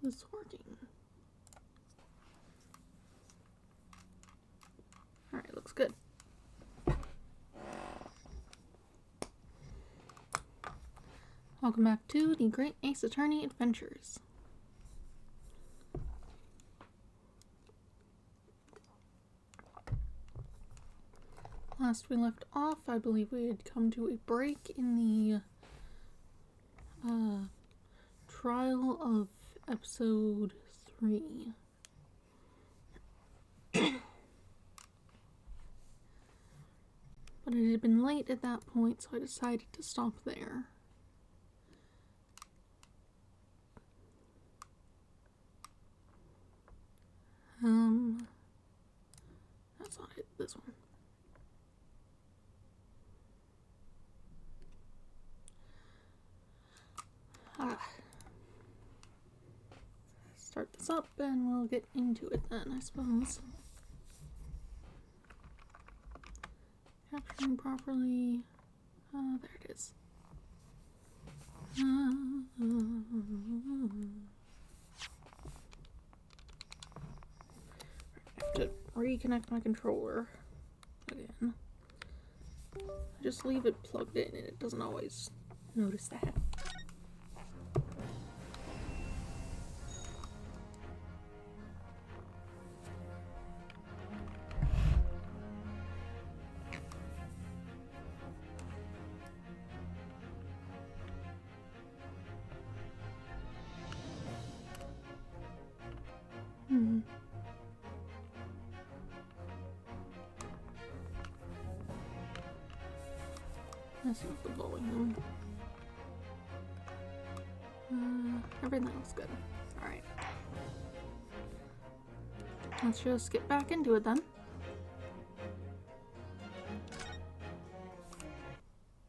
this working? Alright, looks good. Welcome back to the Great Ace Attorney Adventures. Last we left off, I believe we had come to a break in the trial of episode 3. But it had been late at that point, so I decided to stop there. That's not it, this one. Start this up and we'll get into it then, I suppose. Capturing properly. There it is. I have to reconnect my controller again. I just leave it plugged in and it doesn't always notice that. That's not the volume. Everything looks good. Alright. Let's just get back into it then.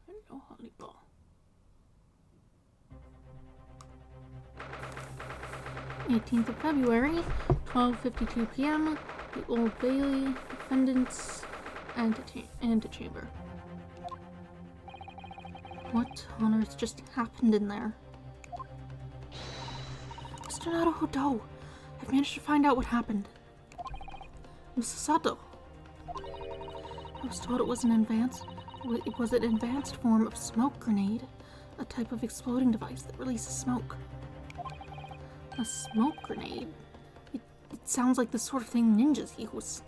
No honey ball. 18th of February, 12:52 p.m. The Old Bailey, defendant's antechamber. What on earth just happened in there? Mr. Naruhodo, I've managed to find out what happened. Mrs. Sato. I was told it was an advanced form of smoke grenade, a type of exploding device that releases smoke. A smoke grenade? It sounds like the sort of thing ninjas use.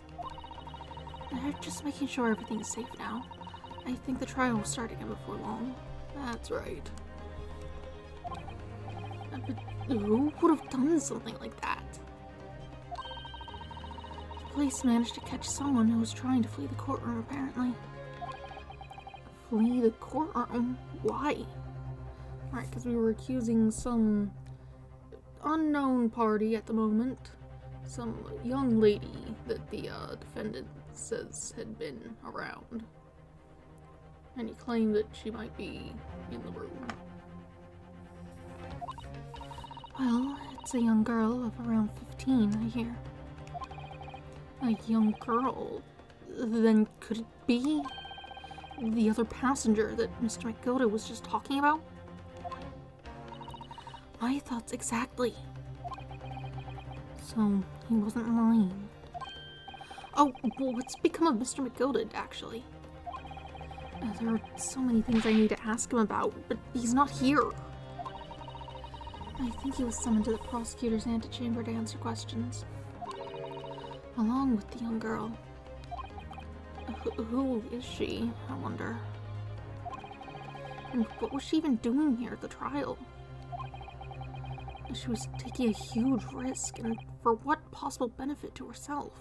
They're just making sure everything's safe now. I think the trial will start again before long. That's right. But who would have done something like that? The police managed to catch someone who was trying to flee the courtroom, apparently. Flee the courtroom? Why? Alright, because we were accusing some unknown party at the moment. Some young lady that the defendant says had been around. And he claimed that she might be in the room. Well, it's a young girl of around 15, I hear. A young girl? Then could it be the other passenger that Mr. McGilda was just talking about? My thoughts exactly. So, he wasn't lying. Oh, well, what's become of Mr. McGilda, actually? There are so many things I need to ask him about, but he's not here. I think he was summoned to the prosecutor's antechamber to answer questions. Along with the young girl. Who is she, I wonder? And what was she even doing here at the trial? She was taking a huge risk, and for what possible benefit to herself?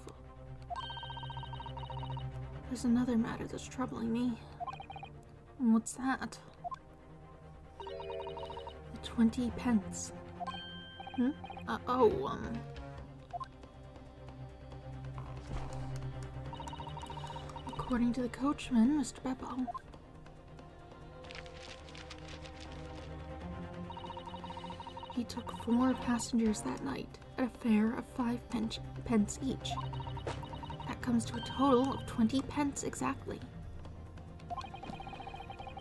There's another matter that's troubling me. And what's that? The 20 pence. According to the coachman, Mr. Beppo. He took 4 passengers that night at a fare of 5 pence each. That comes to a total of 20 pence exactly.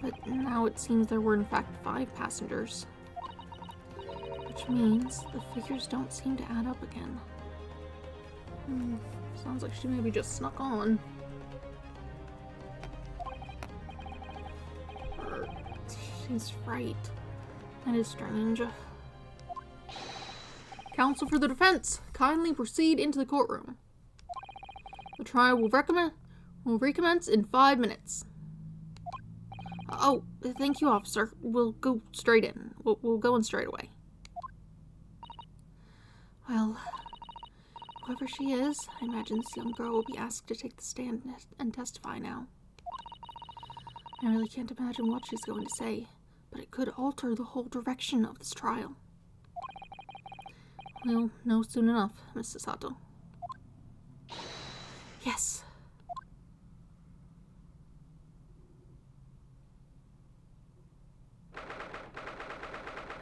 But now it seems there were in fact 5 passengers. Which means the figures don't seem to add up again. Sounds like she maybe just snuck on. She's right. That is strange. Counsel for the defense, kindly proceed into the courtroom. The trial will recommence in 5 minutes. Oh, thank you, officer. We'll go straight in. We'll go in straight away. Well, whoever she is, I imagine this young girl will be asked to take the stand and testify now. I really can't imagine what she's going to say, but it could alter the whole direction of this trial. We'll know soon enough, Mrs. Sato. Yes.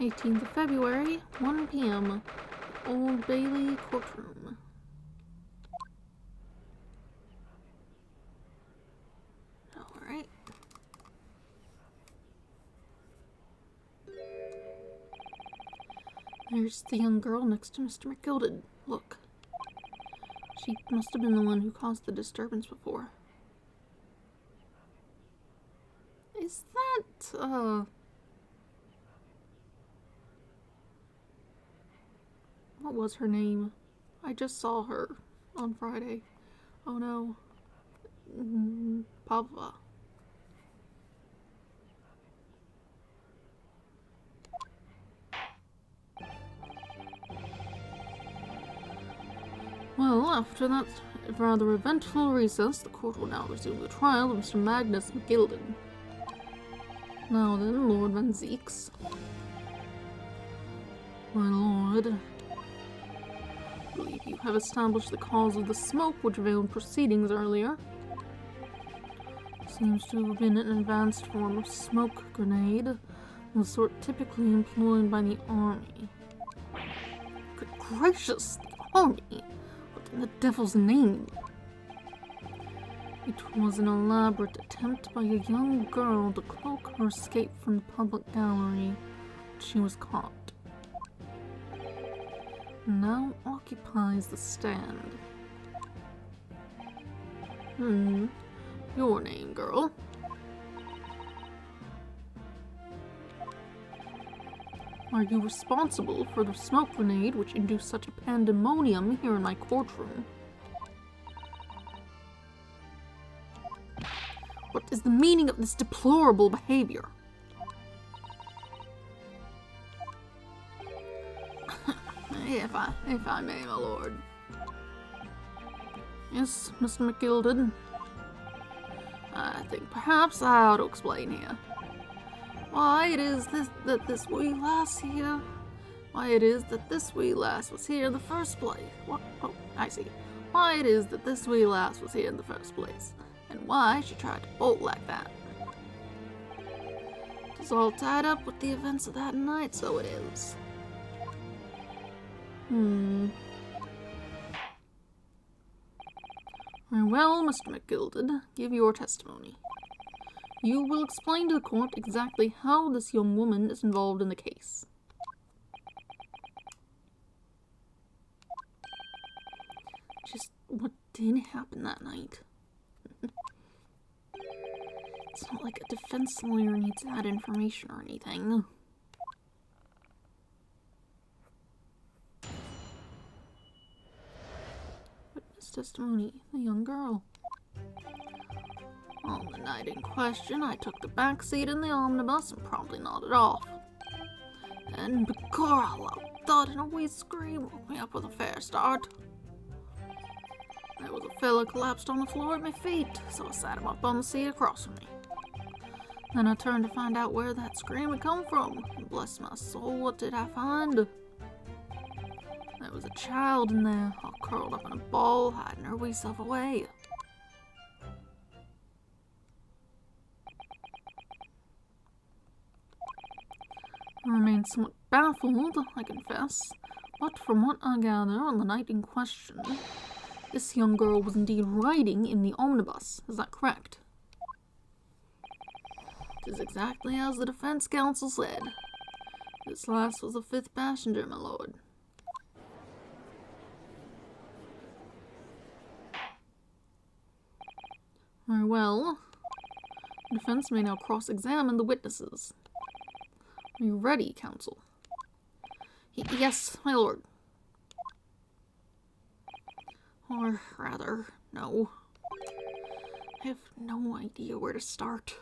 (18th of February, 1 p.m. Old Bailey Courtroom. Alright. There's the young girl next to Mr. McGilded. Look. She must have been the one who caused the disturbance before. Is that, what was her name? I just saw her on Friday. Oh no. Pavla. Well, after that rather eventful recess, the court will now resume the trial of Mr. Magnus McGilded. Now then, Lord Van Zeeks. My lord, I believe you have established the cause of the smoke which veiled proceedings earlier. Seems to have been an advanced form of smoke grenade, the sort typically employed by the army. Good gracious, the army! What in the devil's name? It was an elaborate attempt by a young girl to cloak her escape from the public gallery, but she was caught. Now occupies the stand. Your name, girl? Are you responsible for the smoke grenade which induced such a pandemonium here in my courtroom? What is the meaning of this deplorable behavior? If I may, my lord. Yes, Mr. McGilded. I think perhaps I ought to explain here. Why it is that this wee lass here... Why it is that this wee lass was here in the first place. What? Oh, I see. Why it is that this wee lass was here in the first place. And why she tried to bolt like that. It's all tied up with the events of that night, so it is. Very well, Mr. McGilded, give your testimony. You will explain to the court exactly how this young woman is involved in the case. Just what did happen that night? It's not like a defense lawyer needs that information or anything. Witness testimony, the young girl. On the night in question, I took the back seat in the omnibus and promptly nodded off. And begorra, a loud thud and a wee scream woke me up with a fair start. There was a fella collapsed on the floor at my feet, so I sat him up on the seat across from me. Then I turned to find out where that scream had come from, and bless my soul, what did I find? There was a child in there, all curled up in a ball, hiding her wee self away. I remained somewhat baffled, I confess, but from what I gather on the night in question, this young girl was indeed riding in the omnibus. Is that correct? It is exactly as the defense counsel said. This last was the 5th passenger, my lord. Very well. The defense may now cross-examine the witnesses. Are you ready, counsel? Yes, my lord. Or rather, no. I have no idea where to start.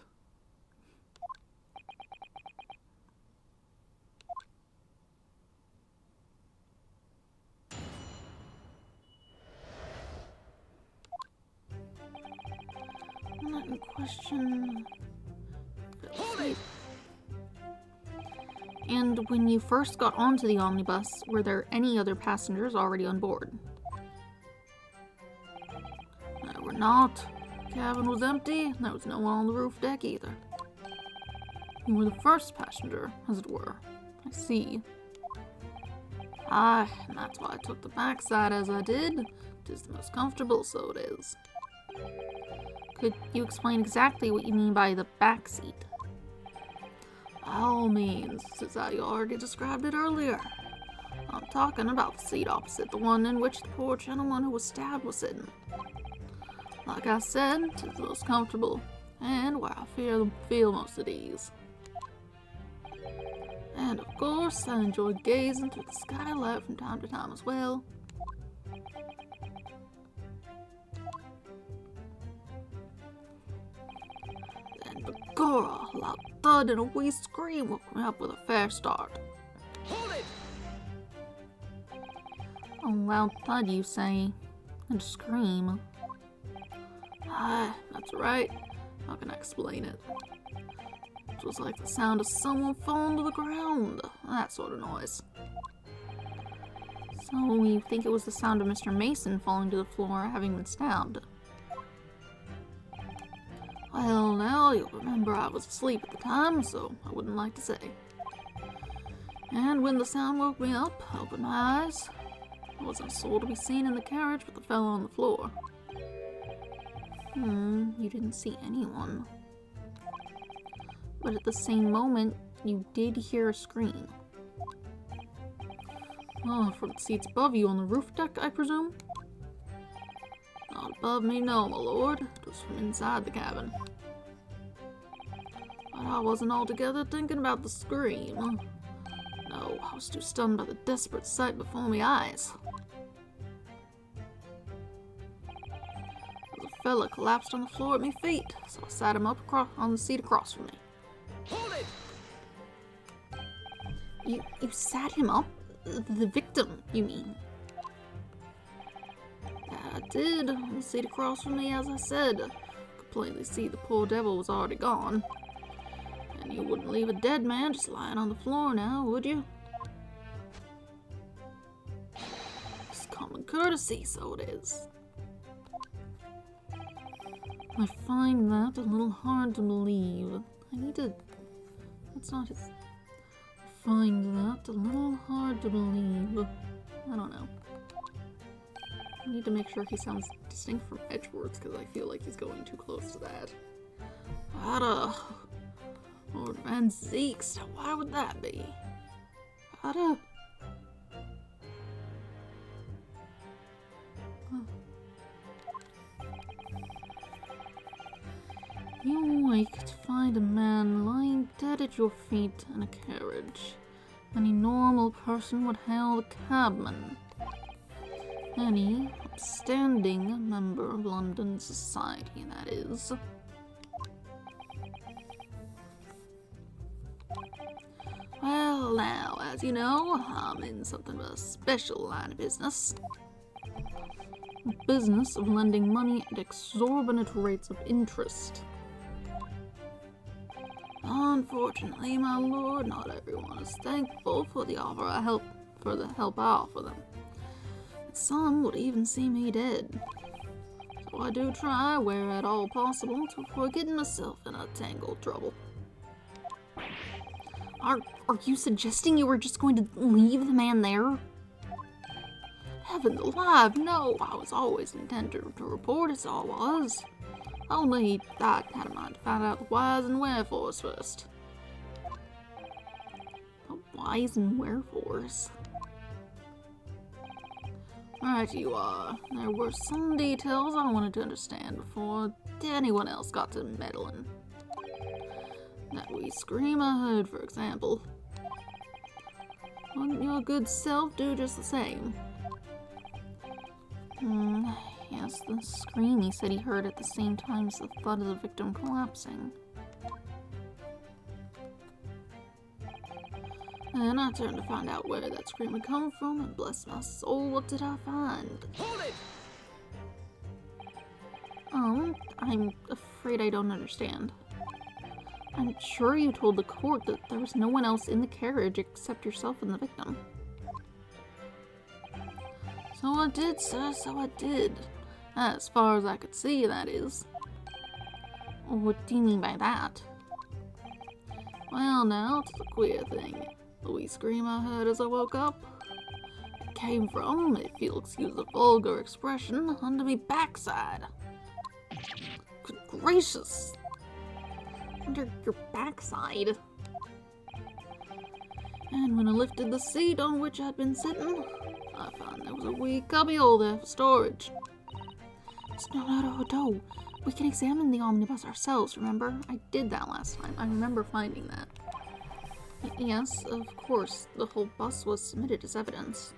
I'm not in question. Hold it! And when you first got onto the omnibus, were there any other passengers already on board? There were not. The cabin was empty, and there was no one on the roof deck either. You were the first passenger, as it were. I see. Ah, and that's why I took the backside as I did. It is the most comfortable, so it is. Could you explain exactly what you mean by the back seat? By all means, since I already described it earlier. I'm talking about the seat opposite the one in which the poor gentleman who was stabbed was sitting. Like I said, it is the most comfortable, and where I feel most at ease. And of course, I enjoy gazing through the skylight from time to time as well. Then begorra, a loud thud and a wee scream woke me up with a fair start. Hold it! A loud thud, you say, and a scream. Ah, that's right. How can I explain it? It was like the sound of someone falling to the ground. That sort of noise. So you think it was the sound of Mr. Mason falling to the floor having been stabbed? Well, now, you'll remember I was asleep at the time, so I wouldn't like to say. And when the sound woke me up, I opened my eyes. There wasn't a soul to be seen in the carriage but the fellow on the floor. You didn't see anyone. But at the same moment, you did hear a scream. Oh, from the seats above you on the roof deck, I presume? Not above me, no, my lord. It was from inside the cabin. But I wasn't altogether thinking about the scream. No, I was too stunned by the desperate sight before my eyes. The fella collapsed on the floor at my feet, so I sat him up on the seat across from me. Hold it! You sat him up? The victim, you mean? I did, on the seat across from me, as I said. Could plainly see the poor devil was already gone. And you wouldn't leave a dead man just lying on the floor now, would you? It's common courtesy, so it is. I find that a little hard to believe. That's not his... I find that a little hard to believe. I don't know. I need to make sure he sounds distinct from Edgeworth, because I feel like he's going too close to that. Lord Van Zeeks, why would that be? You wake to find a man lying dead at your feet in a carriage. Any normal person would hail the cabman. Any upstanding member of London society, that is. Well, now, as you know, I'm in something of a special line of business. The business of lending money at exorbitant rates of interest. Unfortunately, my lord, not everyone is thankful for the help I offer them. Some would even see me dead. So I do try, where at all possible, to avoid getting myself in a tangled trouble. Are you suggesting you were just going to leave the man there? Heavens alive, no! I was always intended to report as all was. Only I had a mind to find out the whys and wherefores first. But whys and wherefores. Right you are. There were some details I wanted to understand before anyone else got to meddling. That wee scream I heard, for example. Wouldn't your good self do just the same? Yes, the scream he said he heard at the same time as the thud of the victim collapsing. And I turned to find out where that scream had come from, and bless my soul, what did I find? Hold it! I'm afraid I don't understand. I'm sure you told the court that there was no one else in the carriage except yourself and the victim. So I did, sir, so I did. As far as I could see, that is. What do you mean by that? Well, now, to the queer thing. The wee scream I heard as I woke up. It came from, if you'll excuse the vulgar expression, under me backside. Good gracious! Under your backside? And when I lifted the seat on which I'd been sitting, I found there was a wee cubbyhole there for storage. No, we can examine the omnibus ourselves, remember? I did that last time. I remember finding that. Yes, of course, the whole bus was submitted as evidence.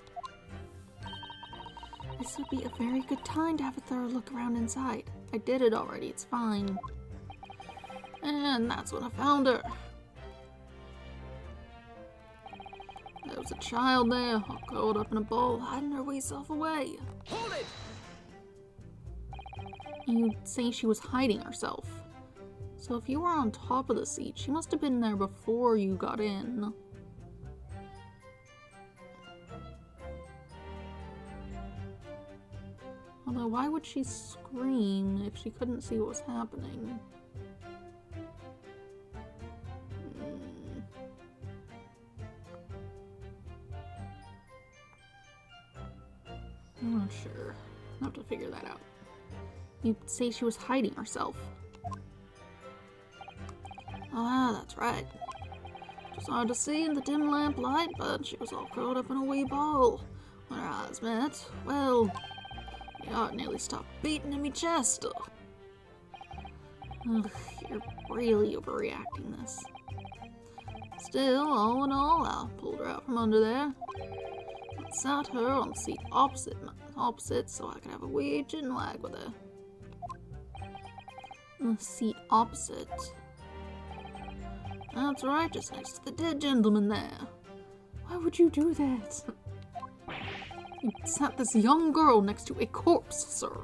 This would be a very good time to have a thorough look around inside. I did it already, it's fine. And that's when I found her. There was a child there, all curled up in a ball, hiding her wee self away. Hold it! You say she was hiding herself. So if you were on top of the seat, she must have been there before you got in. Although, why would she scream if she couldn't see what was happening? I'm not sure. I'll have to figure that out. You'd say she was hiding herself. Ah, that's right. It was hard to see in the dim lamplight, but she was all curled up in a wee ball. When our eyes met, well, my heart nearly stopped beating in my chest. Ugh, you're really overreacting this. Still, all in all, I pulled her out from under there and sat her on the seat opposite so I could have a wee chin wag with her. The seat opposite? That's right, just next to the dead gentleman there. Why would you do that? You sat this young girl next to a corpse, sir.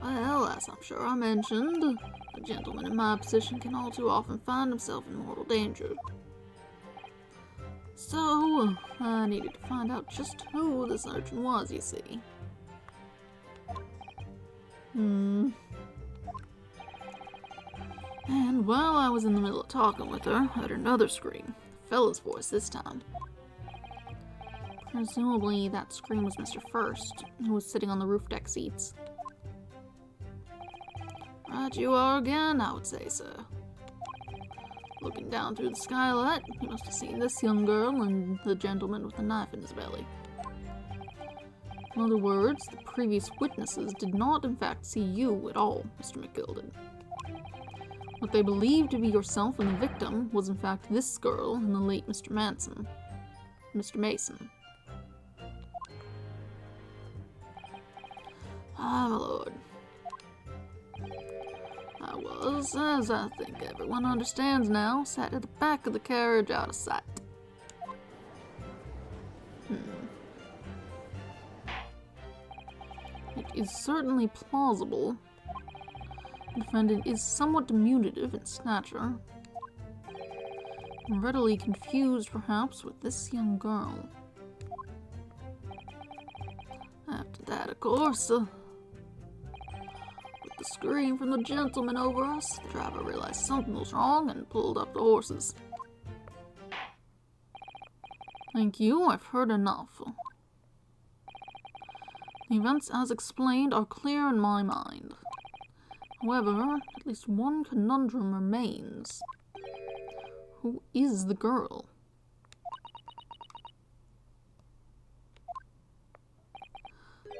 Well, as I'm sure I mentioned, a gentleman in my position can all too often find himself in mortal danger. So, I needed to find out just who this urchin was, you see. And while I was in the middle of talking with her, I heard another scream. A fella's voice this time. Presumably that scream was Mr. First, who was sitting on the roof deck seats. Right you are again, I would say, sir. Looking down through the skylight, you must have seen this young girl and the gentleman with the knife in his belly. In other words, the previous witnesses did not in fact see you at all, Mr. McGilden. What they believed to be yourself and the victim was in fact this girl and the late Mr. Mason. Ah, my lord. I was, as I think everyone understands now, sat at the back of the carriage out of sight. It is certainly plausible. The defendant is somewhat diminutive in stature, and readily confused, perhaps, with this young girl. After that, of course, with the scream from the gentleman over us, the driver realized something was wrong and pulled up the horses. Thank you, I've heard enough. The events as explained are clear in my mind. However, at least one conundrum remains. Who is the girl?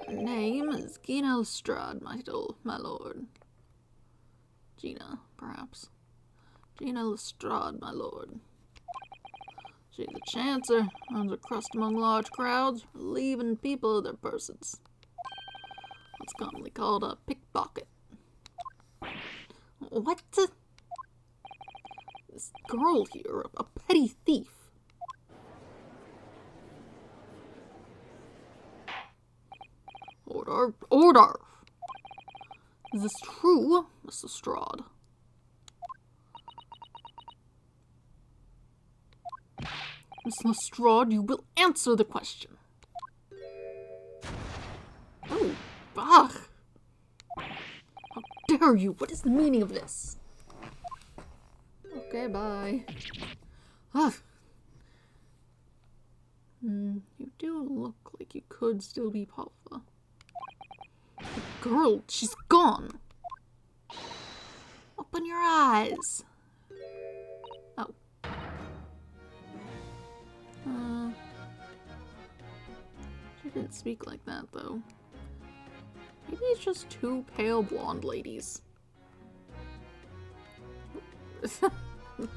Her name is Gina Lestrade, my lord. Gina, perhaps. Gina Lestrade, my lord. She's a chancer, earns her crust among large crowds, relieving people of their persons. What's commonly called a pickpocket. What? This girl here, a petty thief. Order, order! Is this true, Miss Lestrade? Miss Lestrade, you will answer the question. Oh, ugh! How dare you? What is the meaning of this? Okay, bye. Ugh. You do look like you could still be Papa. The girl, she's gone. Open your eyes. Oh. She didn't speak like that, though. Maybe it's just two pale blonde ladies. That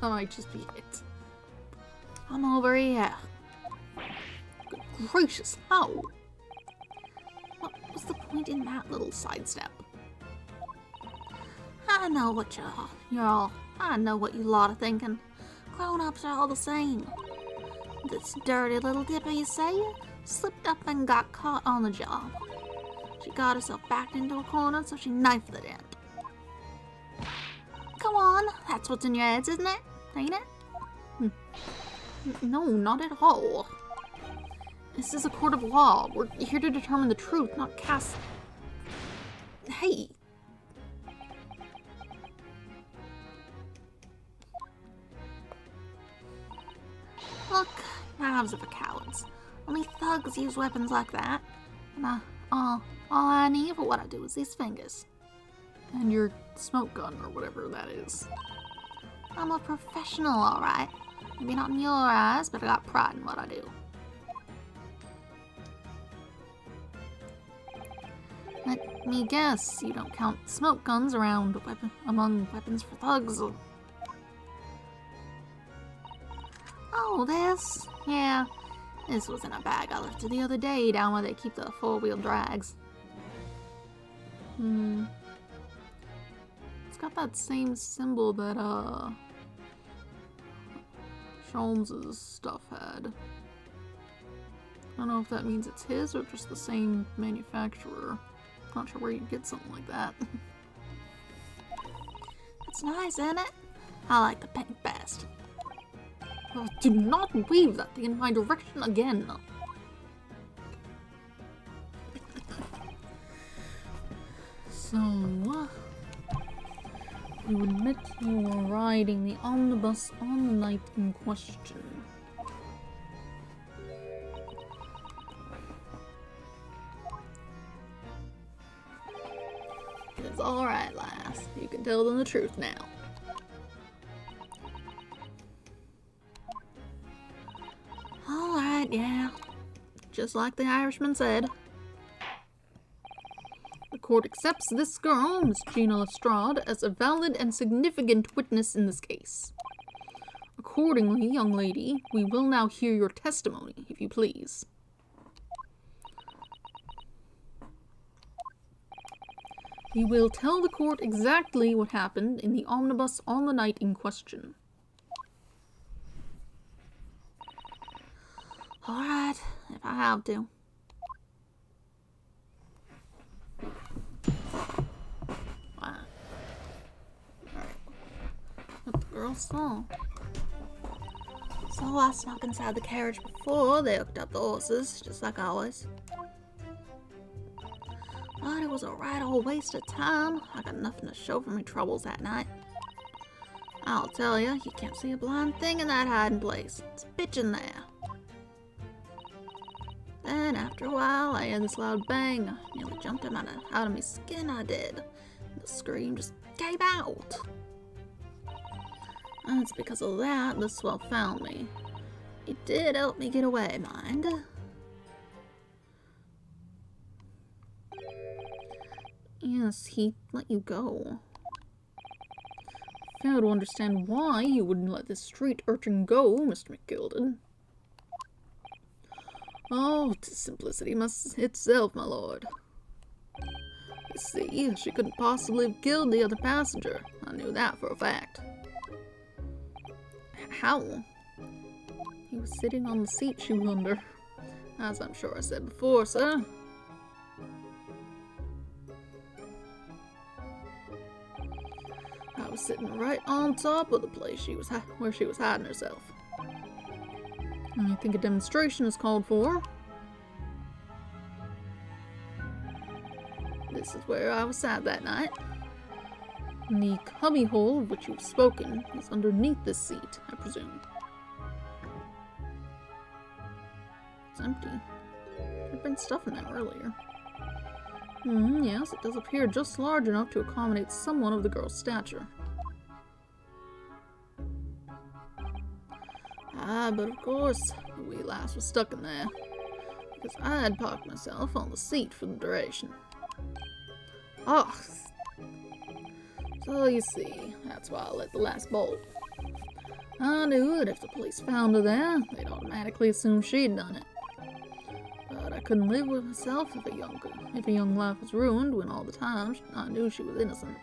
might just be it. I'm over here. Good gracious, how? What was the point in that little sidestep? I know what I know what you lot are thinking. Grown-ups are all the same. This dirty little dipper, you say, slipped up and got caught on the job. She got herself backed into a corner, so she knifed it in. Come on, that's what's in your heads, isn't it? Ain't it? No, not at all. This is a court of law. We're here to determine the truth, not cast... Hey! Look, knives are for cowards. Only thugs use weapons like that. And all I need for what I do is these fingers. And your smoke gun, or whatever that is. I'm a professional, alright. Maybe not in your eyes, but I got pride in what I do. Let me guess, you don't count smoke guns among weapons for thugs. Oh, this? Yeah, this was in a bag I left the other day down where they keep the four-wheel drags. It's got that same symbol that, Sholmes' stuff had. I don't know if that means it's his or just the same manufacturer. Not sure where you'd get something like that. It's nice, isn't it? I like the pink best. Oh, do not wave that thing in my direction again. So, you admit you were riding the omnibus on the night in question. It's alright, lass. You can tell them the truth now. Alright, yeah. Just like the Irishman said. The court accepts this girl, Miss Gina Lestrade, as a valid and significant witness in this case. Accordingly, young lady, we will now hear your testimony, if you please. You will tell the court exactly what happened in the omnibus on the night in question. Alright, if I have to. Wow. Alright. What the girl saw. So I snuck inside the carriage before they hooked up the horses, just like always. But it was a right old waste of time. I got nothing to show for my troubles that night. I'll tell you can't see a blind thing in that hiding place. It's pitch in there. Then after a while, I heard this loud bang. I nearly jumped him out of my skin, I did. The scream just gave out. It's because of that the swell found me. It did help me get away, mind. Yes, he let you go. Fail to understand why you wouldn't let this street urchin go, Mr. McGilden. Oh, 'tis simplicity itself, my lord. You see, she couldn't possibly have killed the other passenger. I knew that for a fact. How? He was sitting on the seat she was under. As I'm sure I said before, sir. I was sitting right on top of the place where she was hiding herself. I think a demonstration is called for. This is where I was sat that night. The cubbyhole of which you've spoken is underneath this seat, I presume. It's empty. There'd been stuff in there earlier. Yes, it does appear just large enough to accommodate someone of the girl's stature. Ah, but of course, the wee lass was stuck in there, because I had parked myself on the seat for the duration. Oh, so you see, that's why I let the lass bolt. I knew that if the police found her there, they'd automatically assume she'd done it. But I couldn't live with myself if a young life was ruined when all the time I knew she was innocent.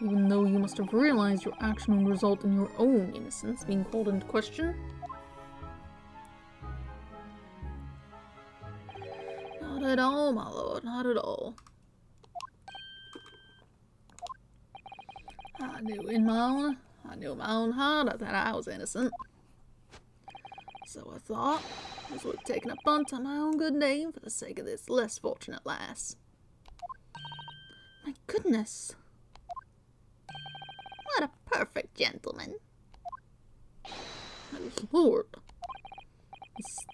Even though you must have realized your action would result in your own innocence being called into question. Not at all, my lord, not at all. I knew in my own heart that I was innocent. So I thought it was worth taking a punt on my own good name for the sake of this less fortunate lass. My goodness. What a perfect gentleman. My lord.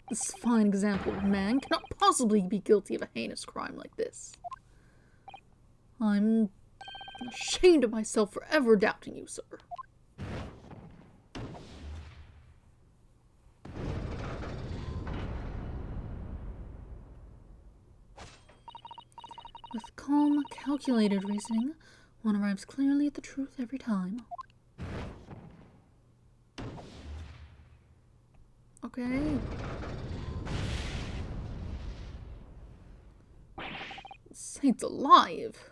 This fine example of man cannot possibly be guilty of a heinous crime like this. I'm ashamed of myself for ever doubting you, sir. With calm, calculated reasoning, one arrives clearly at the truth every time. Okay. Saints alive!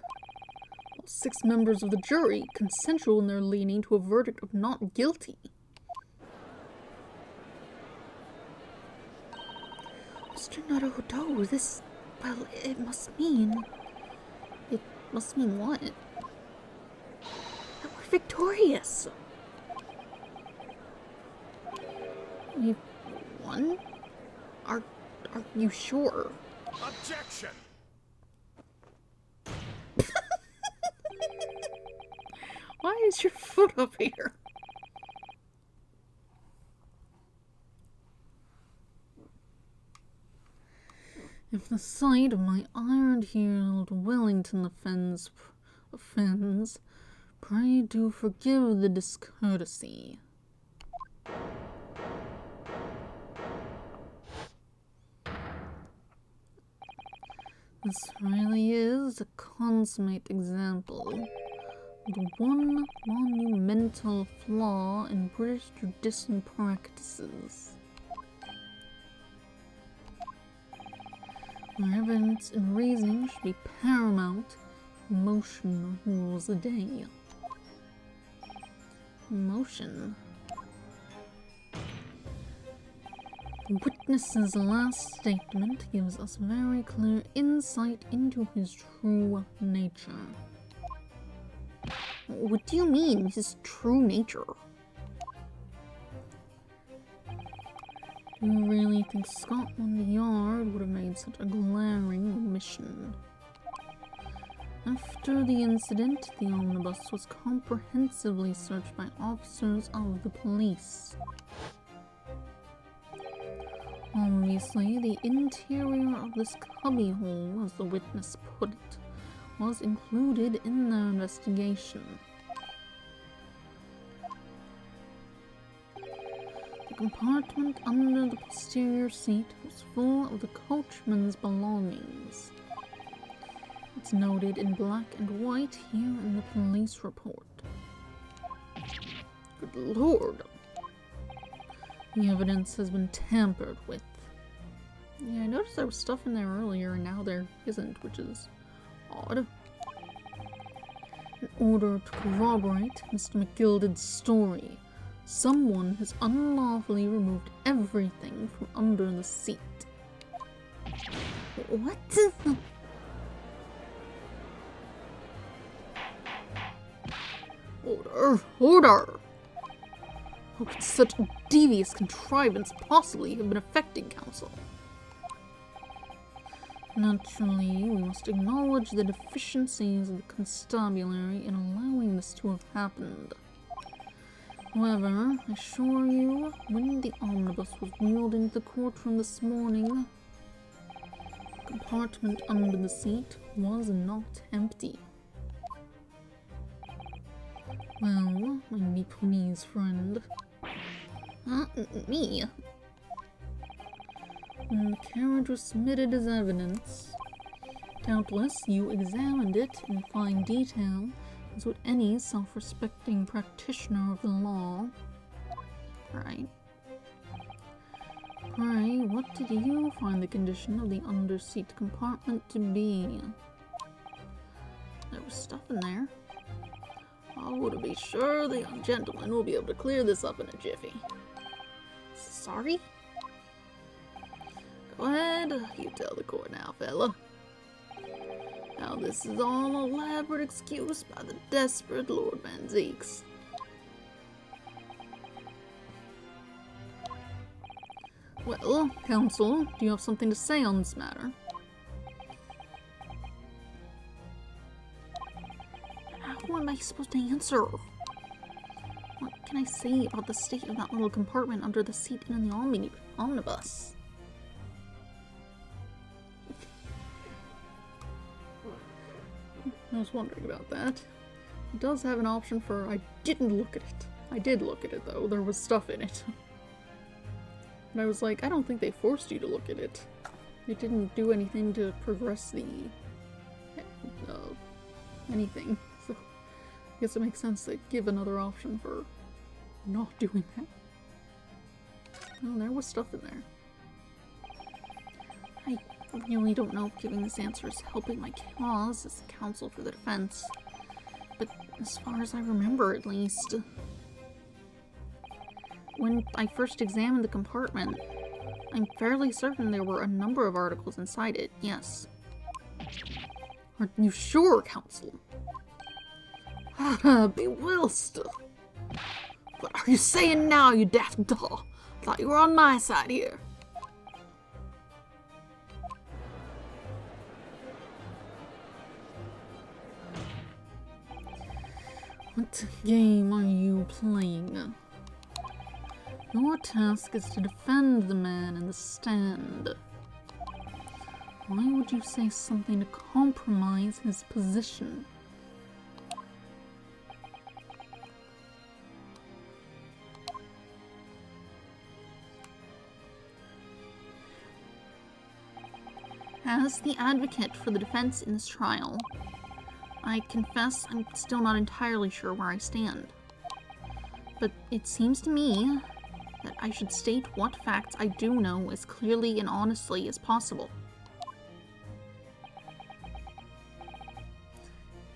All 6 members of the jury consensual in their leaning to a verdict of not guilty. Mr. Naruhodo, this... well, it must mean... It must mean what? That we're victorious! We won? Are you sure? Objection! Why is your foot up here? If the sight of my iron-heeled Wellington offends, pray do forgive the discourtesy. This really is a consummate example of the one monumental flaw in British judicial practices. Where evidence and reasoning should be paramount, emotion rules the day. Emotion. The witness's last statement gives us very clear insight into his true nature. What do you mean, his true nature? Do you really think Scotland Yard would have made such a glaring omission? After the incident, the omnibus was comprehensively searched by officers of the police. Obviously, the interior of this cubbyhole, as the witness put it, was included in their investigation. compartment under the posterior seat was full of the coachman's belongings. It's noted in black and white here in the police report. Good lord. The evidence has been tampered with. Yeah, I noticed there was stuff in there earlier and now there isn't, which is odd. In order to corroborate Mr. McGilden's story, someone has unlawfully removed everything from under the seat. What? Order! Order! How could such a devious contrivance possibly have been affecting Council? Naturally, we must acknowledge the deficiencies of the constabulary in allowing this to have happened. However, I assure you, when the omnibus was wheeled into the courtroom this morning, the compartment under the seat was not empty. Well, my Nepalese friend. Me? When the carriage was submitted as evidence, doubtless you examined it in fine detail, as would any self-respecting practitioner of the law. Right. Pray, what did you find the condition of the under-seat compartment to be? There was stuff in there. Oh, to be sure, the young gentleman will be able to clear this up in a jiffy. Sorry? Go ahead, you tell the court now, fella. Now this is all an elaborate excuse by the desperate Lord Van Zeeks. Well, counsel, do you have something to say on this matter? How am I supposed to answer? What can I say about the state of that little compartment under the seat in the omnibus? I was wondering about that. It does have an option for I didn't look at it. I did look at it though, there was stuff in it. And I was like, I don't think they forced you to look at it. It didn't do anything to progress the anything. So I guess it makes sense to give another option for not doing that. Oh, there was stuff in there. I really don't know if giving this answer is helping my cause as counsel for the defense. But as far as I remember, at least, when I first examined the compartment, I'm fairly certain there were a number of articles inside it, yes. Are you sure, counsel? Be whilst. What are you saying now, you daft doll? Thought you were on my side here. What game are you playing? Your task is to defend the man in the stand. Why would you say something to compromise his position? As the advocate for the defense in this trial, I confess I'm still not entirely sure where I stand. But it seems to me that I should state what facts I do know as clearly and honestly as possible.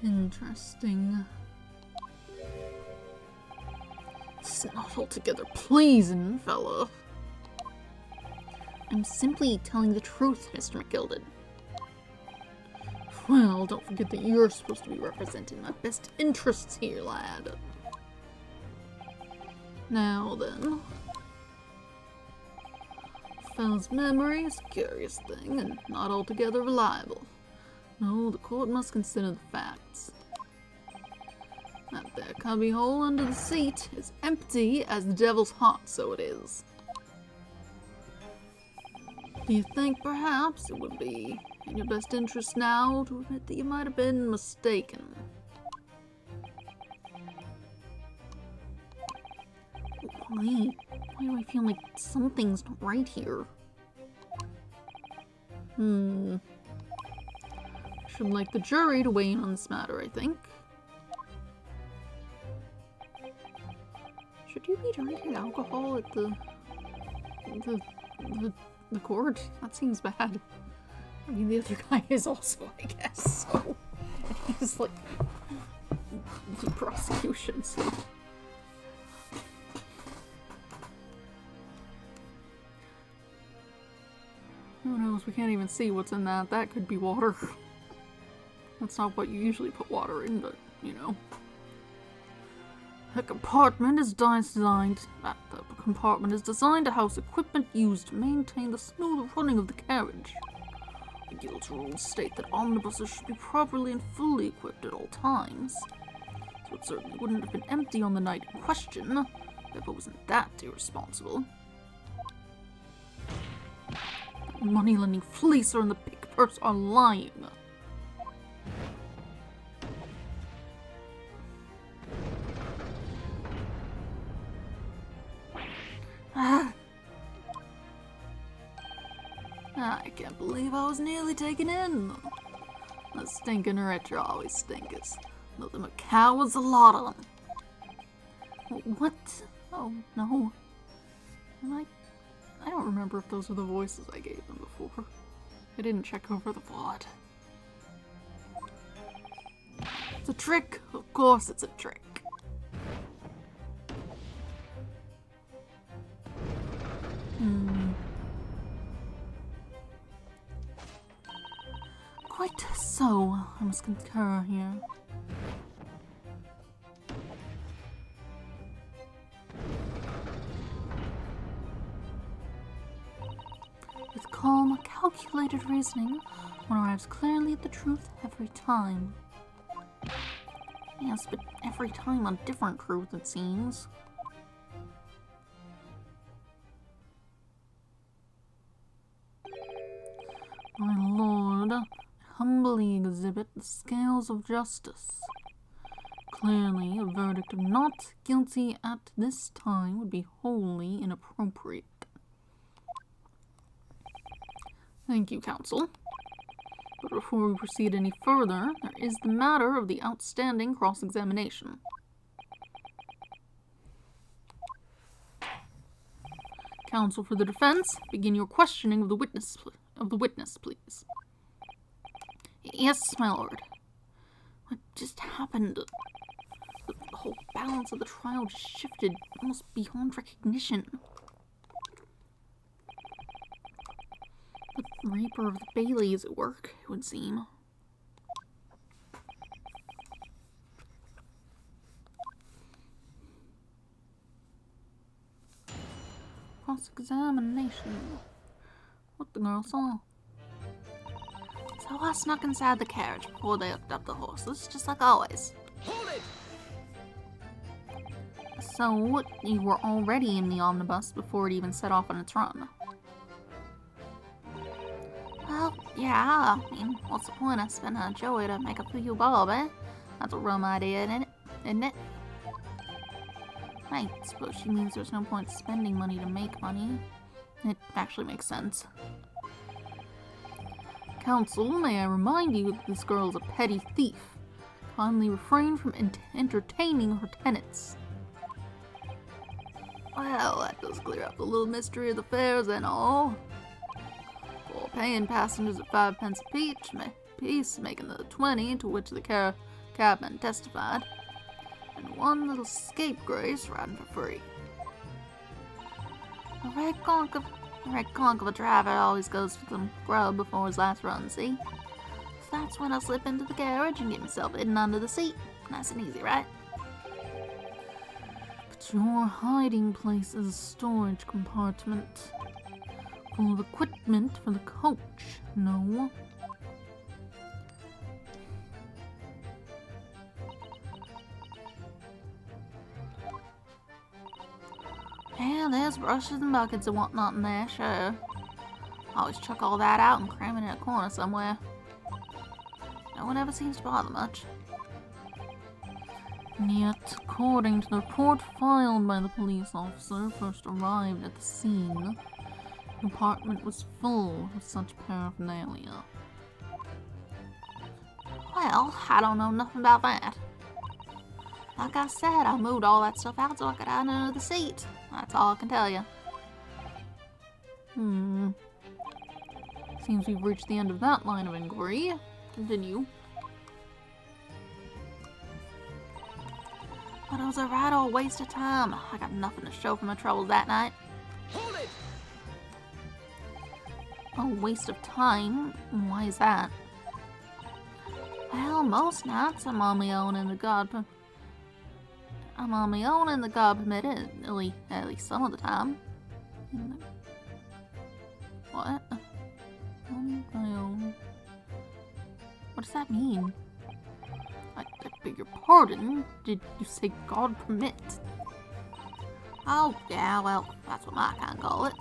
Interesting. It's not altogether pleasing, fella. I'm simply telling the truth, Mr. McGilden. Well, don't forget that you're supposed to be representing my best interests here, lad. Now then. A fellow's memory is a curious thing and not altogether reliable. No, the court must consider the facts. That there cubbyhole under the seat is empty as the devil's heart, so it is. Do you think perhaps it would be in your best interest now to admit that you might have been mistaken? Golly, why do I feel like something's not right here? Should like the jury to weigh in on this matter, I think. Should you be drinking alcohol at the court? That seems bad. I mean, the other guy is also, I guess, so he's like the prosecution, so. Who knows? We can't even see what's in that. That could be water. That's not what you usually put water in, but, you know. The compartment is designed to house equipment used to maintain the smooth running of the carriage. The guild's rules state that omnibuses should be properly and fully equipped at all times. So it certainly wouldn't have been empty on the night in question, if it wasn't that irresponsible. The money-lending fleecer and the pick purse are lying. I can't believe I was nearly taken in. The stinking rich always stinkers. Though the Macau was a lot of them. What? Oh, no. I don't remember if those were the voices I gave them before. I didn't check over the VOD. It's a trick. Of course it's a trick. Quite so, I must concur here. With calm, calculated reasoning, one arrives clearly at the truth every time. Yes, but every time a different truth, it seems. My lord, I humbly exhibit the scales of justice. Clearly, a verdict of not guilty at this time would be wholly inappropriate. Thank you, counsel. But before we proceed any further, there is the matter of the outstanding cross-examination. Counsel for the defense, begin your questioning of the witness, please. Yes, my lord. What just happened? The whole balance of the trial just shifted almost beyond recognition. The Reaper of the Bailey is at work, it would seem. Cross-examination. What the girl saw. So I snuck inside the carriage before they hooked up the horses, just like always. Hold it! So, you were already in the omnibus before it even set off on its run? Well, yeah, I mean, what's the point of spending Joey to make up for you, Bob, eh? That's a rum idea, isn't it? I suppose she means there's no point spending money to make money. It actually makes sense. Counsel, may I remind you that this girl is a petty thief. Kindly refrain from entertaining her tenants. Well, that does clear up the little mystery of the fares and all. For paying passengers at 5 pence a piece, making the 20 to which the cabman testified, and one little scapegrace riding for free. A red conk of a driver always goes for some grub before his last run, see? So that's when I slip into the carriage and get myself hidden under the seat. Nice and easy, right? But your hiding place is a storage compartment full of equipment for the coach, no? Yeah, there's brushes and buckets and whatnot in there, sure. Always chuck all that out and cram it in a corner somewhere. No one ever seems to bother much. And yet, according to the report filed by the police officer first arrived at the scene, the apartment was full of such paraphernalia. Well, I don't know nothing about that. Like I said, I moved all that stuff out so I could hide under the seat. That's all I can tell you. Seems we've reached the end of that line of inquiry. Continue. But it was a right old waste of time. I got nothing to show for my troubles that night. Hold it! A waste of time? Why is that? Well, most nights I'm on my own in the God permitted, at least some of the time. What? On my own. What does that mean? I beg your pardon? Did you say God permit? Oh, yeah, well, that's what my kind call it.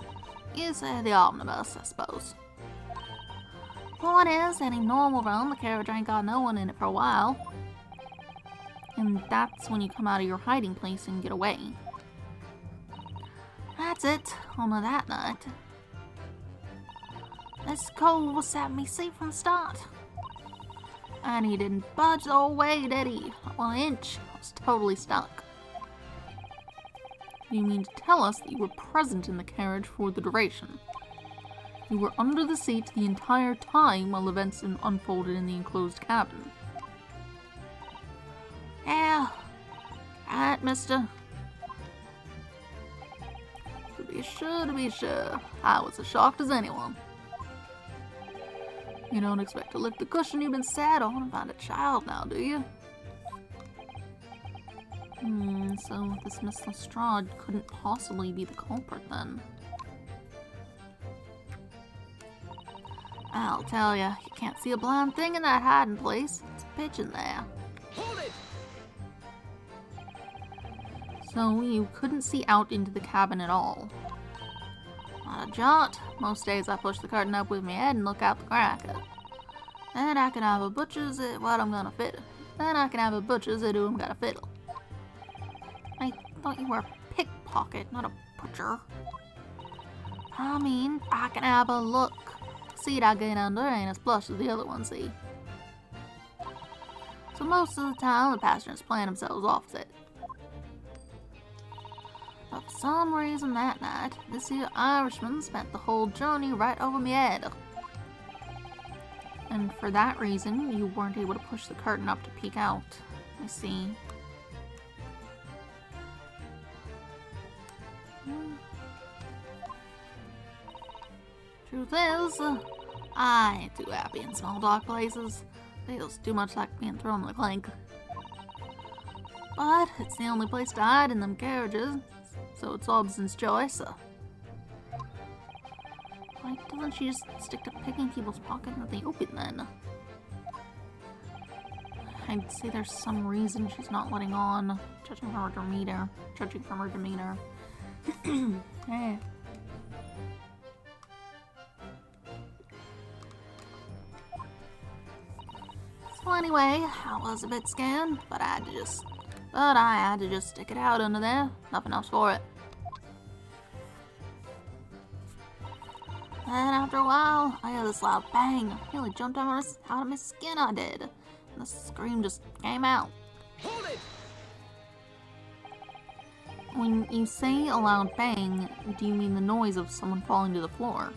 You say the omnibus, I suppose. Point is, any normal run, the carriage ain't got no one in it for a while. And that's when you come out of your hiding place and get away. That's it, on that night. This cove was set me seat from the start. And he didn't budge the whole way, did he? Not 1 inch. I was totally stuck. You mean to tell us that you were present in the carriage for the duration? You were under the seat the entire time while events unfolded in the enclosed cabin. Yeah, right, mister. To be sure, I was as shocked as anyone. You don't expect to lift the cushion you've been sat on and find a child now, do you? So this Miss Lestrade couldn't possibly be the culprit then. I'll tell ya, you can't see a blind thing in that hiding place. It's pitch in there. Hold it! So you couldn't see out into the cabin at all? Not a jot. Most days I push the curtain up with my head and look out the crack. Then I can have a butcher's at what I'm gonna fiddle. Then I can have a butcher's at who I'm gonna fiddle. I thought you were a pickpocket, not a butcher. I mean, I can have a look. Seat I get under ain't as plush as the other one, see? So most of the time, the passengers plan themselves opposite. But for some reason that night, this here Irishman spent the whole journey right over me head. And for that reason, you weren't able to push the curtain up to peek out. I see. Truth is, I ain't too happy in small dark places. Feels too much like being thrown in the clink. But it's the only place to hide in them carriages, so it's Hobson's choice. Why doesn't she just stick to picking people's pockets at the open then? I'd say there's some reason she's not letting on, judging from her demeanor. Hey. So anyway, I was a bit scared, but I had to just stick it out under there. Nothing else for it. Then after a while, I heard this loud bang. I nearly jumped out of my skin, I did. And the scream just came out. Hold it! When you say a loud bang, do you mean the noise of someone falling to the floor?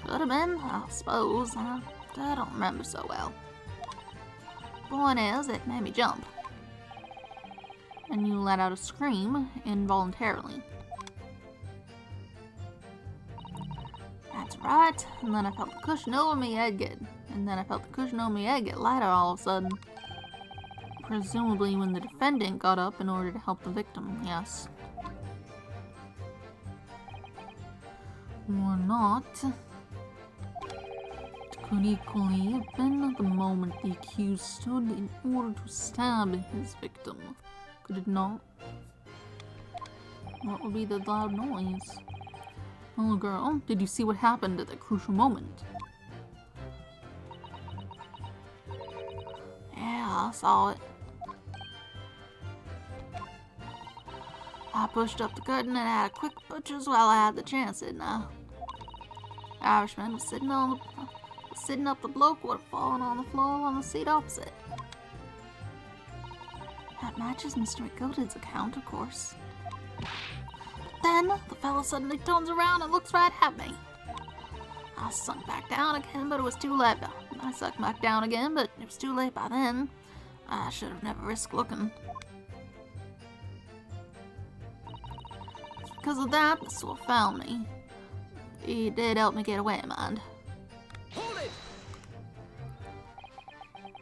Could have been, I suppose. I don't remember so well. Point is, it made me jump. And you let out a scream involuntarily. That's right. And then I felt the cushion over my head get lighter all of a sudden. Presumably when the defendant got up in order to help the victim, yes. Or not. It could equally have been the moment the accused stood in order to stab his victim. Could it not? What would be the loud noise? Little girl, did you see what happened at that crucial moment? I saw it. I pushed up the curtain and had a quick butcher's while I had the chance, didn't I? The Irishman was sitting up the bloke would have fallen on the floor on the seat opposite. That matches Mr. McGilded's account, of course. Then, the fellow suddenly turns around and looks right at me. I sunk back down again, but it was too late. I sunk back down again, but it was too late by then. I should have never risked looking. It's because of that, the Sword found me. He did help me get away, mind. Hold it!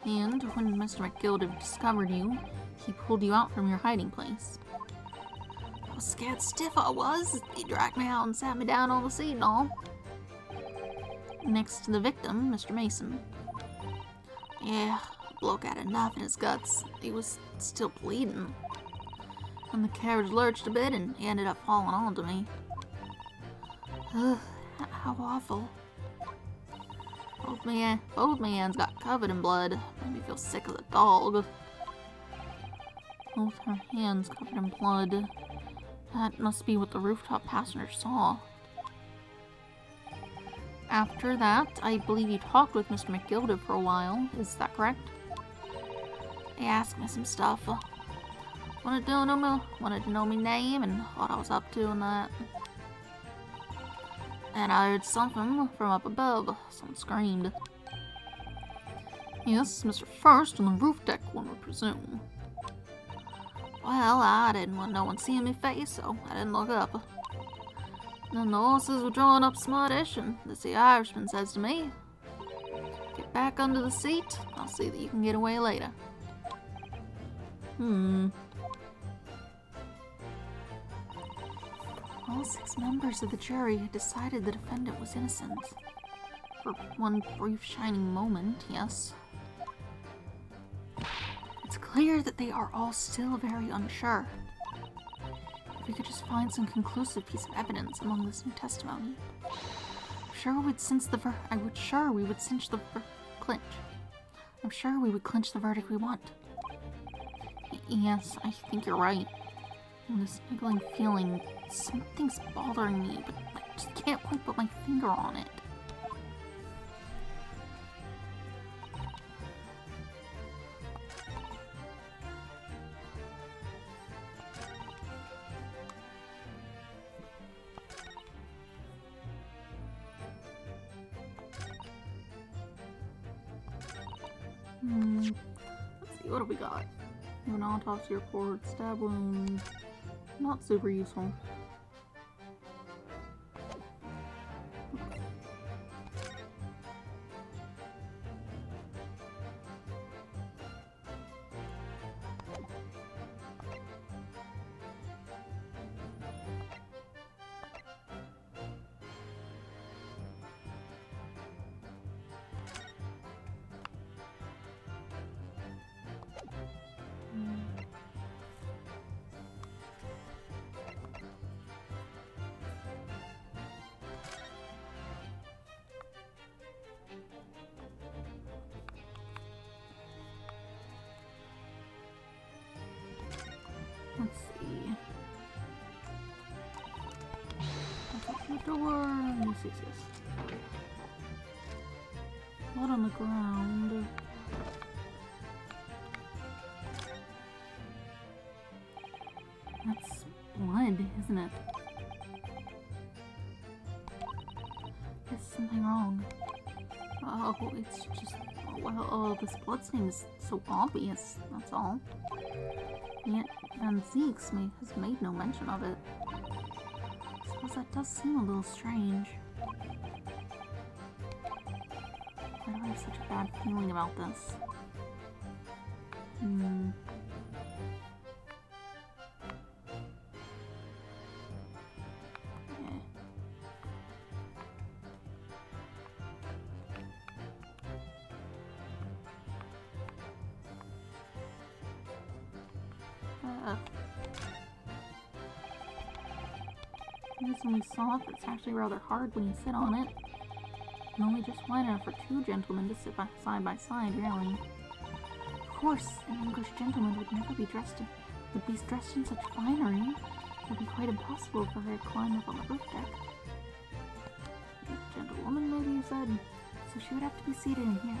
And when Mr. McGilded discovered you, he pulled you out from your hiding place. I was scared stiff, I was. He dragged me out and sat me down on the seat and all. Next to the victim, Mr. Mason. Yeah, the bloke had a knife in his guts. He was still bleeding. And the carriage lurched a bit and he ended up falling onto me. Ugh, how awful. Both my hands got covered in blood. Made me feel sick as a dog. Both her hands covered in blood. That must be what the rooftop passenger saw. After that, I believe you talked with Mr. McGilded for a while. Is that correct? He asked me some stuff. Wanted to know my name and what I was up to and that. And I heard something from up above. Someone screamed. Yes, Mr. First on the roof deck, one would presume. Well, I didn't want no one seeing me face, so I didn't look up. Then the horses were drawing up smartish, and the Irishman says to me, "Get back under the seat, I'll see that you can get away later." All 6 members of the jury had decided the defendant was innocent. For one brief shining moment, yes. It's clear that they are all still very unsure. If we could just find some conclusive piece of evidence among this new testimony, I'm sure we would cinch the verdict we want. Yes, I think you're right. And this niggling feeling, something's bothering me, but I just can't quite put my finger on it. Let's see, what do we got? An autopsy report, stab wound, not super useful. Let's see. Open the door. Yes. Blood on the ground. That's blood, isn't it? There's something wrong. Oh, it's just... Well, oh, this bloodstain is so obvious, that's all. Yet Van Zeeks has made no mention of it. I suppose that does seem a little strange. Why do I have such a bad feeling about this? When we saw it, it's actually rather hard when you sit on it. And only just wide enough for 2 gentlemen to sit side by side, really. course, an English gentleman would never be dressed in such finery. It would be quite impossible for her to climb up on the roof deck. A gentlewoman, maybe you said? So she would have to be seated in here.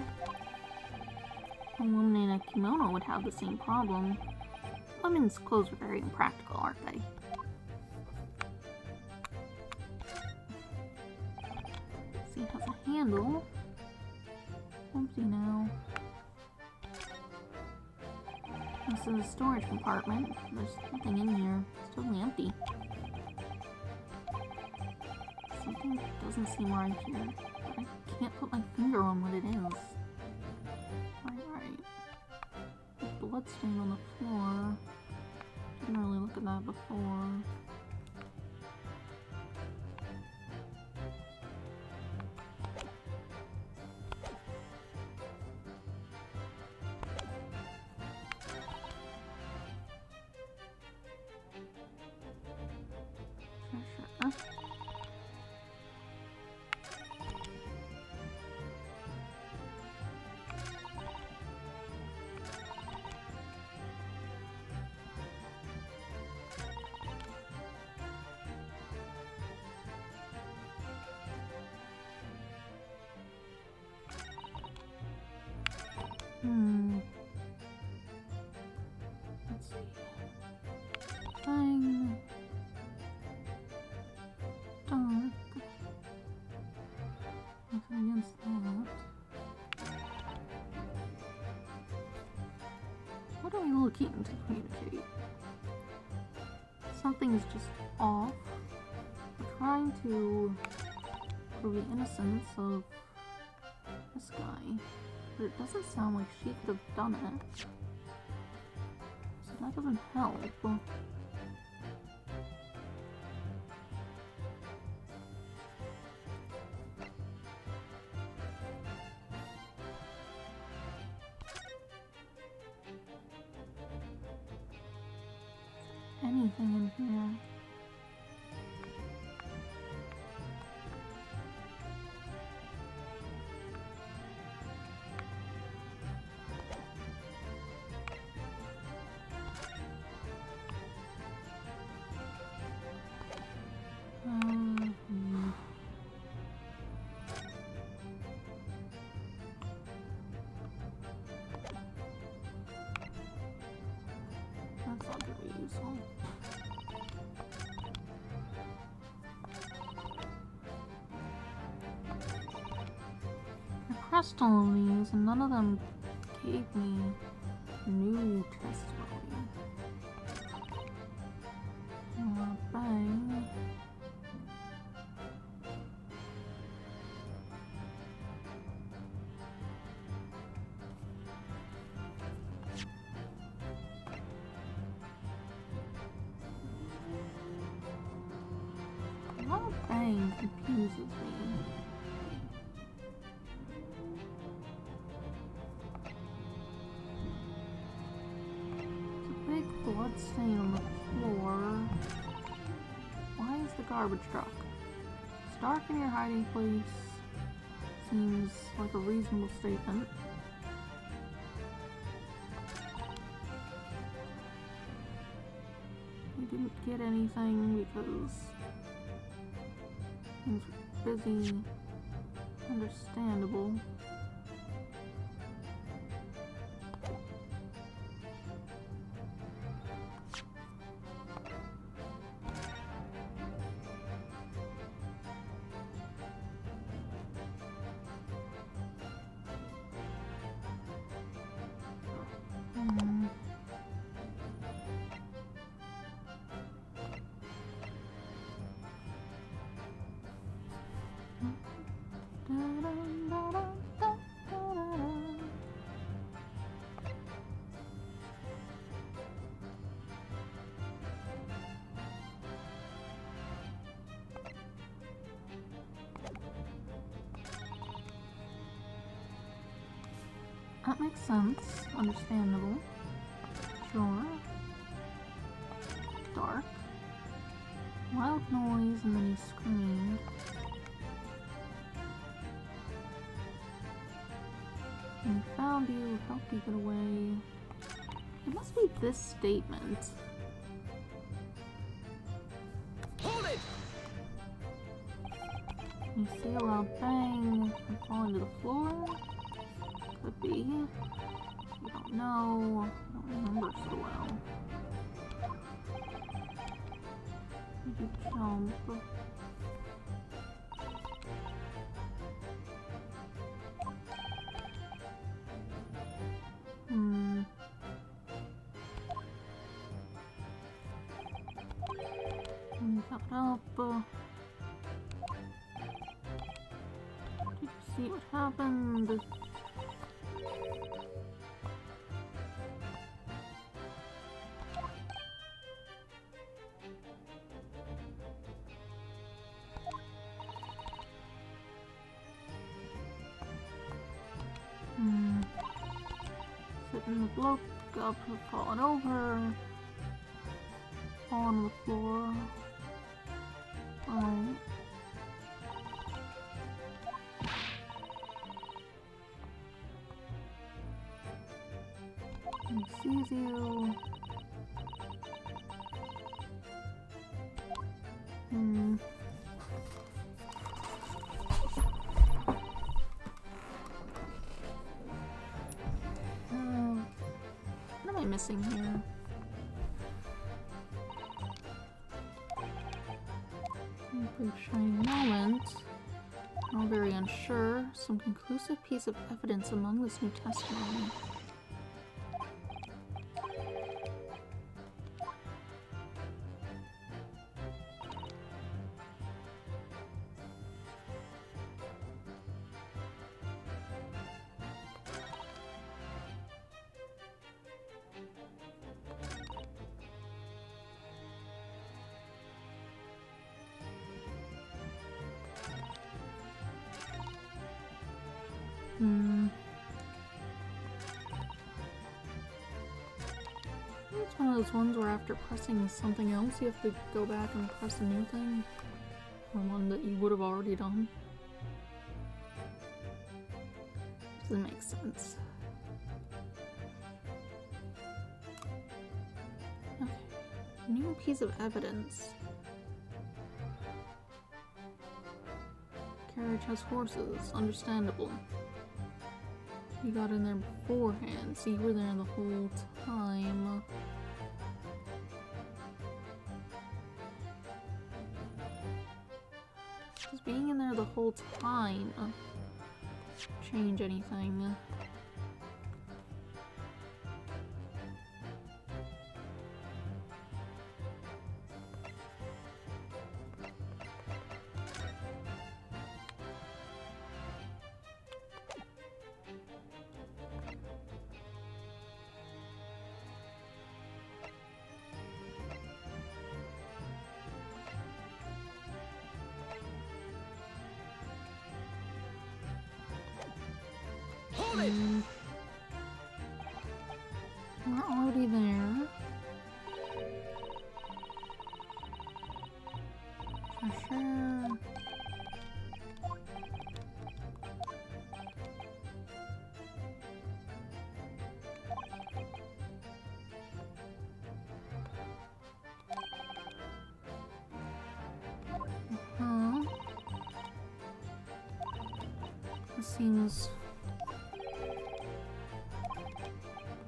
A woman in a kimono would have the same problem. Women's clothes are very impractical, aren't they? See, it has a handle. Empty now. This is a storage compartment. There's nothing in here. It's totally empty. Something doesn't seem right here, but I can't put my finger on what it is. Right. The blood stain on the floor. Didn't really look at that before. Sure. Let's see. Fine. Dark. Nothing against that. What are we looking to communicate? Something is just off. We're trying to prove the innocence of this guy. But it doesn't sound like she could have done it. So that doesn't help. Anything in here? That's not very useful. I pressed all of these and none of them gave me new testimony. Bang. Bang confuses me. Big blood stain on the floor. Why is the garbage truck? It's dark in your hiding place. Seems like a reasonable statement. We didn't get anything because things were busy. Understandable. That makes sense. Understandable. Sure. Dark. Loud noise and then he screamed. And he found found you, helped you get away. It must be this statement. Hold it! You see a loud bang and fall into the floor? Could be. You don't know. I don't remember so well. Did you jump? You got up. Did you see what happened? Sitting in the bloke up, falling over, fall on the floor. Alright. He sees you. What am I missing here? Brief shining moment. All very unsure. Some conclusive piece of evidence among this new testimony. It's one of those ones where after pressing something else, you have to go back and press a new thing. Or one that you would have already done. Doesn't make sense. Okay. New piece of evidence. Carriage has horses. Understandable. You got in there beforehand, so you were there the whole time. Does being in there the whole time change anything? Hold it! We're already there. For sure. This seems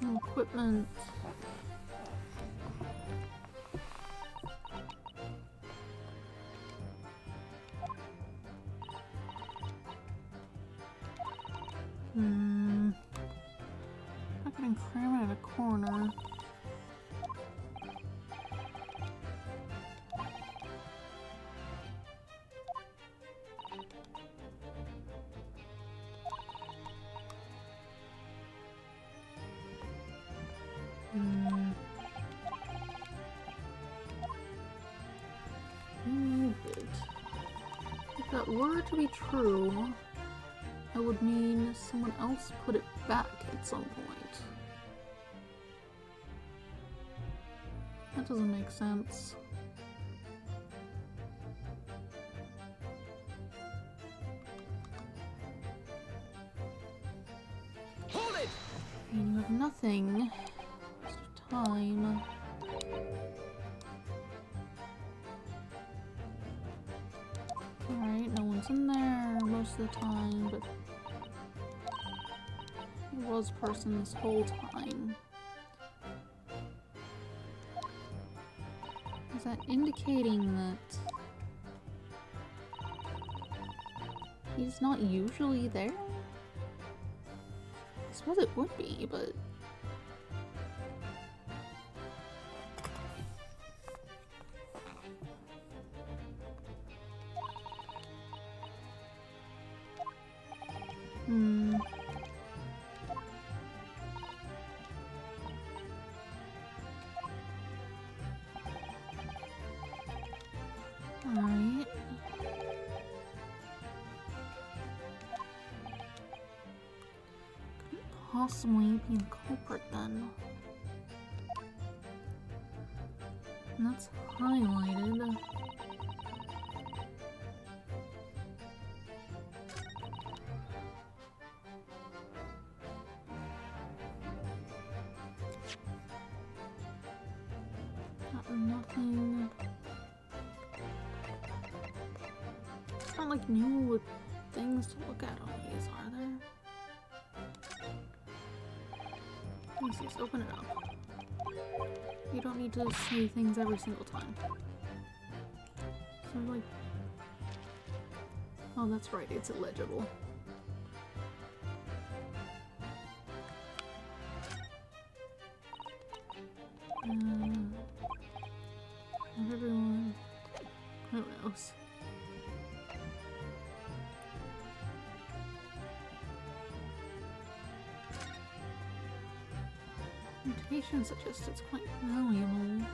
equipment. I can cram it in a corner. If that were to be true, that would mean someone else put it back at some point. That doesn't make sense. Hold it! nothing. Waste of time. Alright, no one's in there most of the time, but there was a person this whole time. Is that indicating that he's not usually there? I suppose it would be, but... Alright. Couldn't possibly be the culprit then. And that's highlighted. Nothing. It's not like new things to look at on these, are there? Let me see, let's open it up. You don't need to see things every single time. So like... Oh, that's right, it's illegible. Not everyone... Who knows? Mutation suggests it's quite valuable.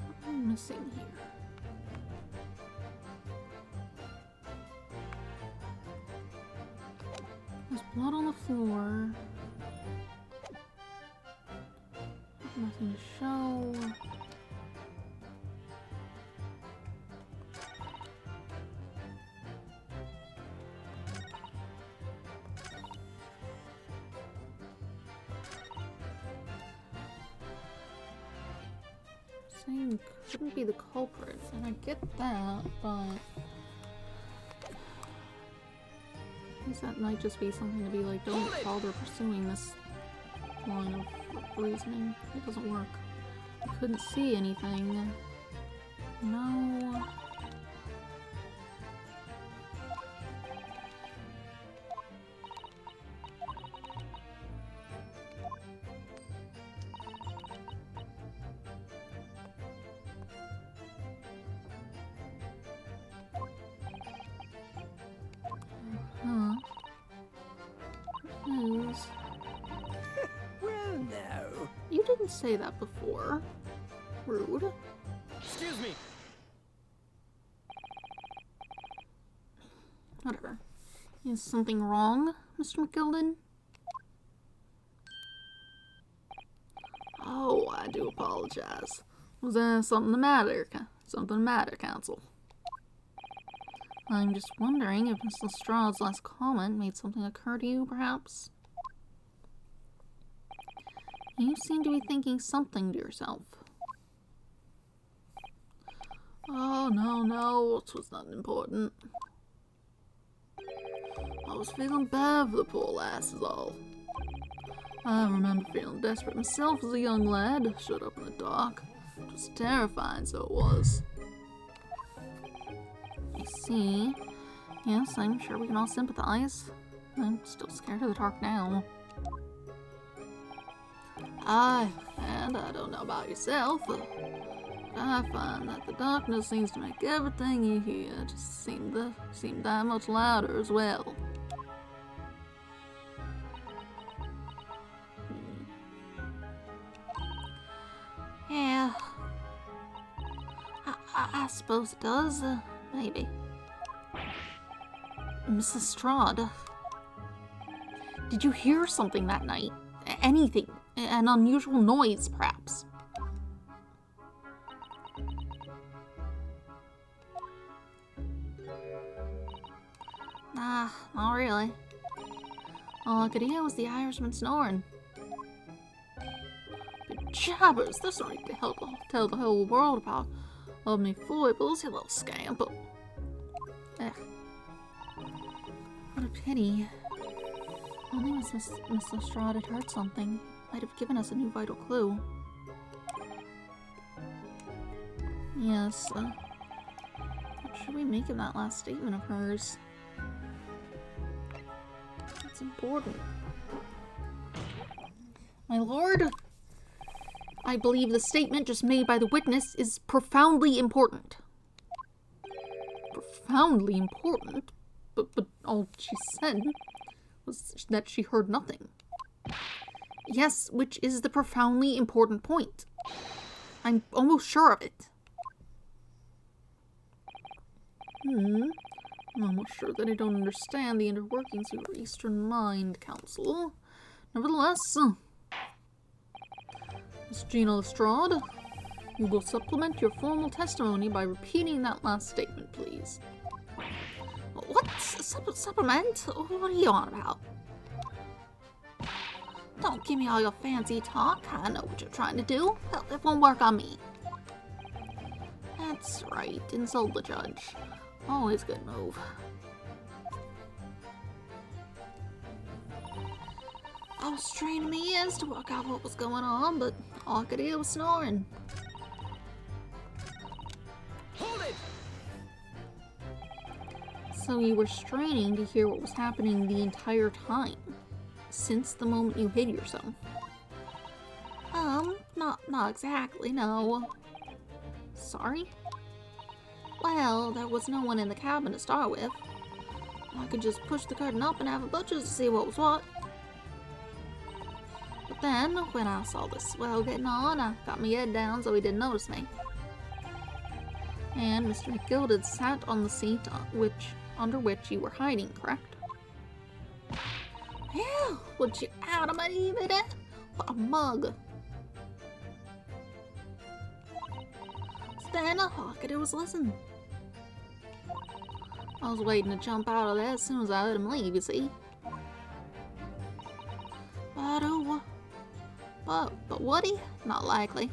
What am I missing here? There's blood on the floor. Nothing to show. Saying couldn't be the culprit, and I get that, but I guess that might just be something to be like, don't bother pursuing this line of reasoning. It doesn't work. I couldn't see anything. No. Huh. News. Well, no. You didn't say that before. Rude. Excuse me. Whatever. Is something wrong, Mr. McGilden? Oh, I do apologize. Was there something the matter? Something the matter, Counsel? I'm just wondering if Miss Lestrade's last comment made something occur to you, perhaps? You seem to be thinking something to yourself. Oh, no, it was nothing important. I was feeling bad for the poor lass is all. I remember feeling desperate myself as a young lad, shut up in the dark. It was terrifying, so it was. I see. Yes, I'm sure we can all sympathize. I'm still scared of the dark now. And I don't know about yourself, but I find that the darkness seems to make everything you hear just seem that much louder as well. Yeah. I suppose it does. Maybe. Miss Lestrade, did you hear something that night? Anything? An unusual noise, perhaps? Nah, not really. All I could hear was the Irishman snoring. But jabbers, there's no need to tell the whole world about all me foibles, you little scamp. Ugh. What a pity. Only Miss Lestrade had heard something. Might have given us a new vital clue. Yes, what should we make of that last statement of hers? It's important. My lord, I believe the statement just made by the witness is profoundly important. Profoundly important? But all she said was that she heard nothing. Yes, which is the profoundly important point. I'm almost sure of it. I'm almost sure that I don't understand the inner workings of your Eastern mind, Counsel. Nevertheless, Miss Gina Lestrade, you will supplement your formal testimony by repeating that last statement, please. What? Supplement? What are you on about? Don't give me all your fancy talk. I know what you're trying to do. It won't work on me. That's right. Insult the judge. Always a good move. I was straining my ears to work out what was going on, but all I could hear was snoring. Hold it! So you were straining to hear what was happening the entire time, since the moment you hid yourself? Not exactly, no. Sorry? Well, there was no one in the cabin to start with. I could just push the curtain up and have a butcher's to see what was what. But then, when I saw this swell getting on, I got my head down so he didn't notice me. And Mr. McGilded sat on the seat under which you were hiding, correct? Ew, would you out of my even? What a mug. So then all I could do was listen. I was waiting to jump out of there as soon as I heard him leave, you see. But would he? Not likely.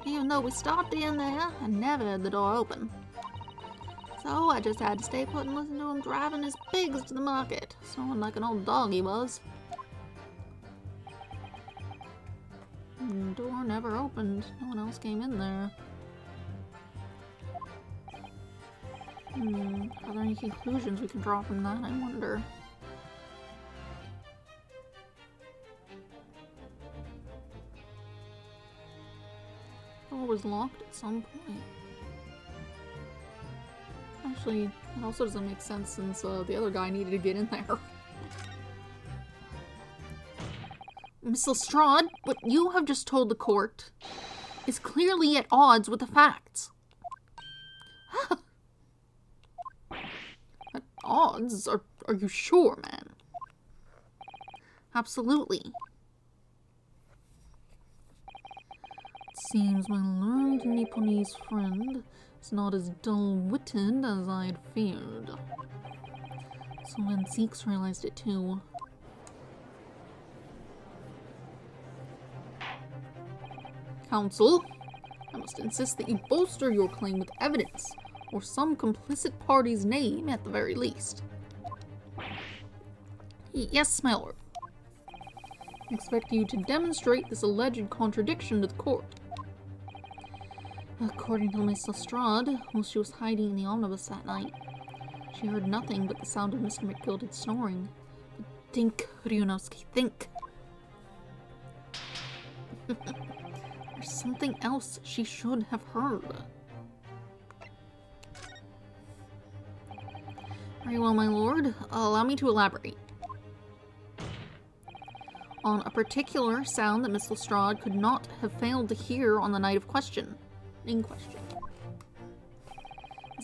Even though we stopped in there, I never had the door open. So I just had to stay put and listen to him driving his pigs to the market, snoring like an old dog he was. The door never opened. No one else came in there. Are there any conclusions we can draw from that, I wonder? The door was locked at some point. Actually, it also doesn't make sense since the other guy needed to get in there. Miss Lestrade, what you have just told the court is clearly at odds with the facts. At odds? Are you sure, man? Absolutely. It seems my learned Nipponese friend is not as dull-witted as I had feared. So when Zeeks realized it too. Counsel, I must insist that you bolster your claim with evidence, or some complicit party's name at the very least. Yes, my lord. I expect you to demonstrate this alleged contradiction to the court. According to Miss Lestrade, while she was hiding in the omnibus that night, she heard nothing but the sound of Mr. McGilded snoring. Think, Ryunosuke, think. There's something else she should have heard. Very well, my lord. Allow me to elaborate. On a particular sound that Miss Lestrade could not have failed to hear on the night in question.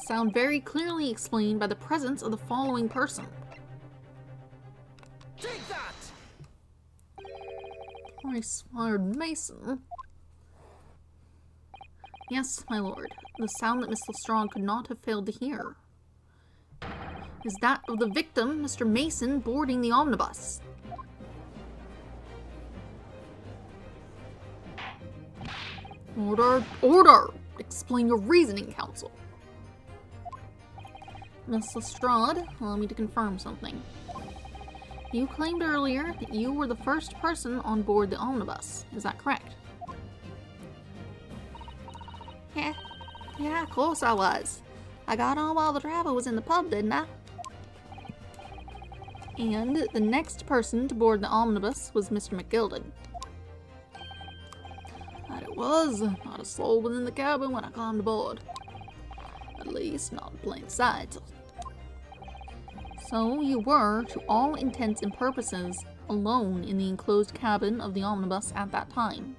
The sound very clearly explained by the presence of the following person. Take that! Twice fired Mason. Yes, my lord. The sound that Miss Lestrade could not have failed to hear is that of the victim, Mr. Mason, boarding the omnibus. Order! Order! Explain your reasoning, counsel. Miss Lestrade, allow me to confirm something. You claimed earlier that you were the first person on board the omnibus. Is that correct? Yeah, of course I was. I got on while the driver was in the pub, didn't I? And the next person to board the omnibus was Mr. McGilden. But it was not a soul within the cabin when I climbed aboard. At least, not in plain sight. So you were, to all intents and purposes, alone in the enclosed cabin of the omnibus at that time.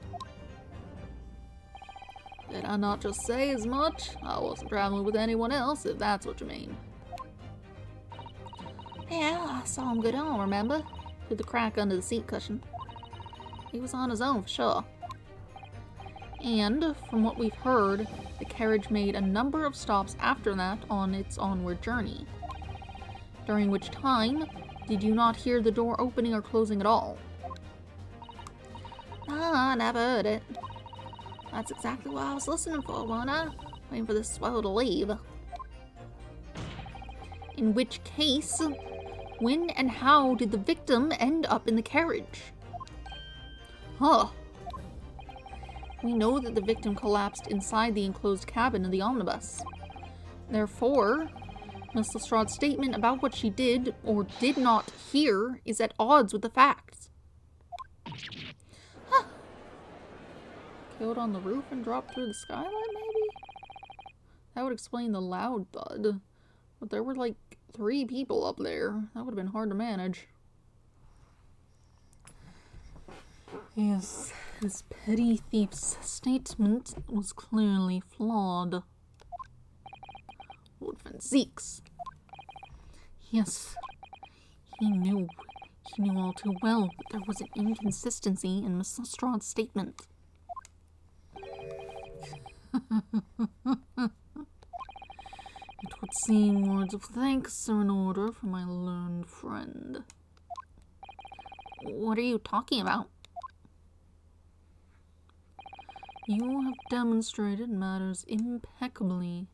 Did I not just say as much? I wasn't traveling with anyone else, if that's what you mean. Yeah, I saw him get on, remember? Through the crack under the seat cushion. He was on his own for sure. And, from what we've heard, the carriage made a number of stops after that on its onward journey. During which time, did you not hear the door opening or closing at all? No, I never heard it. That's exactly what I was listening for, wasn't I? Waiting for this swell to leave. In which case, when and how did the victim end up in the carriage? Huh. We know that the victim collapsed inside the enclosed cabin of the omnibus. Therefore, Miss Lestrade's statement about what she did or did not hear is at odds with the facts. Huh. Killed on the roof and dropped through the skylight, maybe? That would explain the loud thud. But there were like 3 people up there. That would have been hard to manage. Yes, this petty thief's statement was clearly flawed. Lord Van Zieks. Yes, he knew all too well that there was an inconsistency in Miss Lestrade's statement. It would seem words of thanks are in order for my learned friend. What are you talking about? You have demonstrated matters impeccably.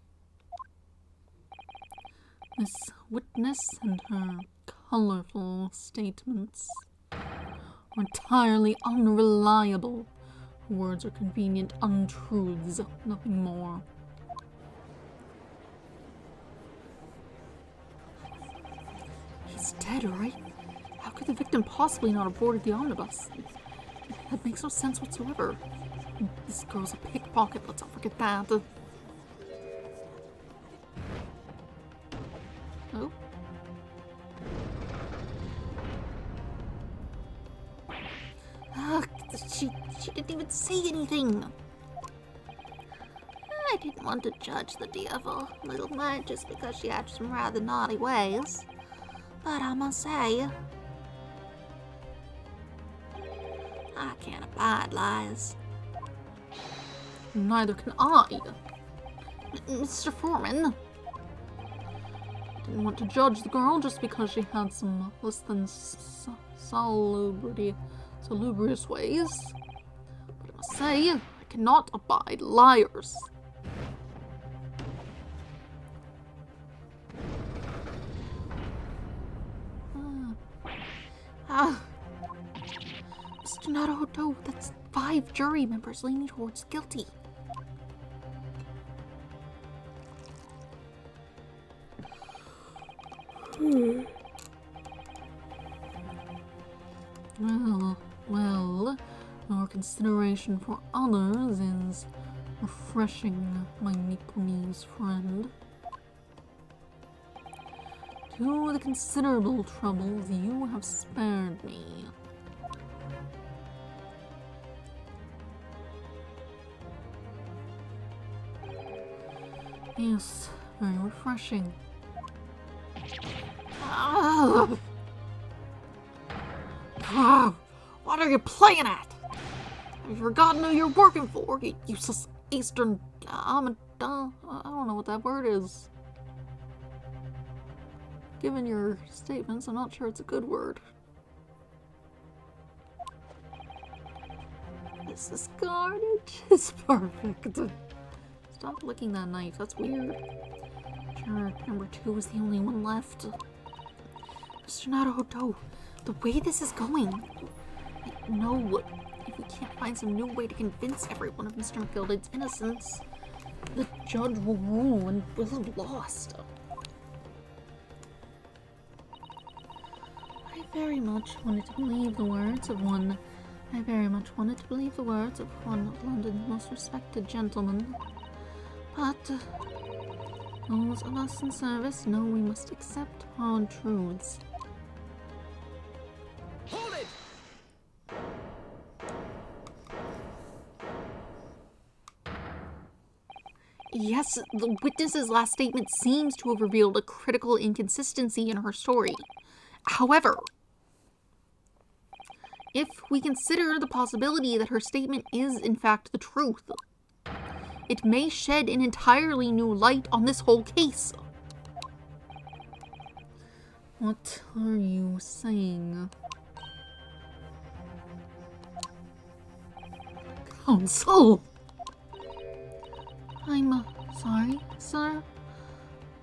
This witness and her colorful statements are entirely unreliable. Her words are convenient untruths, nothing more. He's dead, right? How could the victim possibly not have boarded the omnibus? That makes no sense whatsoever. This girl's a pickpocket, let's not forget that. Oh? She didn't even say anything. I didn't want to judge the devil, little mite, just because she had some rather naughty ways. But I must say, I can't abide lies. Neither can I. Mr. Foreman. I didn't want to judge the girl just because she had some less than salubrious ways. But I must say, I cannot abide liars. Mr. Naruto, that's 5 jury members leaning towards guilty. Well, your consideration for others is refreshing, my Nipponese friend. To the considerable troubles you have spared me. Yes, Very refreshing. What are you playing at? Have you forgotten who you're working for, you useless Eastern... I don't know what that word is. Given your statements, I'm not sure it's a good word. This carnage is perfect. Stop licking that knife, that's weird. Sure, number 2 is the only one left. Mr. Naruto, the way this is going, I know if we can't find some new way to convince everyone of Mr. McGildade's innocence, the judge will rule and we'll have lost. I very much wanted to believe the words of one of London's most respected gentlemen. But those of us in service know we must accept hard truths. Hold it! Yes, the witness's last statement seems to have revealed a critical inconsistency in her story. However, if we consider the possibility that her statement is in fact the truth, it may shed an entirely new light on this whole case. What are you saying? Counsel! I'm sorry, sir.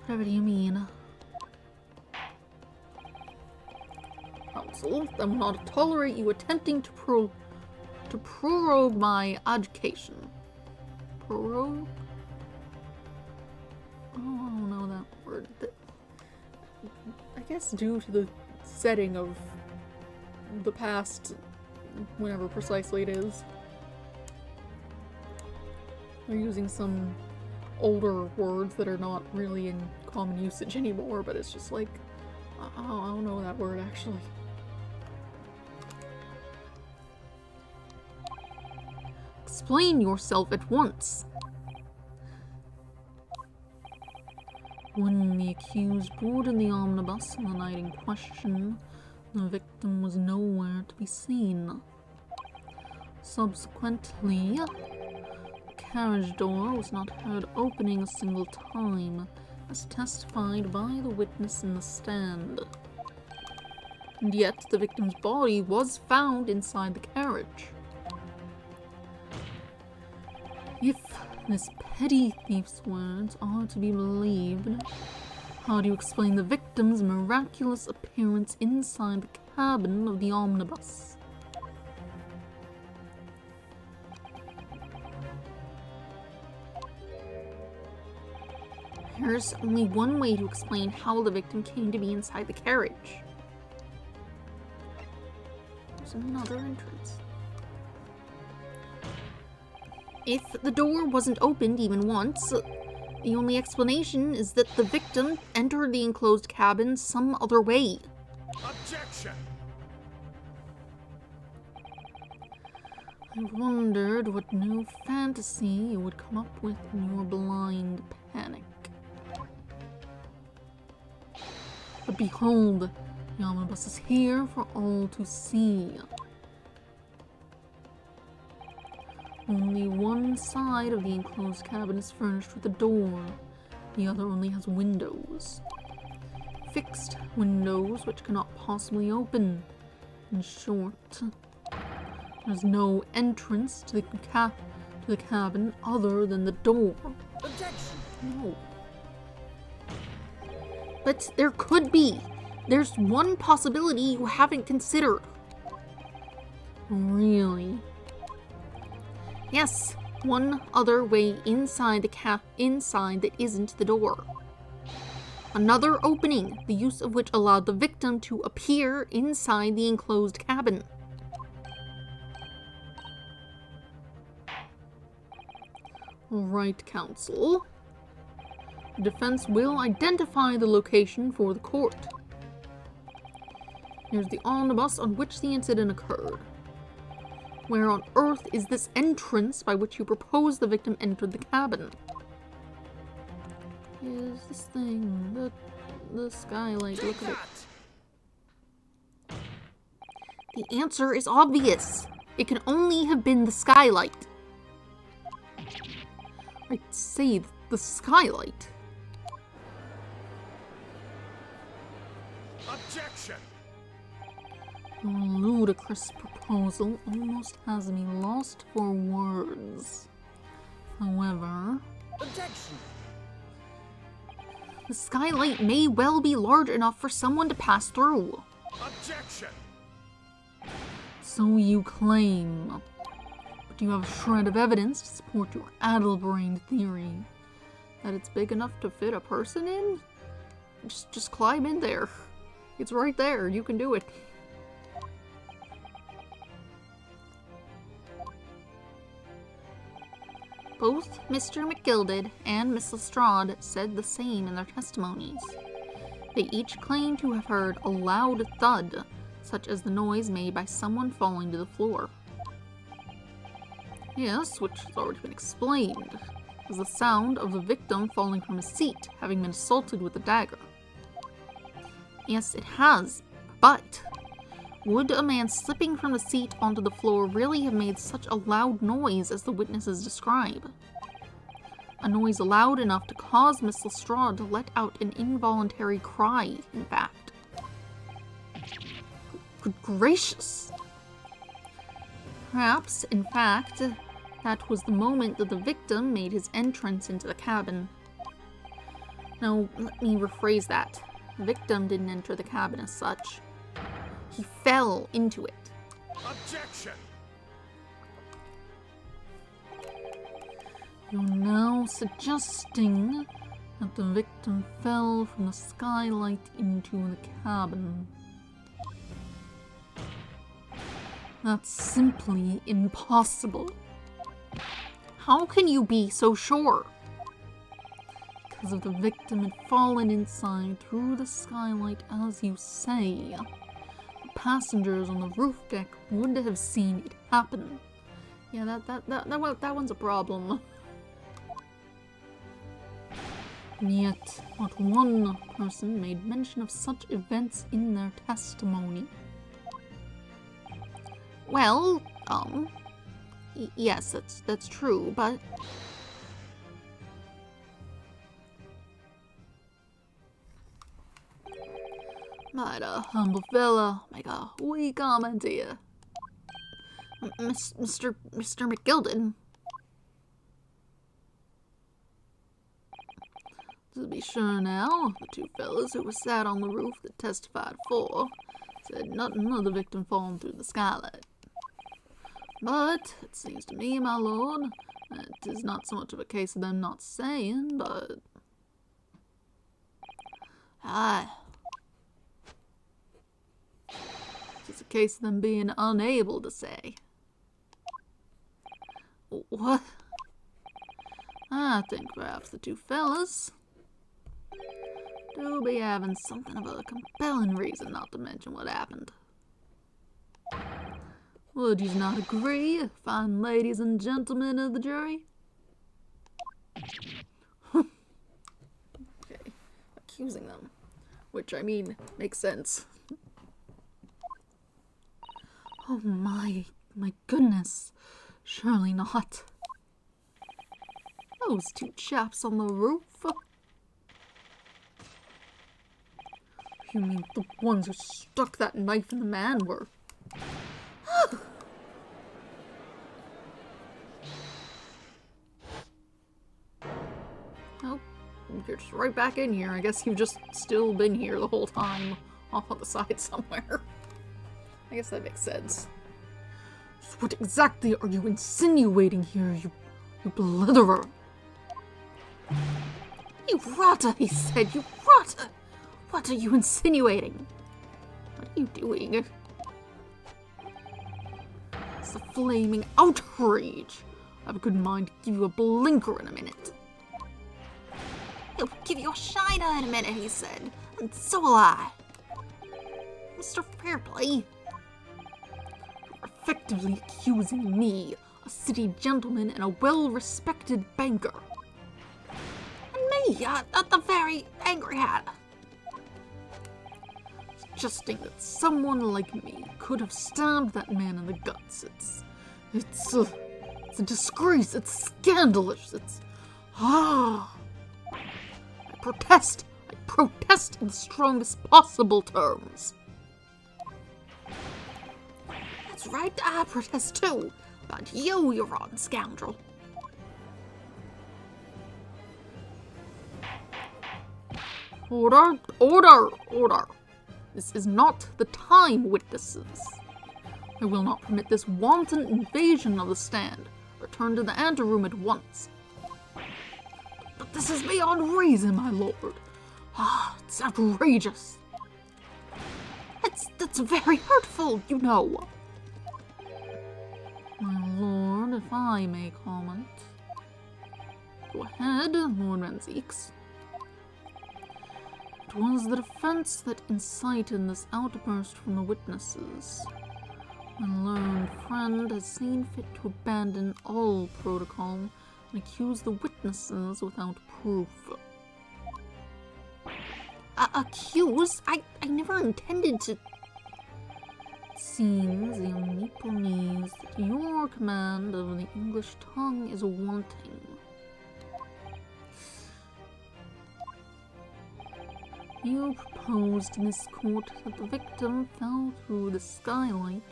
Whatever do you mean? Counsel, I will not tolerate you attempting to prorogue my education. Prorogue? Oh, I don't know that word. I guess due to the setting of the past, whenever precisely it is, they're using some older words that are not really in common usage anymore, but it's just like, I don't know that word actually. Explain yourself at once. When the accused boarded the omnibus on the night in question, the victim was nowhere to be seen. Subsequently, the carriage door was not heard opening a single time, as testified by the witness in the stand. And yet, the victim's body was found inside the carriage. If this petty thief's words are to be believed, how do you explain the victim's miraculous appearance inside the cabin of the omnibus? There's only one way to explain how the victim came to be inside the carriage. There's another entrance. If the door wasn't opened even once, the only explanation is that the victim entered the enclosed cabin some other way. Objection! I wondered what new fantasy you would come up with in your blind panic. But behold, the omnibus is here for all to see. Only one side of the enclosed cabin is furnished with a door. The other only has windows. Fixed windows which cannot possibly open. In short, there's no entrance to the cabin other than the door. Objection! No. But there could be. There's one possibility you haven't considered. Really? Yes, one other way inside the inside that isn't the door. Another opening, the use of which allowed the victim to appear inside the enclosed cabin. Right, counsel. The defense will identify the location for the court. Here's the omnibus on which the incident occurred. Where on earth is this entrance by which you propose the victim entered the cabin? is this thing? The skylight. Look at it. The answer is obvious. It can only have been the skylight. I'd say the skylight. Objection! Your ludicrous proposal almost has me lost for words. However, Objection! the skylight may well be large enough for someone to pass through. Objection! So you claim. But do you have a shred of evidence to support your addle-brained theory that it's big enough to fit a person in? Just climb in there. It's right there. You can do it. Both Mr. McGilded and Miss Lestrade said the same in their testimonies. They each claimed to have heard a loud thud, such as the noise made by someone falling to the floor. Yes, which has already been explained, was the sound of the victim falling from his seat, having been assaulted with a dagger. Yes, it has, but would a man slipping from the seat onto the floor really have made such a loud noise as the witnesses describe? A noise loud enough to cause Miss Lestrade to let out an involuntary cry, in fact. Good gracious! Perhaps, in fact, that was the moment that the victim made his entrance into the cabin. Now, let me rephrase that. The victim didn't enter the cabin as such. He fell into it. Objection! You're now suggesting that the victim fell from the skylight into the cabin. That's simply impossible. How can you be so sure? Because if the victim had fallen inside through the skylight, as you say, the passengers on the roof deck would have seen it happen. Yeah, that one's a problem. And yet, not one person made mention of such events in their testimony. Well, yes, that's true, but might a humble fella make a wee comment here. Mr. McGilded. To be sure now, the two fellas who were sat on the roof that testified for said nothing of the victim falling through the skylight. But it seems to me, my lord, that it is not so much of a case of them not saying, but it's a case of them being unable to say. What? I think perhaps the two fellas do be having something of a compelling reason not to mention what happened. Would you not agree, fine ladies and gentlemen of the jury? Okay, accusing them, which I mean makes sense. Oh my goodness, surely not. Those two chaps on the roof. You mean the ones who stuck that knife in the man were? Oh, you're just right back in here. I guess you've just still been here the whole time, off on the side somewhere. I guess that makes sense. So what exactly are you insinuating here, you blitherer? You rotter, he said, you rotter! What are you insinuating? What are you doing? It's a flaming outrage. I have a good mind to give you a blinker in a minute. He'll give you a shiner in a minute, he said. And so will I. Mr. Fairplay, you're effectively accusing me, a city gentleman and a well-respected banker. And may me, the very angry hat. Suggesting that someone like me could have stabbed that man in the guts. It's a disgrace. It's scandalous. I protest. I protest in the strongest possible terms. That's right, I protest too. But you rotten scoundrel. Order, order, order. This is not the time, witnesses. I will not permit this wanton invasion of the stand. Return to the anteroom at once. But this is beyond reason, my lord. It's outrageous. That's very hurtful, you know. My lord, if I may comment. Go ahead, Lord Renzieks. It was the defense that incited this outburst from the witnesses. My learned friend has seen fit to abandon all protocol and accuse the witnesses without proof. Accuse? I never intended to... It seems, young Nipponese, that your command of the English tongue is wanting. You proposed in this court that the victim fell through the skylight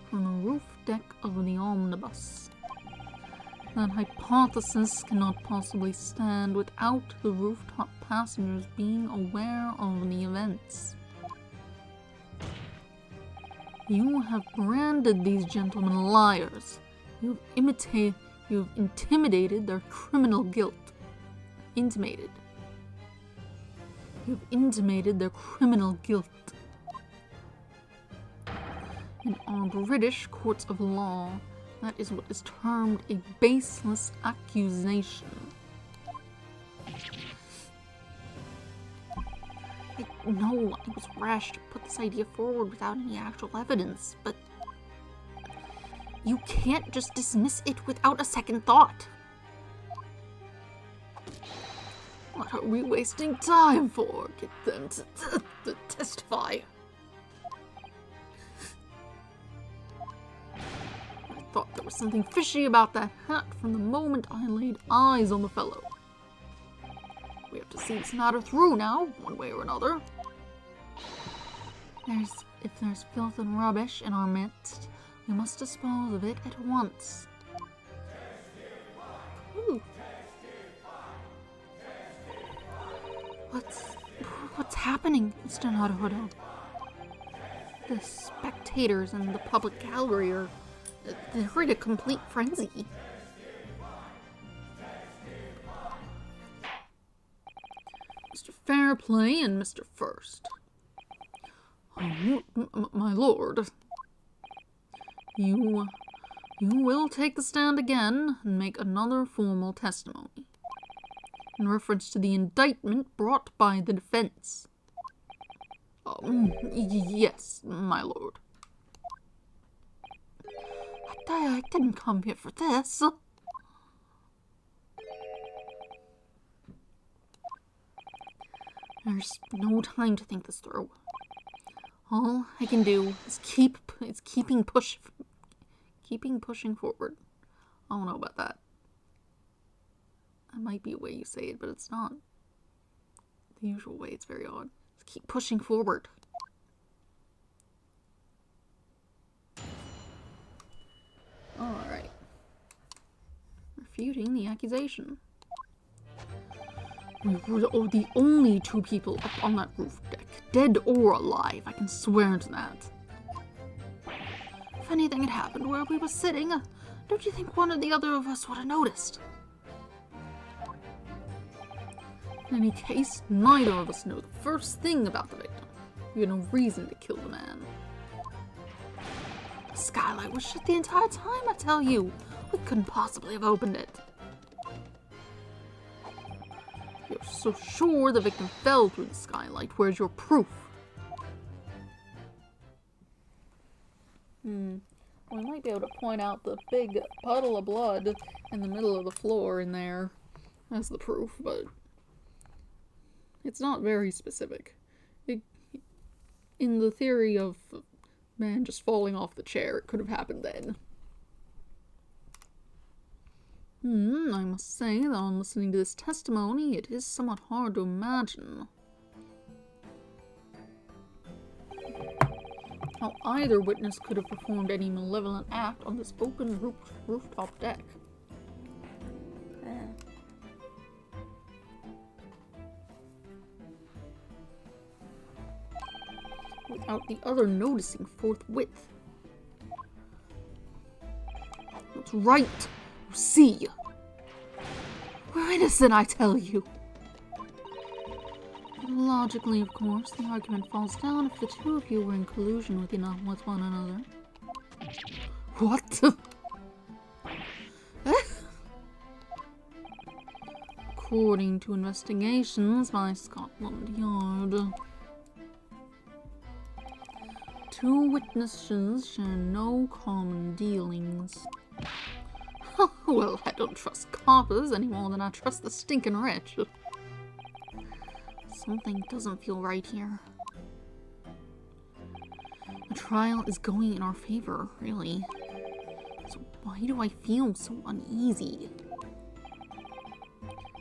from the roof deck of the omnibus. That hypothesis cannot possibly stand without the rooftop passengers being aware of the events. You have branded these gentlemen liars. You have intimidated their criminal guilt. Intimated. You've intimated their criminal guilt. In our British courts of law, that is what is termed a baseless accusation. I know I was rash to put this idea forward without any actual evidence, but you can't just dismiss it without a second thought. What are we wasting time for? Get them to testify. I thought there was something fishy about that hat from the moment I laid eyes on the fellow. We have to see this matter through now, one way or another. If there's filth and rubbish in our midst, we must dispose of it at once. Ooh. What's happening, Mr. Naruhodo? The spectators in the public gallery they're in a complete frenzy. Mr. Fairplay and Mr. First. My lord, you will take the stand again and make another formal testimony in reference to the indictment brought by the defense. Yes, my lord. I didn't come here for this. There's no time to think this through. All I can do is keeping pushing forward. I don't know about that. That might be a way you say it, but it's not the usual way. It's very odd. Just keep pushing forward. Alright. Refuting the accusation. We were the only two people up on that roof deck, dead or alive, I can swear to that. If anything had happened where we were sitting, don't you think one or the other of us would have noticed? In any case, neither of us know the first thing about the victim. We had no reason to kill the man. The skylight was shut the entire time, I tell you. We couldn't possibly have opened it. You're so sure the victim fell through the skylight. Where's your proof? We might be able to point out the big puddle of blood in the middle of the floor in there as the proof, but It's not very specific. In the theory of man just falling off the chair, it could have happened then. I must say that on listening to this testimony, it is somewhat hard to imagine how either witness could have performed any malevolent act on this open rooftop deck. Without the other noticing forthwith. That's right, you see. We're innocent, I tell you. Logically, of course, the argument falls down if the two of you were in collusion with one another. What? According to investigations by Scotland Yard, two witnesses share no common dealings. Well, I don't trust coppers any more than I trust the stinking rich. Something doesn't feel right here. The trial is going in our favor, really. So why do I feel so uneasy?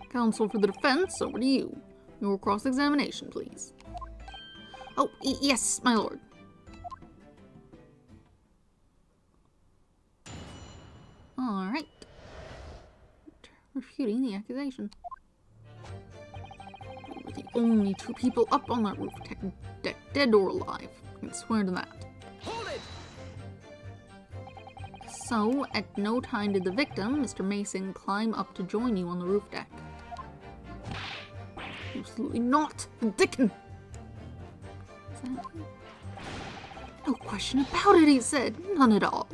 Counsel for the defense, over to you. Your cross-examination, please. Oh, yes, my lord. Alright. Refuting the accusation. We were the only two people up on that roof deck, dead or alive. I can swear to that. Hold it! So, at no time did the victim, Mr. Mason, climb up to join you on the roof deck. Absolutely not! The Dickon! No question about it, he said. None at all.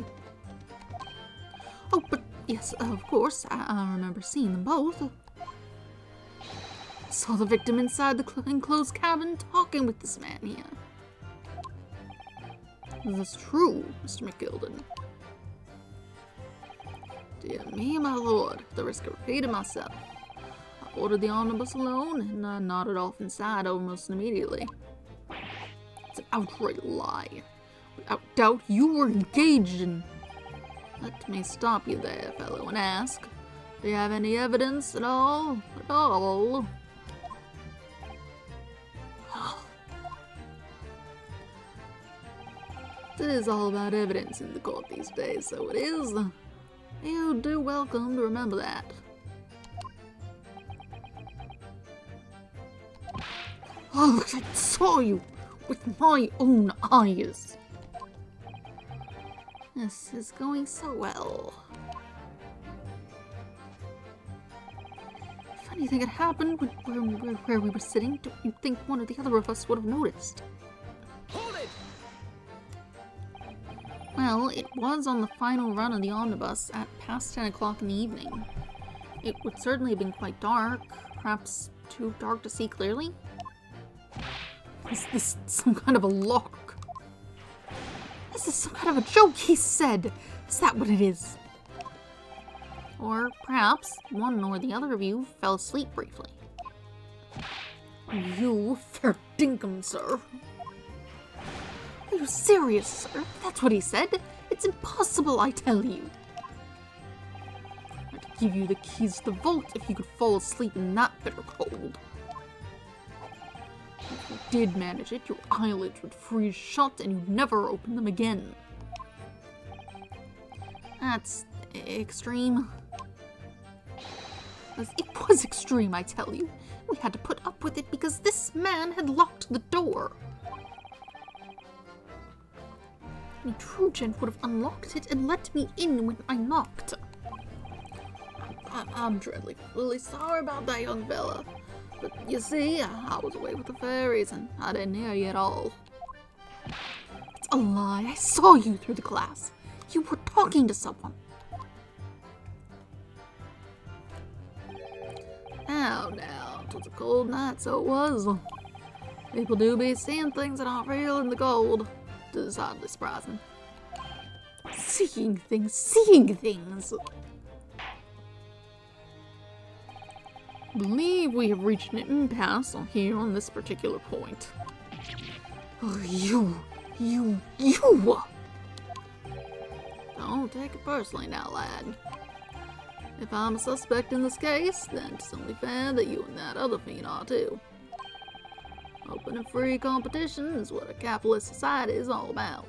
Oh, but yes, of course, I remember seeing them both. I saw the victim inside the enclosed cabin talking with this man here. Is this true, Mr. McGilden? Dear me, my lord, at the risk of repeating myself, I ordered the omnibus alone and I nodded off inside almost immediately. It's an outright lie. Without doubt, you were engaged in... Let me stop you there, fellow, and ask, do you have any evidence at all? At all? It is all about evidence in the court these days, so it is. You do welcome to remember that. Oh, I saw you with my own eyes. This is going so well. If anything had happened where we were sitting, don't you think one or the other of us would have noticed? Hold it! Well, it was on the final run of the omnibus at past 10 o'clock in the evening. It would certainly have been quite dark, perhaps too dark to see clearly. Is this some kind of a lock? This is some kind of a joke, he said. Is that what it is? Or perhaps one or the other of you fell asleep briefly. You fair dinkum, sir. Are you serious, sir? That's what he said. It's impossible, I tell you. I'd give you the keys to the vault if you could fall asleep in that bitter cold. If you did manage it, your eyelids would freeze shut and you'd never open them again. That's extreme. It was extreme, I tell you. We had to put up with it because this man had locked the door. Any true gent would have unlocked it and let me in when I knocked. I'm dreadfully really sorry about that, young fella. But you see, I was away with the fairies and I didn't hear you at all. It's a lie. I saw you through the glass. You were talking to someone. Now, it was a cold night, so it was. People do be seeing things that aren't real in the cold. Does hardly surprise me. Seeing things. believe we have reached an impasse here on this particular point. Oh, you! Don't take it personally now, lad. If I'm a suspect in this case, then it's only fair that you and that other fiend are too. Open and free competition is what a capitalist society is all about.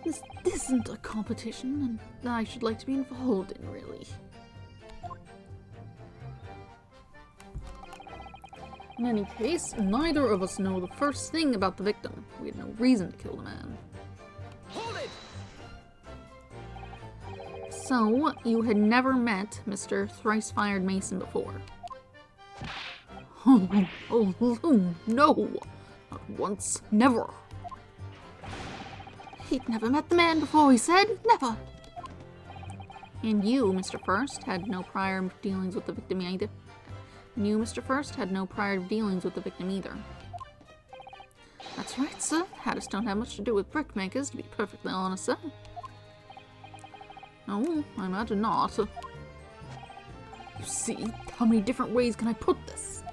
This isn't a competition, and I should like to be involved in, really. In any case, neither of us know the first thing about the victim. We had no reason to kill the man. Hold it! So, you had never met Mr. Thrice-Fired Mason before? Oh, no! Not once, never! He'd never met the man before, he said. Never. And you, Mr. First, had no prior dealings with the victim either. That's right, sir. Haddists don't have much to do with brickmakers, to be perfectly honest, sir. No, I imagine not. You see, how many different ways can I put this?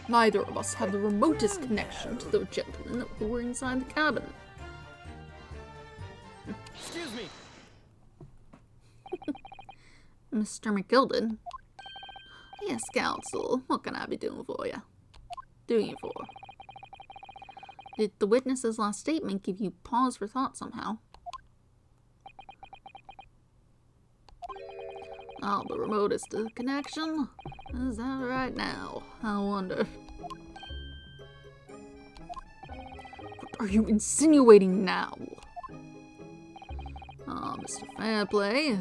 Neither of us have the remotest connection to the gentlemen who were inside the cabin. Excuse me. Mr. McGilden? Yes, counsel. What can I be doing for you? Doing it for? Did the witness's last statement give you pause for thought somehow? Not the remotest connection. Is that right now? I wonder. What are you insinuating now? Ah, Mr. Fairplay.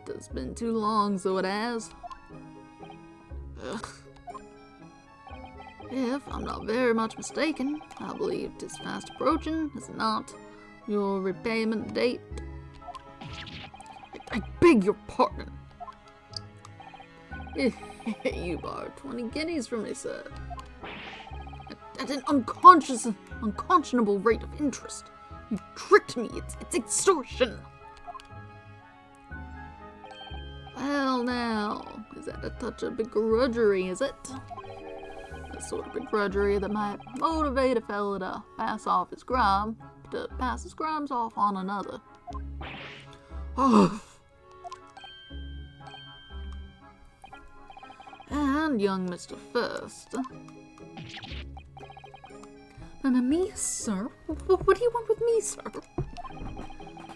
It's been too long, so it has. Ugh. If I'm not very much mistaken, I believe 'tis fast approaching, is it not? Your repayment date. I beg your pardon. You borrowed 20 guineas from me, sir. At an unconscionable rate of interest. You tricked me. It's extortion. Well, now, is that a touch of begrudgery, is it? The sort of begrudgery that might motivate a fella to pass his crimes off on another. And young Mr. First. Me, sir? What do you want with me, sir?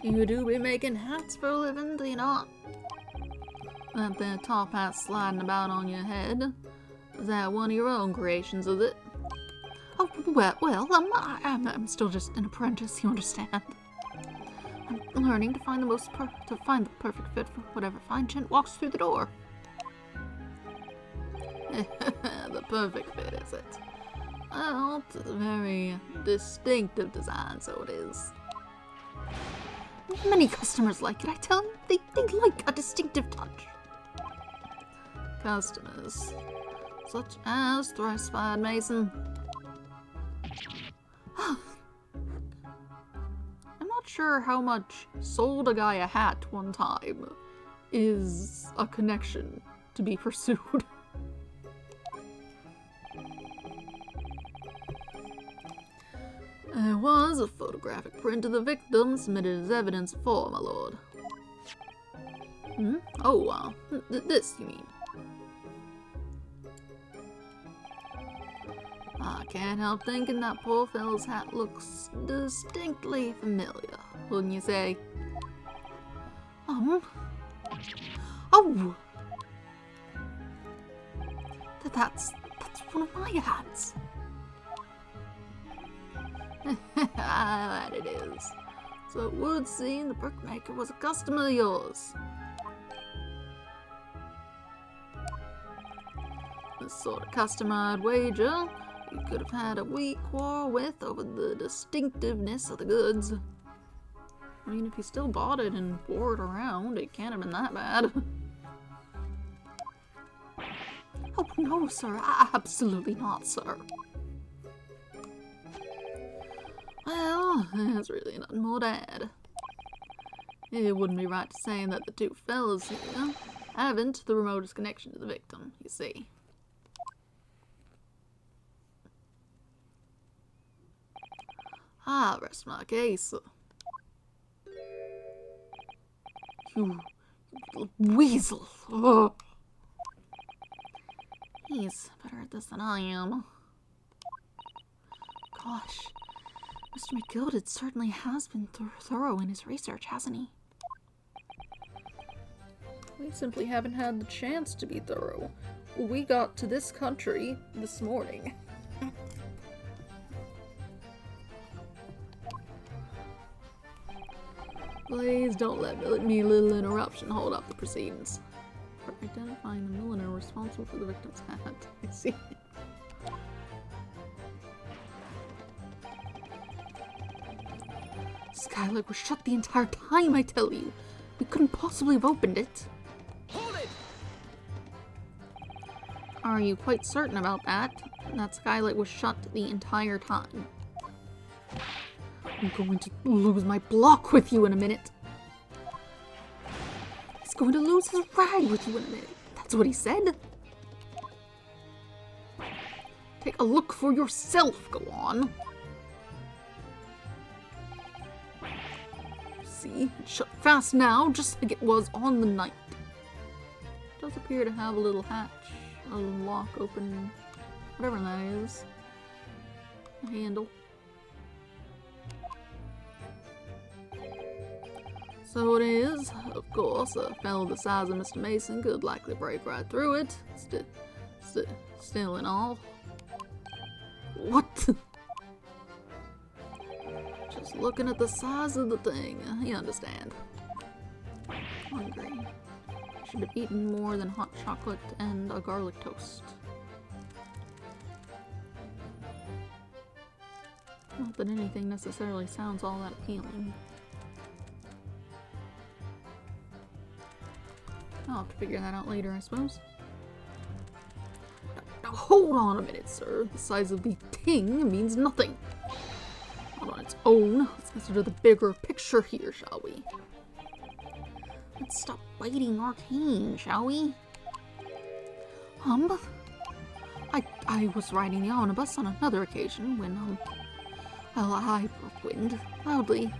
You do be making hats for a living, do you not? That there top hat sliding about on your head. Is that one of your own creations, is it? Oh, well, I'm still just an apprentice, you understand. I'm learning to find the perfect fit for whatever fine gent walks through the door. The perfect fit, is it? Well, it's a very distinctive design, so it is. Many customers like it, I tell you. They like a distinctive touch. Customers? Such as Thrice-Fired Mason? I'm not sure how much sold a guy a hat one time is a connection to be pursued. There was a photographic print of the victim submitted as evidence for, my lord. Oh, this, you mean? I can't help thinking that poor fellow's hat looks distinctly familiar, wouldn't you say? Oh! That's one of my hats. That it is. So it would seem the brickmaker was a customer of yours. The sort of customer I'd wager you could have had a wee quarrel with over the distinctiveness of the goods. I mean, if you still bought it and wore it around, it can't have been that bad. Oh, no, sir. Absolutely not, sir. Well, there's really nothing more to add. It wouldn't be right to say that the two fellas here haven't the remotest connection to the victim, you see. Ah, rest my case. You little weasel. Ugh. He's better at this than I am. Gosh, Mr. McGilded certainly has been thorough in his research, hasn't he? We simply haven't had the chance to be thorough. We got to this country this morning. Please don't let me little interruption hold up the proceedings. For identifying the milliner responsible for the victim's hat. I see. Skylight was shut the entire time, I tell you. We couldn't possibly have opened it. Hold it! Are you quite certain about that? That skylight was shut the entire time. I'm going to lose my block with you in a minute. He's going to lose his rag with you in a minute. That's what he said. Take a look for yourself, go on. See, it's shut fast now, just like it was on the night. It does appear to have a little hatch, a little lock open, whatever that is. A handle. So it is, of course, a fellow the size of Mr. Mason could likely break right through it. Still and all. What? Just looking at the size of the thing, you understand. Hungry. Should have eaten more than hot chocolate and a garlic toast. Not that anything necessarily sounds all that appealing. I'll have to figure that out later, I suppose. Now hold on a minute, sir. The size of the thing means nothing. Not on its own. Let's consider the bigger picture here, shall we? Let's stop biting Arcane, shall we? I was riding the omnibus on another occasion when, well, I broke wind loudly.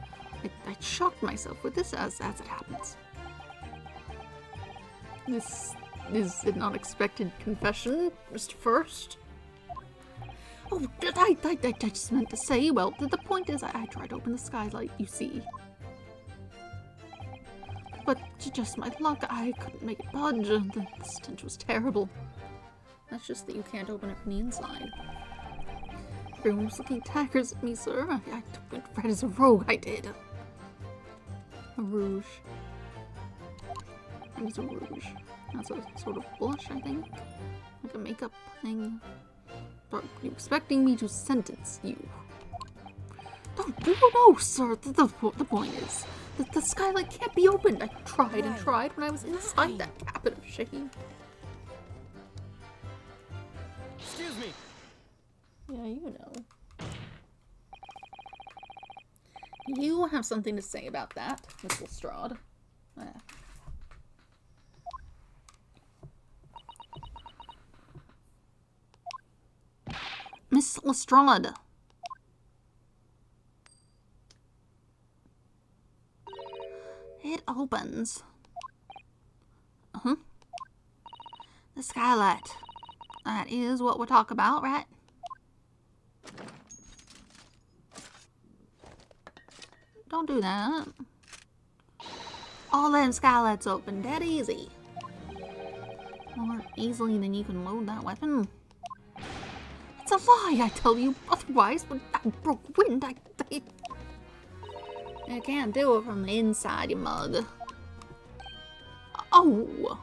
I shocked myself with this as it happens. This is an unexpected confession, Mr. First. Oh, I just meant to say, well, the point is I tried to open the skylight, you see. But just my luck, I couldn't make it budge. The stench was terrible. That's just that you can't open it from the inside. Everyone was looking daggers at me, sir. I went red as a rogue, I did. A rouge. I think it's a rouge. That's a sort of blush, I think. Like a makeup thing. Are you expecting me to sentence you? No, sir. The point is, the skylight can't be opened. I tried and tried when I was inside that cabin of shame. Excuse me. Yeah, you know. You have something to say about that, Miss Lestrade. Miss Lestrade. It opens. The skylight. That is what we're talking about, right? Don't do that. All them skylights open dead easy. More easily than you can load that weapon. It's a lie, I tell you. Otherwise, when I broke wind, You can't do it from the inside, you mug. Oh!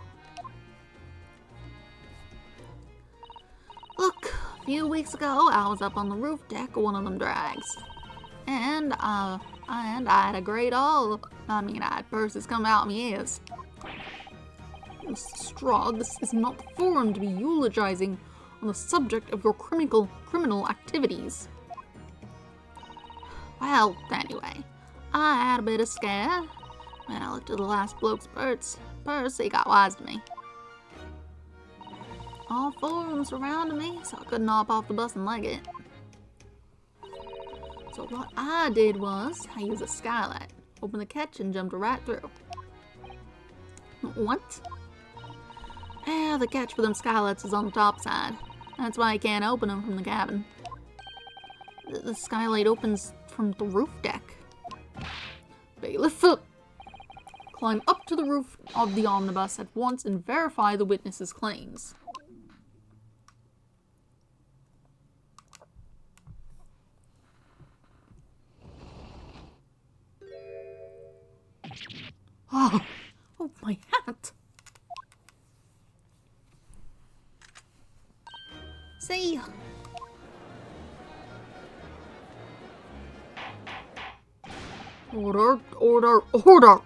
Look, a few weeks ago, I was up on the roof deck of one of them drags. And I had a great haul. I mean, I had purses come out my ears. Mr. Straw, this is not the forum to be eulogizing on the subject of your criminal activities. Well, anyway, I had a bit of scare when I looked at the last bloke's Percy got wise to me. All four of them surrounded me, so I couldn't hop off the bus and leg it. So what I did was, I used a skylight, opened the catch, and jumped right through. What? Yeah, the catch for them skylights is on the top side. That's why I can't open them from the cabin. The skylight opens from the roof deck. Bailiff, climb up to the roof of the omnibus at once and verify the witness's claims. Oh, my hat! See? Order, order, order!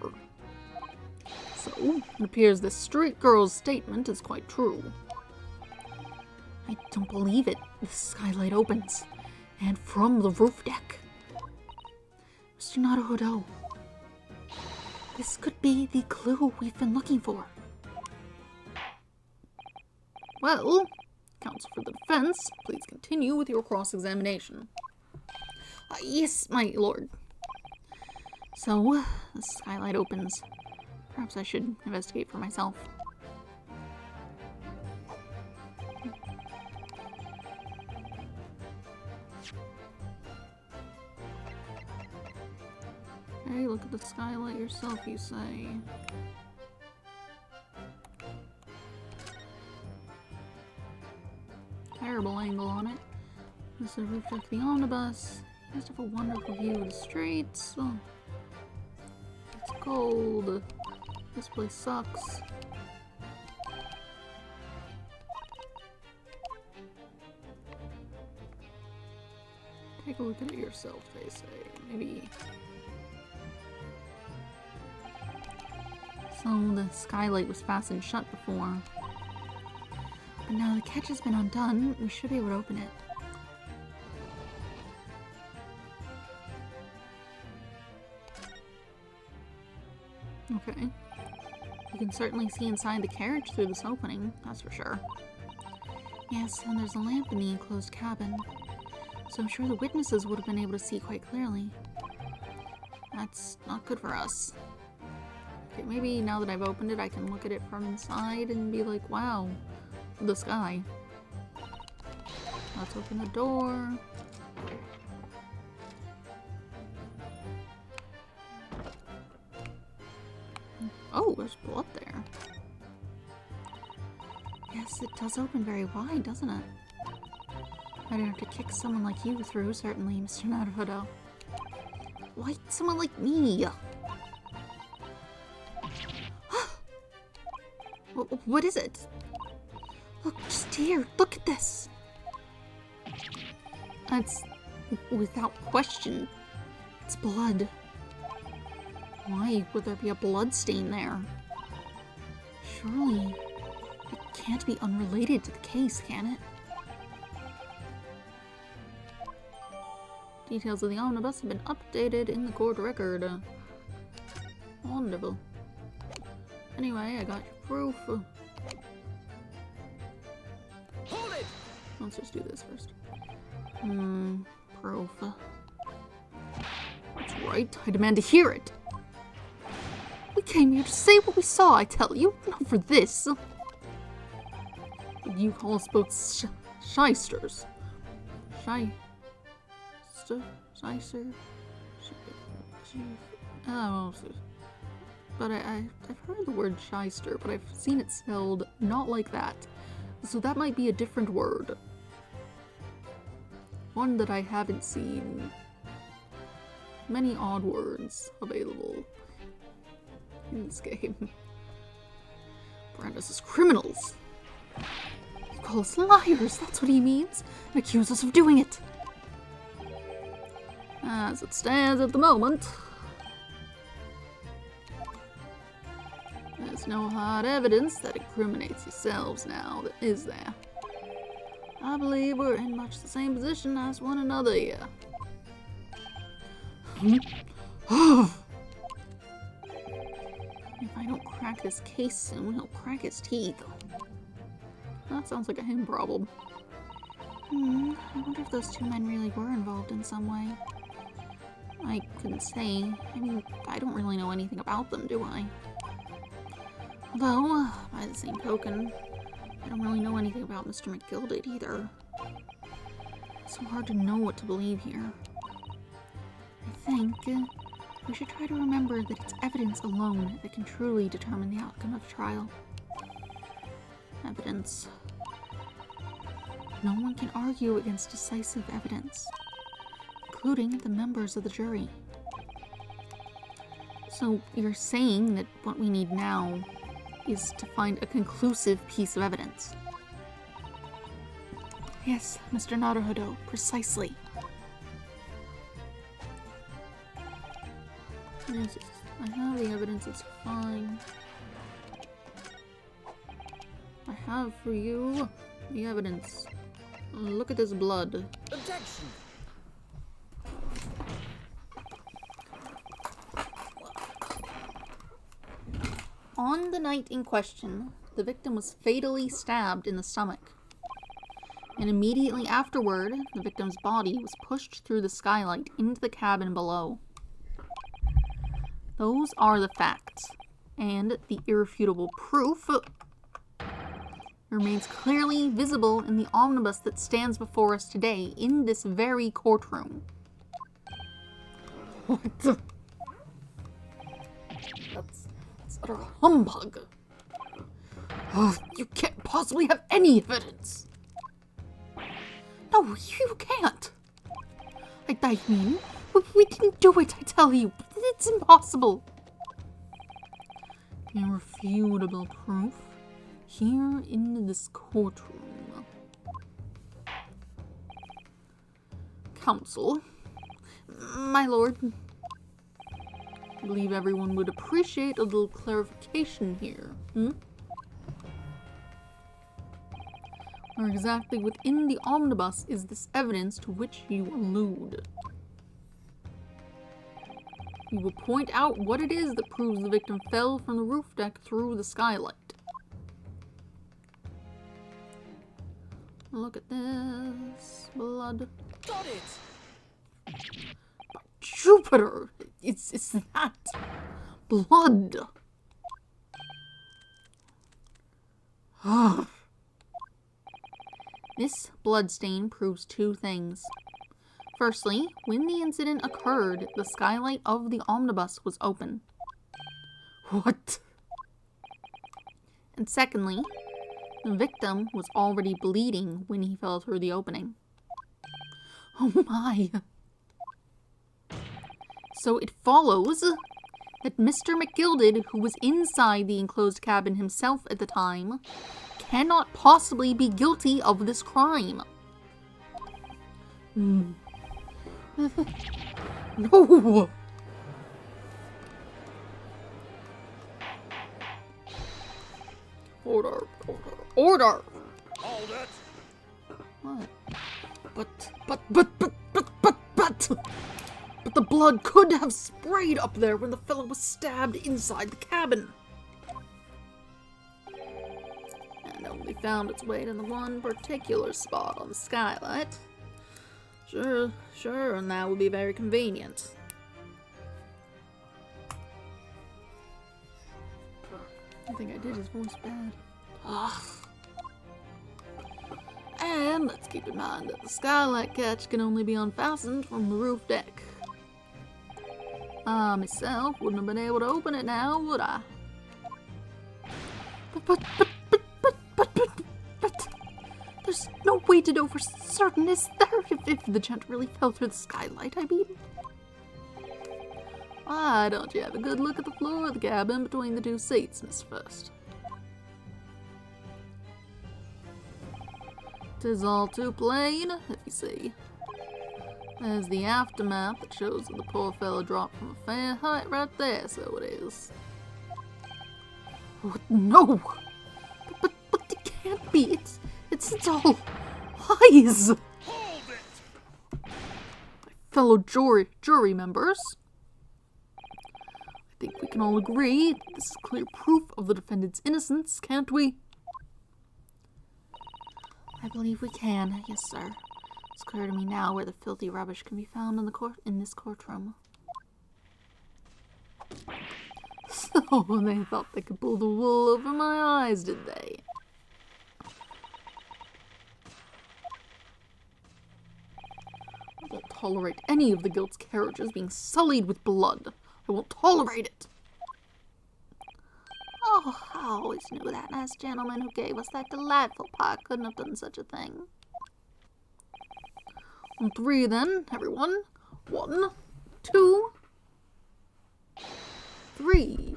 So, it appears this street girl's statement is quite true. I don't believe it. The skylight opens, and from the roof deck. Mr. Naruhodo, this could be the clue we've been looking for. Well, counsel for the defense, please continue with your cross-examination. Yes, my lord. So, the skylight opens. Perhaps I should investigate for myself. Hey, look at the skylight yourself, you say. Terrible angle on it. This is the roof deck of the omnibus. Must have a wonderful view of the streets. Oh. It's cold. This place sucks. Take a look at it yourself, they say. Maybe. So the skylight was fastened shut before. But now the catch has been undone, we should be able to open it. Okay. You can certainly see inside the carriage through this opening, that's for sure. Yes, and there's a lamp in the enclosed cabin, so I'm sure the witnesses would have been able to see quite clearly. That's not good for us. Okay, maybe now that I've opened it, I can look at it from inside and be like, wow, the sky. Let's open the door. Oh, there's blood there. Yes, it does open very wide, doesn't it? I'd have to kick someone like you through, certainly, Mr. Naruhodo. Why someone like me? What is it? Look, just here, look at this! It's, without question, it's blood. Why would there be a blood stain there? Surely, it can't be unrelated to the case, can it? Details of the omnibus have been updated in the court record. Wonderful. Anyway, I got your proof. Hold it! Let's just do this first. Proof. That's right, I demand to hear it. We came here to say what we saw, I tell you, not for this. You call us both shysters. Shyster? Oh, but I've heard the word shyster, but I've seen it spelled not like that. So that might be a different word. One that I haven't seen. Many odd words available in this game. Brand us as criminals. You call us liars, that's what he means, and accuse us of doing it. As it stands at the moment, there's no hard evidence that incriminates yourselves now, is there? I believe we're in much the same position as one another here. If I don't crack this case soon, he'll crack his teeth. That sounds like a him problem. I wonder if those two men really were involved in some way. I couldn't say. I mean, I don't really know anything about them, do I? Although, by the same token, I don't really know anything about Mr. McGilded either. It's so hard to know what to believe here. I think we should try to remember that it's evidence alone that can truly determine the outcome of a trial. Evidence. No one can argue against decisive evidence, including the members of the jury. So you're saying that what we need now is to find a conclusive piece of evidence? Yes, Mr. Naruhodo, precisely. Yes, I have the evidence, it's fine. I have for you the evidence. Look at this blood. Objection! On the night in question, the victim was fatally stabbed in the stomach. And immediately afterward, the victim's body was pushed through the skylight into the cabin below. Those are the facts, and the irrefutable proof remains clearly visible in the omnibus that stands before us today in this very courtroom. What the? That's utter humbug. Oh, you can't possibly have any evidence. No, you can't. I mean, we didn't do it, I tell you. It's impossible. Irrefutable proof here in this courtroom. Counsel, my lord, I believe everyone would appreciate a little clarification here. Where exactly within the omnibus is this evidence to which you allude? We will point out what it is that proves the victim fell from the roof deck through the skylight. Look at this. Blood. Got it! By Jupiter! It's that. Blood. This bloodstain proves two things. Firstly, when the incident occurred, the skylight of the omnibus was open. What? And secondly, the victim was already bleeding when he fell through the opening. Oh my. So it follows that Mr. McGilded, who was inside the enclosed cabin himself at the time, cannot possibly be guilty of this crime. No. Order, order, order! Hold it! What? But the blood could have sprayed up there when the fellow was stabbed inside the cabin. And only found its way to the one particular spot on the skylight. Sure, and that would be very convenient. I think I did his voice bad. And let's keep in mind that the skylight catch can only be unfastened from the roof deck. I myself wouldn't have been able to open it now, would I? But there's no way to know for certain, is there? If the gent really fell through the skylight, I mean. Why don't you have a good look at the floor of the cabin between the two seats, Miss First? 'Tis all too plain, if you see. There's the aftermath that shows that the poor fellow dropped from a fair height right there, so it is. Oh, no! But it can't be. It's all lies! Hold it! Fellow jury members, I think we can all agree this is clear proof of the defendant's innocence, can't we? I believe we can, yes, sir. It's clear to me now where the filthy rubbish can be found in this courtroom. So they thought they could pull the wool over my eyes, did they? I won't tolerate any of the guilt's carriages being sullied with blood. I won't tolerate it. Oh, I always knew that nice gentleman who gave us that delightful pie couldn't have done such a thing. On three, then, everyone. 1, 2, 3.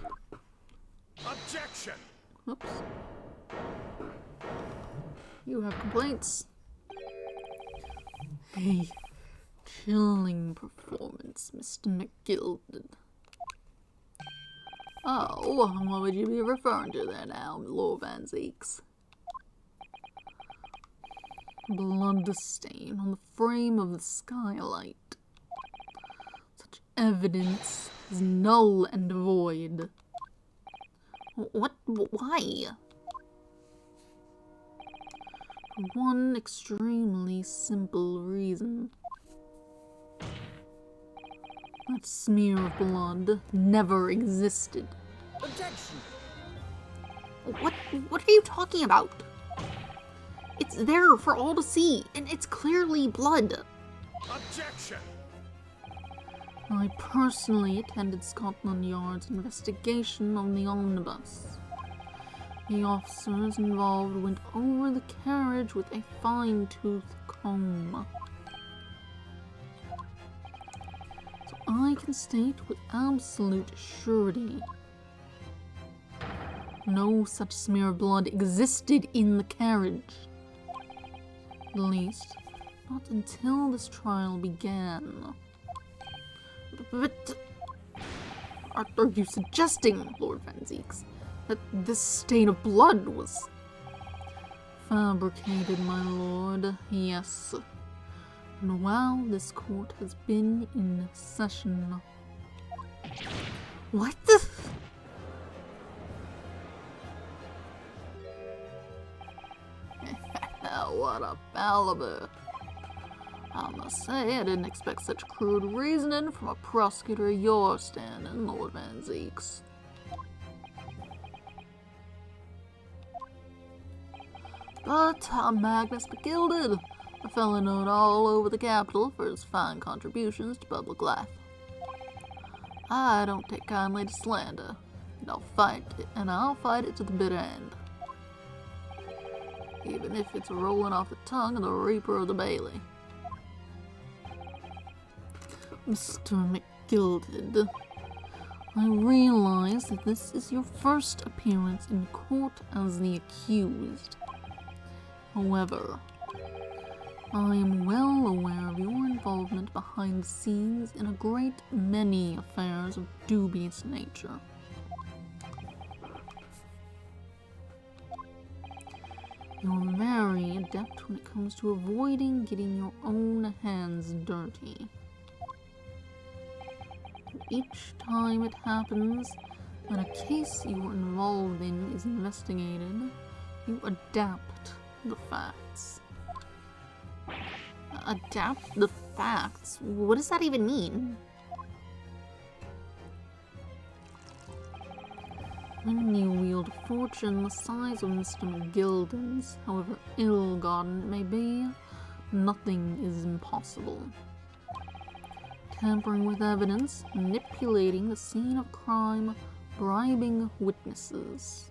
Objection! Oops. You have complaints. A chilling performance, Mr. McGilded. Oh, what would you be referring to there now, Lord Van Zeeks? Blood stain on the frame of the skylight. Such evidence is null and void. What? Why? For one extremely simple reason. That smear of blood never existed. Objection! What are you talking about? It's there for all to see, and it's clearly blood. Objection! I personally attended Scotland Yard's investigation of the omnibus. The officers involved went over the carriage with a fine-tooth comb. So I can state with absolute surety, no such smear of blood existed in the carriage. At least, not until this trial began. But Are you suggesting, Lord Van Zeeks, that this stain of blood was fabricated, my lord? Yes. And while this court has been in session. what the? What a palaver. I must say, I didn't expect such crude reasoning from a prosecutor of your standing, Lord Van Zeeks. But Magnus McGilded, a fellow known all over the capital for his fine contributions to public life. I don't take kindly to slander, and I'll fight it to the bitter end. Even if it's rolling off the tongue of the Reaper of the Bailey. Mr. McGilded, I realize that this is your first appearance in court as the accused. However, I am well aware of your involvement behind the scenes in a great many affairs of dubious nature. You're very adept when it comes to avoiding getting your own hands dirty. And each time it happens, when a case you are involved in is investigated, you adapt the facts. Adapt the facts? What does that even mean? When you wield a fortune the size of Mr. McGilden's, however ill-gotten it may be, nothing is impossible. Tampering with evidence, manipulating the scene of crime, bribing witnesses.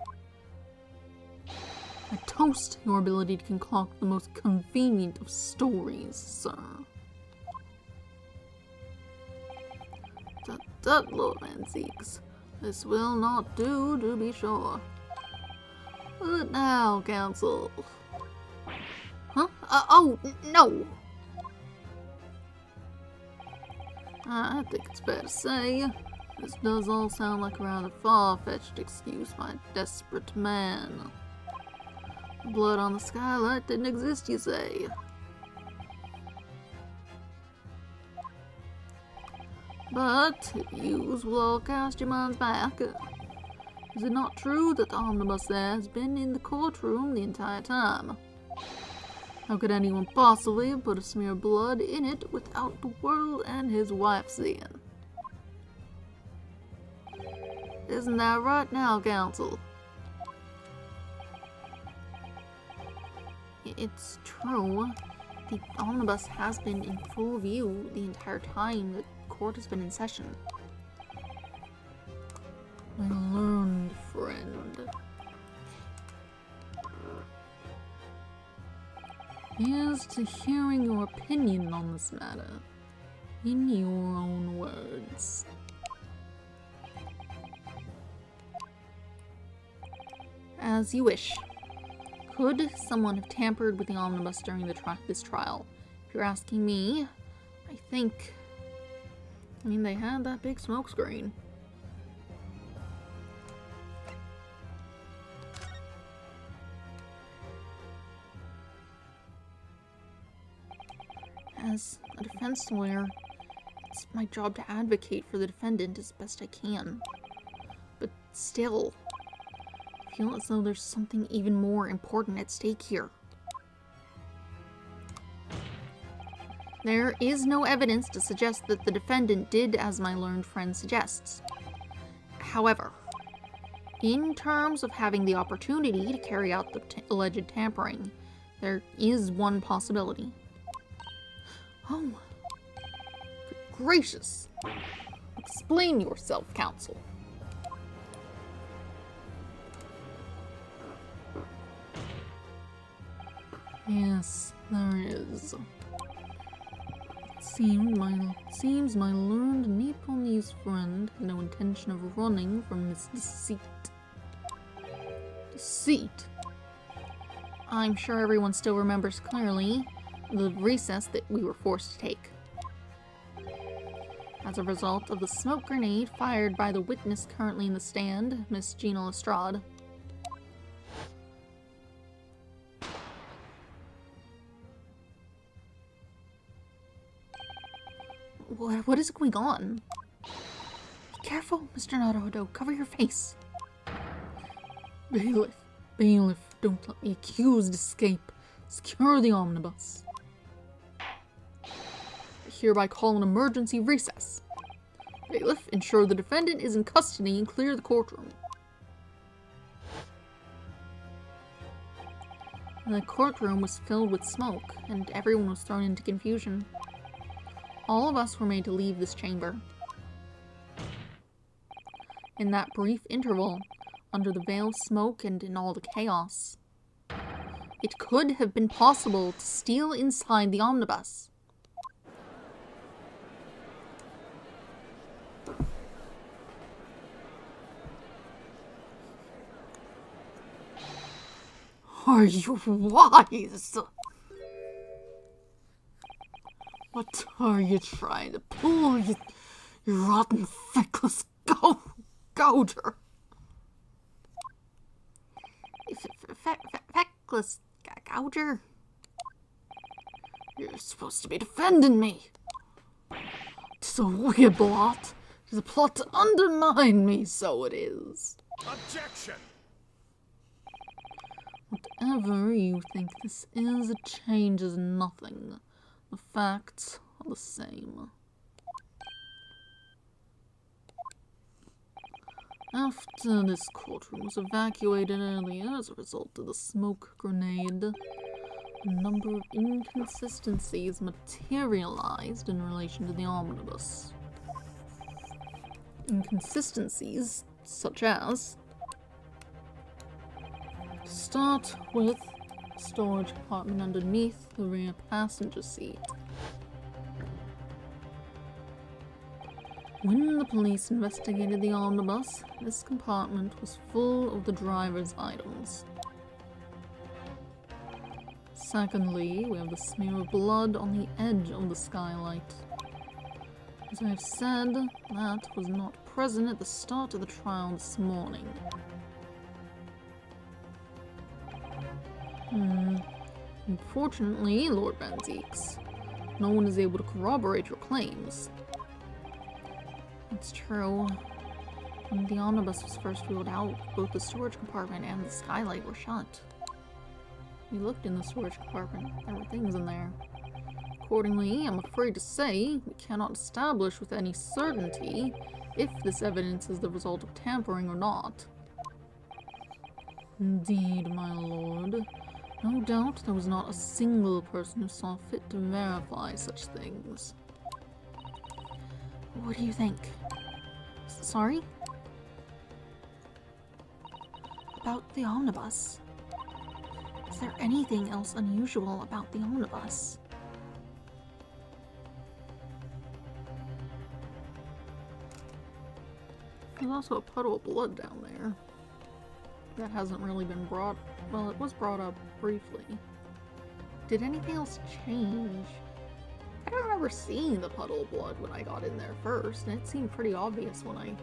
I toast your ability to concoct the most convenient of stories, sir. Tut, Lord Van Zeeks. This will not do, to be sure. But now, counsel. Huh? Oh, no! I think it's fair to say, this does all sound like a rather far-fetched excuse by a desperate man. Blood on the skylight didn't exist, you say? But yous will all cast your minds back. Is it not true that the omnibus there has been in the courtroom the entire time? How could anyone possibly put a smear of blood in it without the world and his wife seeing? Isn't that right now, counsel? It's true. The omnibus has been in full view the entire time the court has been in session. My learned friend. Here's to hearing your opinion on this matter, in your own words. As you wish. Could someone have tampered with the omnibus during this trial? If you're asking me, I think... I mean, they had that big smoke screen. As a defense lawyer, it's my job to advocate for the defendant as best I can. But still, I feel as though there's something even more important at stake here. There is no evidence to suggest that the defendant did as my learned friend suggests. However, in terms of having the opportunity to carry out the alleged tampering, there is one possibility. Oh, good gracious. Explain yourself, counsel. Yes, there is. Seems my learned Nepalese friend had no intention of running from this deceit. Deceit? I'm sure everyone still remembers clearly the recess that we were forced to take. As a result of the smoke grenade fired by the witness currently in the stand, Miss Gina Lestrade. What is going on? Be careful, Mr. Naruto. Cover your face. Bailiff, don't let the accused escape. Secure the omnibus. I hereby call an emergency recess. Bailiff, ensure the defendant is in custody and clear the courtroom. The courtroom was filled with smoke, and everyone was thrown into confusion. All of us were made to leave this chamber. In that brief interval, under the veil of smoke and in all the chaos, it could have been possible to steal inside the omnibus. Are you wise? What are you trying to pull, you rotten, feckless gouger? Feckless gouger? You're supposed to be defending me. It's a wicked plot. It's a plot to undermine me, so it is. Objection! Whatever you think this is, it changes nothing. The facts are the same. After this courtroom was evacuated earlier as a result of the smoke grenade, a number of inconsistencies materialized in relation to the omnibus. Inconsistencies such as, to start with, storage compartment underneath the rear passenger seat. When the police investigated the omnibus, this compartment was full of the driver's items. Secondly, we have the smear of blood on the edge of the skylight. As I have said, that was not present at the start of the trial this morning. Unfortunately, Lord Van Zieks, no one is able to corroborate your claims. It's true. When the omnibus was first wheeled out, both the storage compartment and the skylight were shut. We looked in the storage compartment. There were things in there. Accordingly, I'm afraid to say, we cannot establish with any certainty if this evidence is the result of tampering or not. Indeed, my lord. No doubt there was not a single person who saw fit to verify such things. What do you think? Sorry? About the omnibus. Is there anything else unusual about the omnibus? There's also a puddle of blood down there. That hasn't really been brought... Well, it was brought up briefly. Did anything else change? I don't remember seeing the puddle of blood when I got in there first, and it seemed pretty obvious when I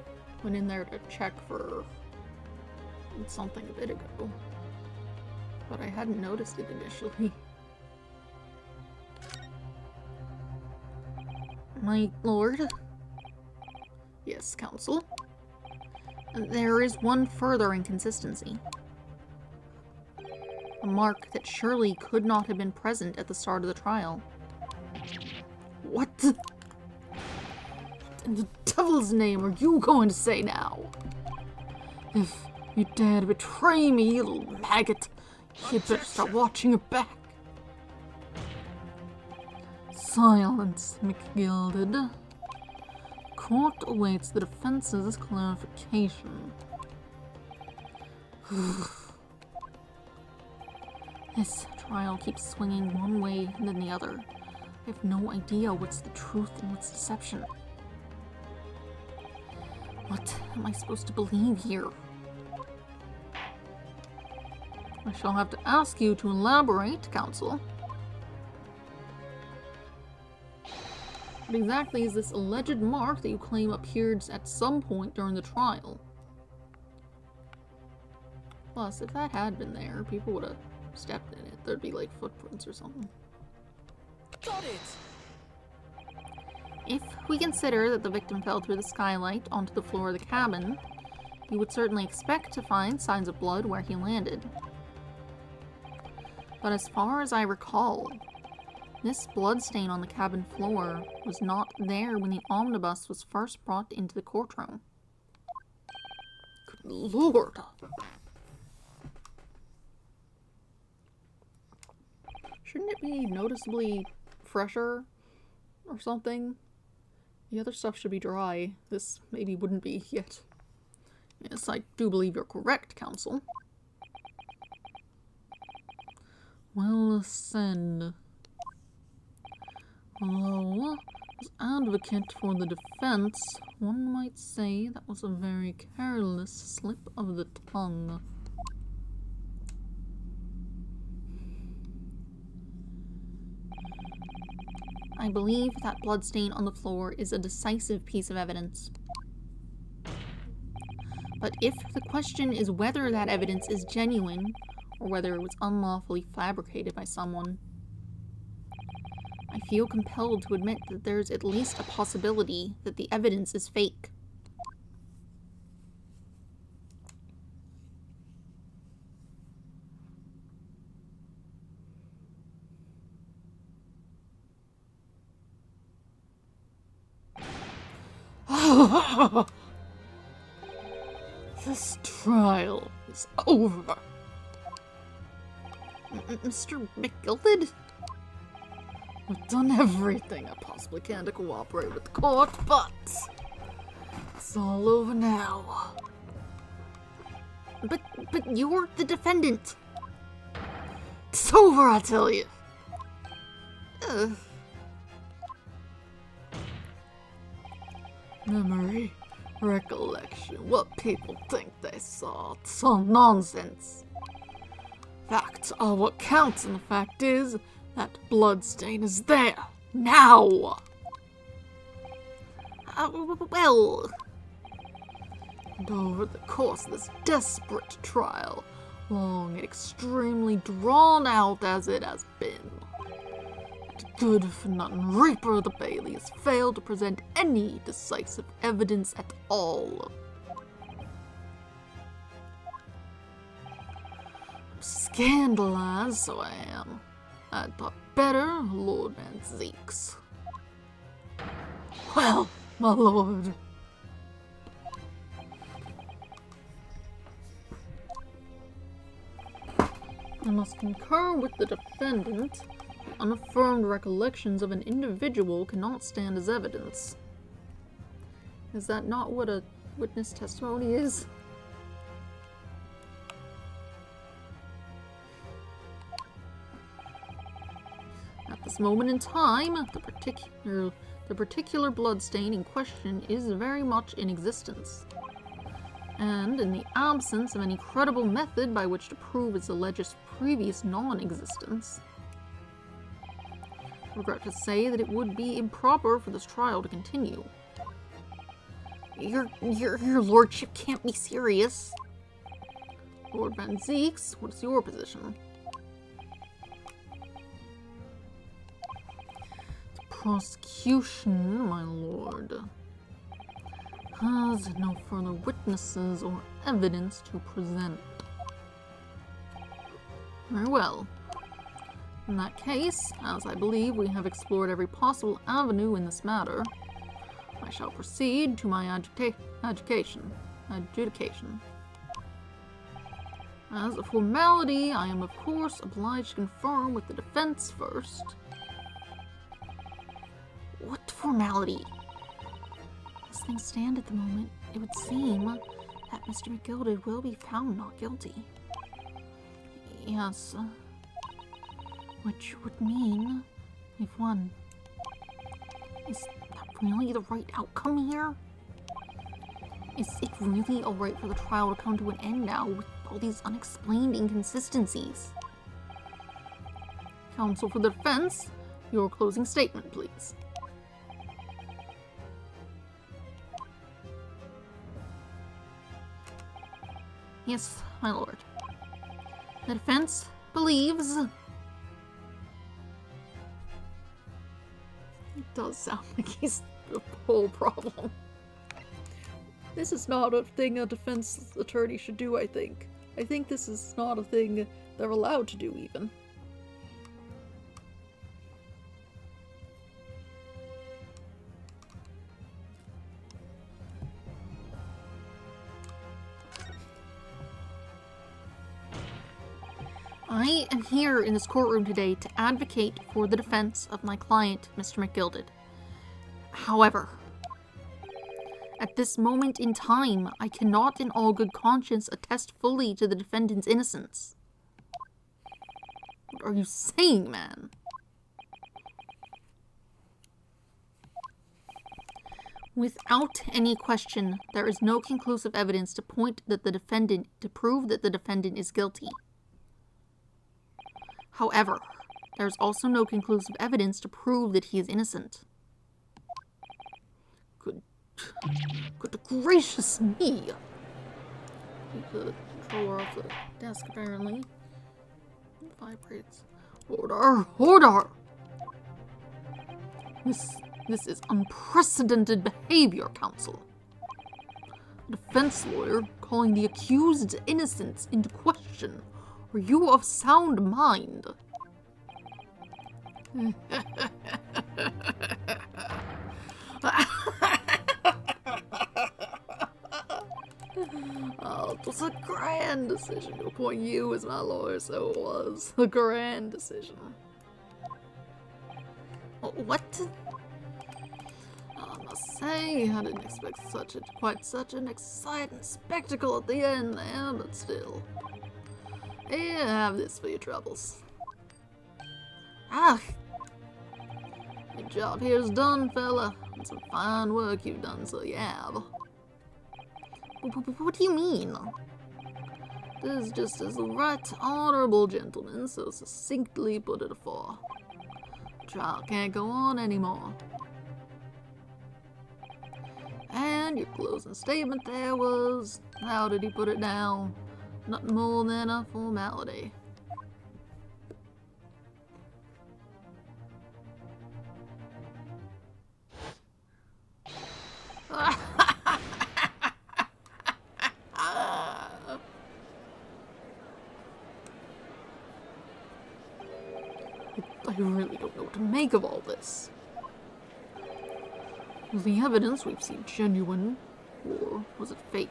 went in there to check for something a bit ago. But I hadn't noticed it initially. My lord? Yes, counsel? There is one further inconsistency. A mark that surely could not have been present at the start of the trial. What? In the devil's name are you going to say now? If you dare to betray me, you little maggot, you'd better start watching your back. Silence, McGilded. Court awaits the defense's clarification. This trial keeps swinging one way and then the other. I have no idea what's the truth and what's deception. What am I supposed to believe here? I shall have to ask you to elaborate, counsel. What exactly is this alleged mark that you claim appeared at some point during the trial? Plus, if that had been there, people would have stepped in it. There'd be like footprints or something. Got it! If we consider that the victim fell through the skylight onto the floor of the cabin, you would certainly expect to find signs of blood where he landed. But as far as I recall, this bloodstain on the cabin floor was not there when the omnibus was first brought into the courtroom. Good lord! Shouldn't it be noticeably fresher or something? The other stuff should be dry. This maybe wouldn't be yet. Yes, I do believe you're correct, counsel. Well said. Although, as advocate for the defense, one might say that was a very careless slip of the tongue. I believe that bloodstain on the floor is a decisive piece of evidence. But if the question is whether that evidence is genuine, or whether it was unlawfully fabricated by someone, I feel compelled to admit that there's at least a possibility that the evidence is fake. This trial is over. Mr. McGilded? I've done everything I possibly can to cooperate with the court, but it's all over now. But you're the defendant. It's over, I tell you. Memory, recollection, what people think they saw. It's all nonsense. Facts are what counts, and the fact is, that bloodstain is there, now! Well... And over the course of this desperate trial, long and extremely drawn out as it has been, it good-for-nothing Reaper of the Bailey has failed to present any decisive evidence at all. I'm scandalized, so I am. I'd thought better, Lord Van Zeeks. Well, my lord. I must concur with the defendant. Unaffirmed recollections of an individual cannot stand as evidence. Is that not what a witness testimony is? At this moment in time, the particular bloodstain in question is very much in existence. And in the absence of any credible method by which to prove its alleged previous non-existence, I regret to say that it would be improper for this trial to continue. Your lordship can't be serious. Lord Van Zeeks, what's your position? The prosecution, my lord, has no further witnesses or evidence to present. Very well. In that case, as I believe we have explored every possible avenue in this matter, I shall proceed to my adjudication. As a formality, I am of course obliged to confirm with the defense first. What formality? As things stand at the moment, it would seem that Mr. McGilded will be found not guilty. Yes, which would mean we've won. Is that really the right outcome here? Is it really alright for the trial to come to an end now with all these unexplained inconsistencies? Counsel for the defense, your closing statement, please. Yes, my lord. The defense believes... It does sound like he's the whole problem. This is not a thing a defense attorney should do, I think. I think this is not a thing they're allowed to do, even. I am here in this courtroom today to advocate for the defense of my client, Mr. McGilded. However, at this moment in time, I cannot in all good conscience attest fully to the defendant's innocence. What are you saying, man? Without any question, there is no conclusive evidence to prove that the defendant is guilty. However, there is also no conclusive evidence to prove that he is innocent. Good gracious me! The controller off the desk, apparently. It vibrates. Order! This is unprecedented behavior, counsel. A defense lawyer calling the accused's innocence into question. Are you of sound mind? Oh, it was a grand decision to appoint you as my lawyer, so it was. A grand decision. What? I must say, I didn't expect quite such an exciting spectacle at the end there, but still. Here, have this for your troubles. Ah! Your job here's done, fella. And some fine work you've done, so you have. What do you mean? This is just as the right honorable gentleman so succinctly put it afore. The trial can't go on anymore. And your closing statement there was, how did he put it down? Nothing more than a formality. really don't know what to make of all this. Was the evidence we've seen genuine, or was it fake?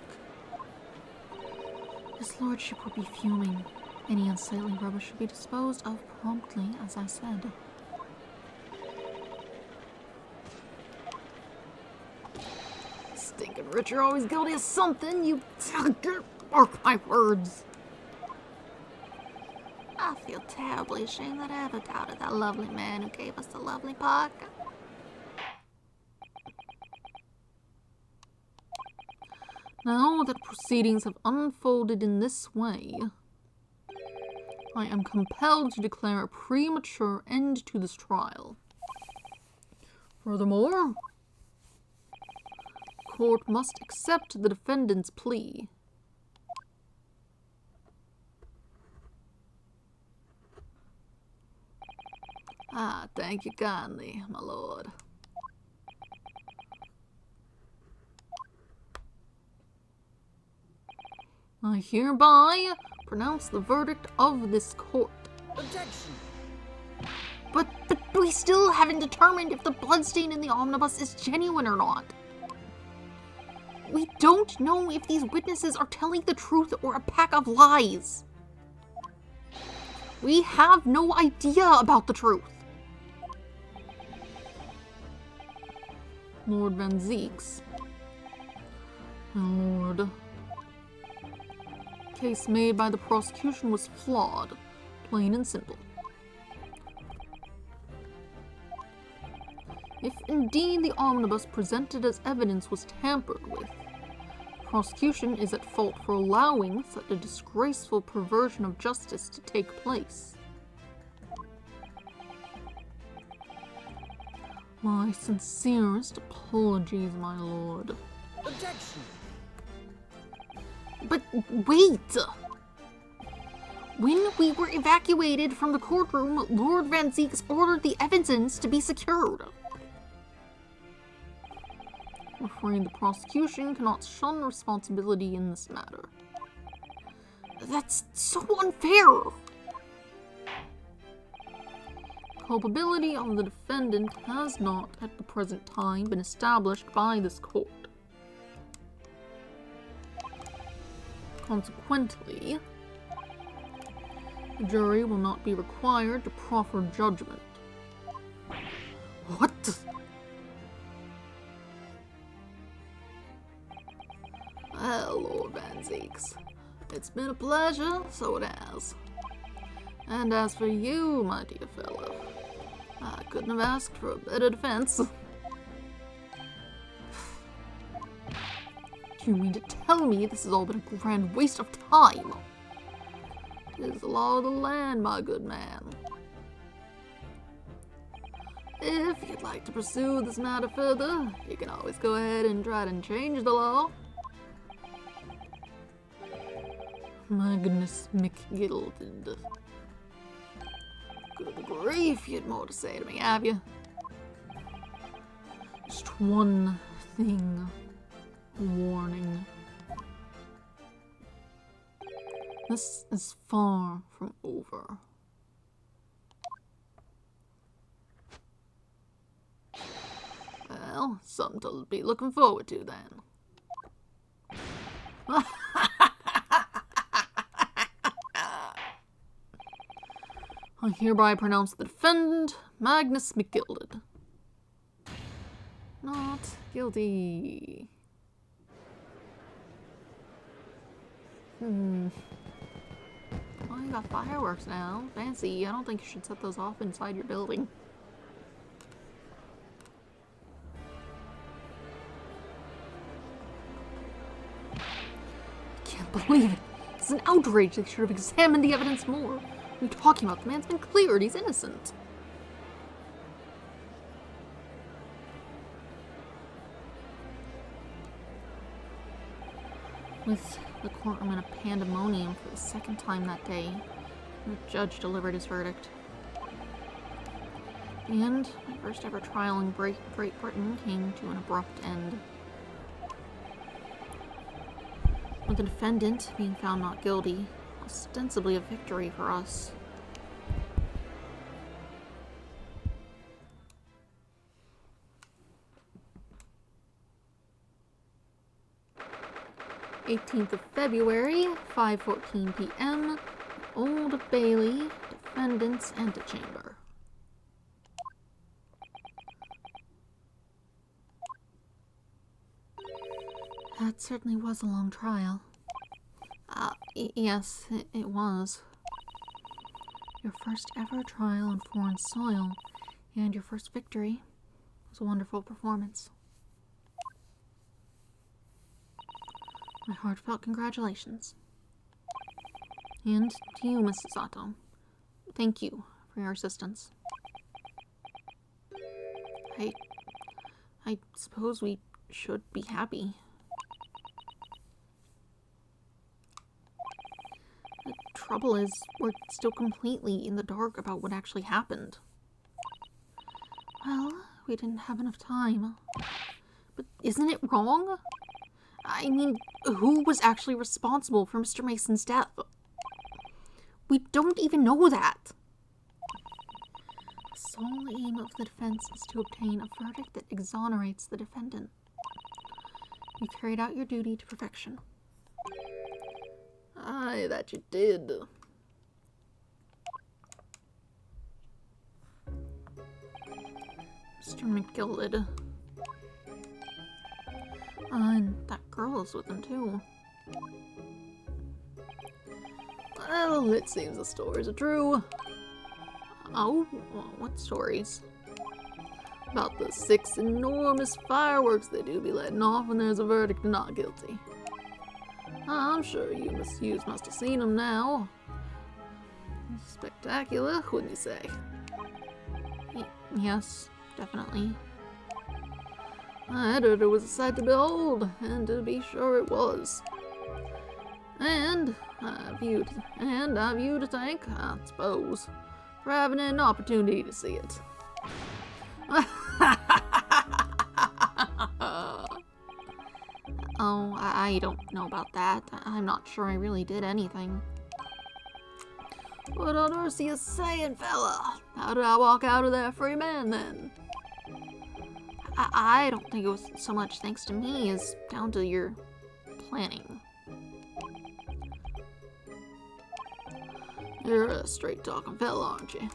His lordship would be fuming. Any unsightly rubbish should be disposed of promptly, as I said. Stinking rich are always guilty of something, you mark my words. I feel terribly ashamed that I ever doubted that lovely man who gave us the lovely park. Now that proceedings have unfolded in this way, I am compelled to declare a premature end to this trial. Furthermore, court must accept the defendant's plea. Ah, thank you kindly, my lord. I hereby pronounce the verdict of this court. Objection! But we still haven't determined if the bloodstain in the omnibus is genuine or not. We don't know if these witnesses are telling the truth or a pack of lies. We have no idea about the truth. Lord Van Zeeks. My lord. Case made by the prosecution was flawed, plain and simple. If indeed the omnibus presented as evidence was tampered with, the prosecution is at fault for allowing such a disgraceful perversion of justice to take place. My sincerest apologies, my lord. Objection! But wait! When we were evacuated from the courtroom, Lord Van Zeeks ordered the evidence to be secured. I'm afraid the prosecution cannot shun responsibility in this matter. That's so unfair! Culpability of the defendant has not, at the present time, been established by this court. Consequently, the jury will not be required to proffer judgment. What? Well, Lord Van Zeeks, it's been a pleasure, so it has. And as for you, my dear fellow, I couldn't have asked for a better defense. Do you mean to tell me this has all been a grand waste of time? 'Tis the law of the land, my good man. If you'd like to pursue this matter further, you can always go ahead and try to change the law. Magnus McGilded. Good grief, you had more to say to me, have you? Just one thing. Warning. This is far from over. Well, something to be looking forward to then. I hereby pronounce the defendant, Magnus McGilded, not guilty. Oh, you got fireworks now. Fancy. I don't think you should set those off inside your building. I can't believe it. It's an outrage. They should have examined the evidence more. What are you talking about? The man's been cleared. He's innocent. With the courtroom in a pandemonium for the second time that day, the judge delivered his verdict. And my first ever trial in Great Britain came to an abrupt end. With the defendant being found not guilty, ostensibly a victory for us. 18th of February, 5:14 p.m. Old Bailey, defendant's antechamber. That certainly was a long trial. Yes, it was. Your first ever trial on foreign soil, and your first victory, was a wonderful performance. My heartfelt congratulations. And to you, Mrs. Sato. Thank you for your assistance. I suppose we should be happy. The trouble is, we're still completely in the dark about what actually happened. Well, we didn't have enough time. But isn't it wrong? I mean, who was actually responsible for Mr. Mason's death? We don't even know that. The sole aim of the defense is to obtain a verdict that exonerates the defendant. You carried out your duty to perfection. Aye, that you did. Mr. McGilded. And that girl is with him too. Well, it seems the stories are true. Oh, what stories? About the 6 enormous fireworks they do be letting off when there's a verdict of not guilty. I'm sure you must have seen them now. Spectacular, wouldn't you say? Yes, definitely. I heard it was a sight to behold, and to be sure it was. And I've you to thank, I suppose, for having an opportunity to see it. Oh, I don't know about that. I'm not sure I really did anything. What on earth are you saying, fella? How did I walk out of there a free man, then? I don't think it was so much thanks to me as down to your planning. You're a straight-talking fella, aren't you?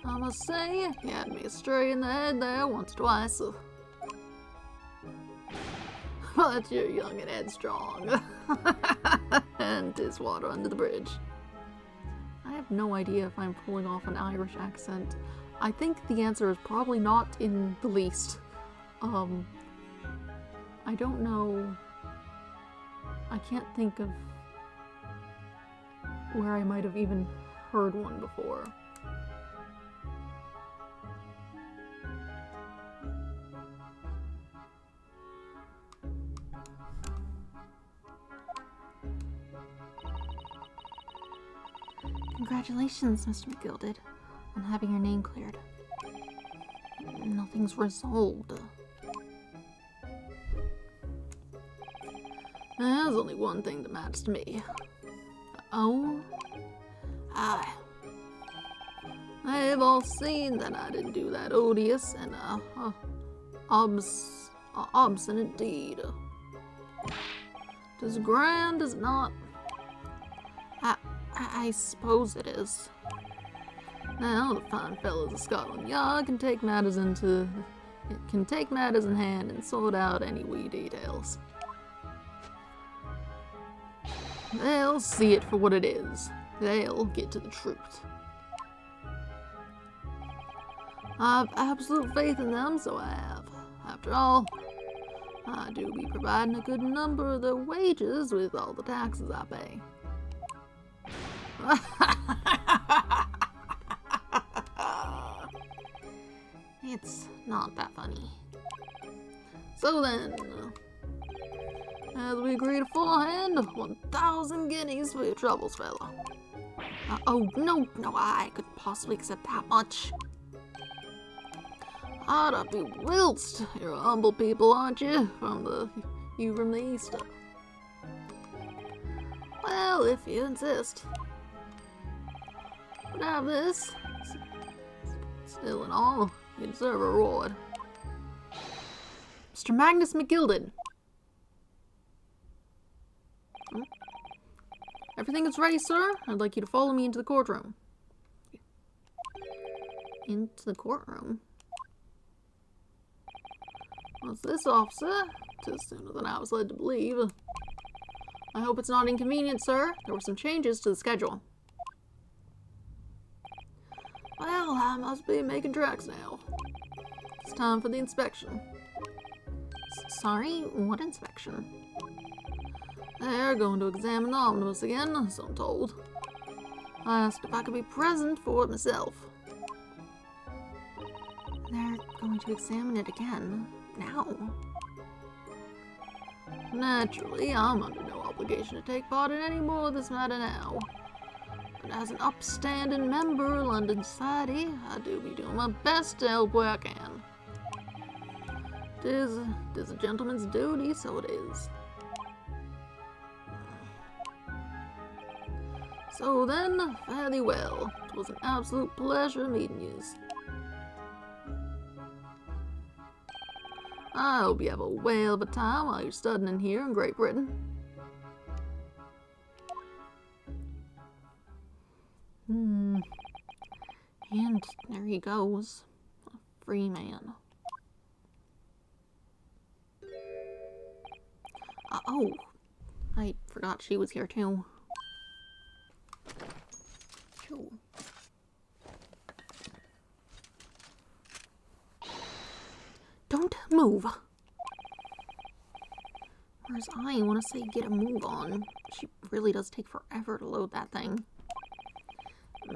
I must say, you had me astray in the head there once or twice. But you're young and headstrong. And 'tis water under the bridge. I have no idea if I'm pulling off an Irish accent. I think the answer is probably not in the least. I don't know. I can't think of where I might have even heard one before. Congratulations, Mr. McGilded, on having your name cleared. Nothing's resolved. There's only one thing that matters to me. Oh? Aye. They've all seen that I didn't do that odious and, obstinate deed. 'Tis grand, is it not? I suppose it is. Now, the fine fellows of Scotland Yard can take matters in hand and sort out any wee details. They'll see it for what it is. They'll get to the truth. I've absolute faith in them, so I have. After all, I do be providing a good number of their wages with all the taxes I pay. It's not that funny. So then, as we agreed aforehand, 1,000 guineas for your troubles, fella. Oh, no, I couldn't possibly accept that much. I'd up be whilst. You're a humble people, aren't you? From the east. Well, if you insist. But have this. Still in all, you deserve a reward. Mr. Magnus McGilded. Everything is ready, sir. I'd like you to follow me into the courtroom. Into the courtroom? What's this, officer? 'Tis sooner than I was led to believe. I hope it's not inconvenient, sir. There were some changes to the schedule. Well, I must be making tracks now. It's time for the inspection. Sorry, what inspection? They're going to examine the omnibus again, so I'm told. I asked if I could be present for it myself. They're going to examine it again. Now? Naturally, I'm under no obligation to take part in any more of this matter now. But as an upstanding member of London society, I do be doing my best to help where I can. Tis a gentleman's duty, so it is. So then, fare thee well. It was an absolute pleasure meeting yous. I hope you have a whale of a time while you're studying here in Great Britain. And there he goes. A free man. Oh, I forgot she was here too. Cool. Don't move. Whereas I want to say get a move on. She really does take forever to load that thing.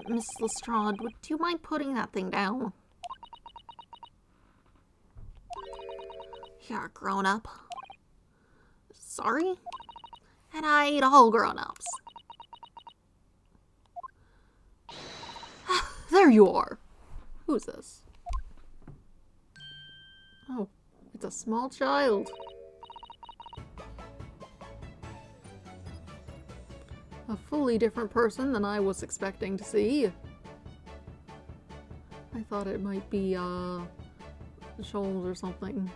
Miss Lestrade, would you mind putting that thing down? You're a grown-up. Sorry? And I hate all grown-ups. There you are! Who's this? Oh, it's a small child. A fully different person than I was expecting to see. I thought it might be, Shoals or something.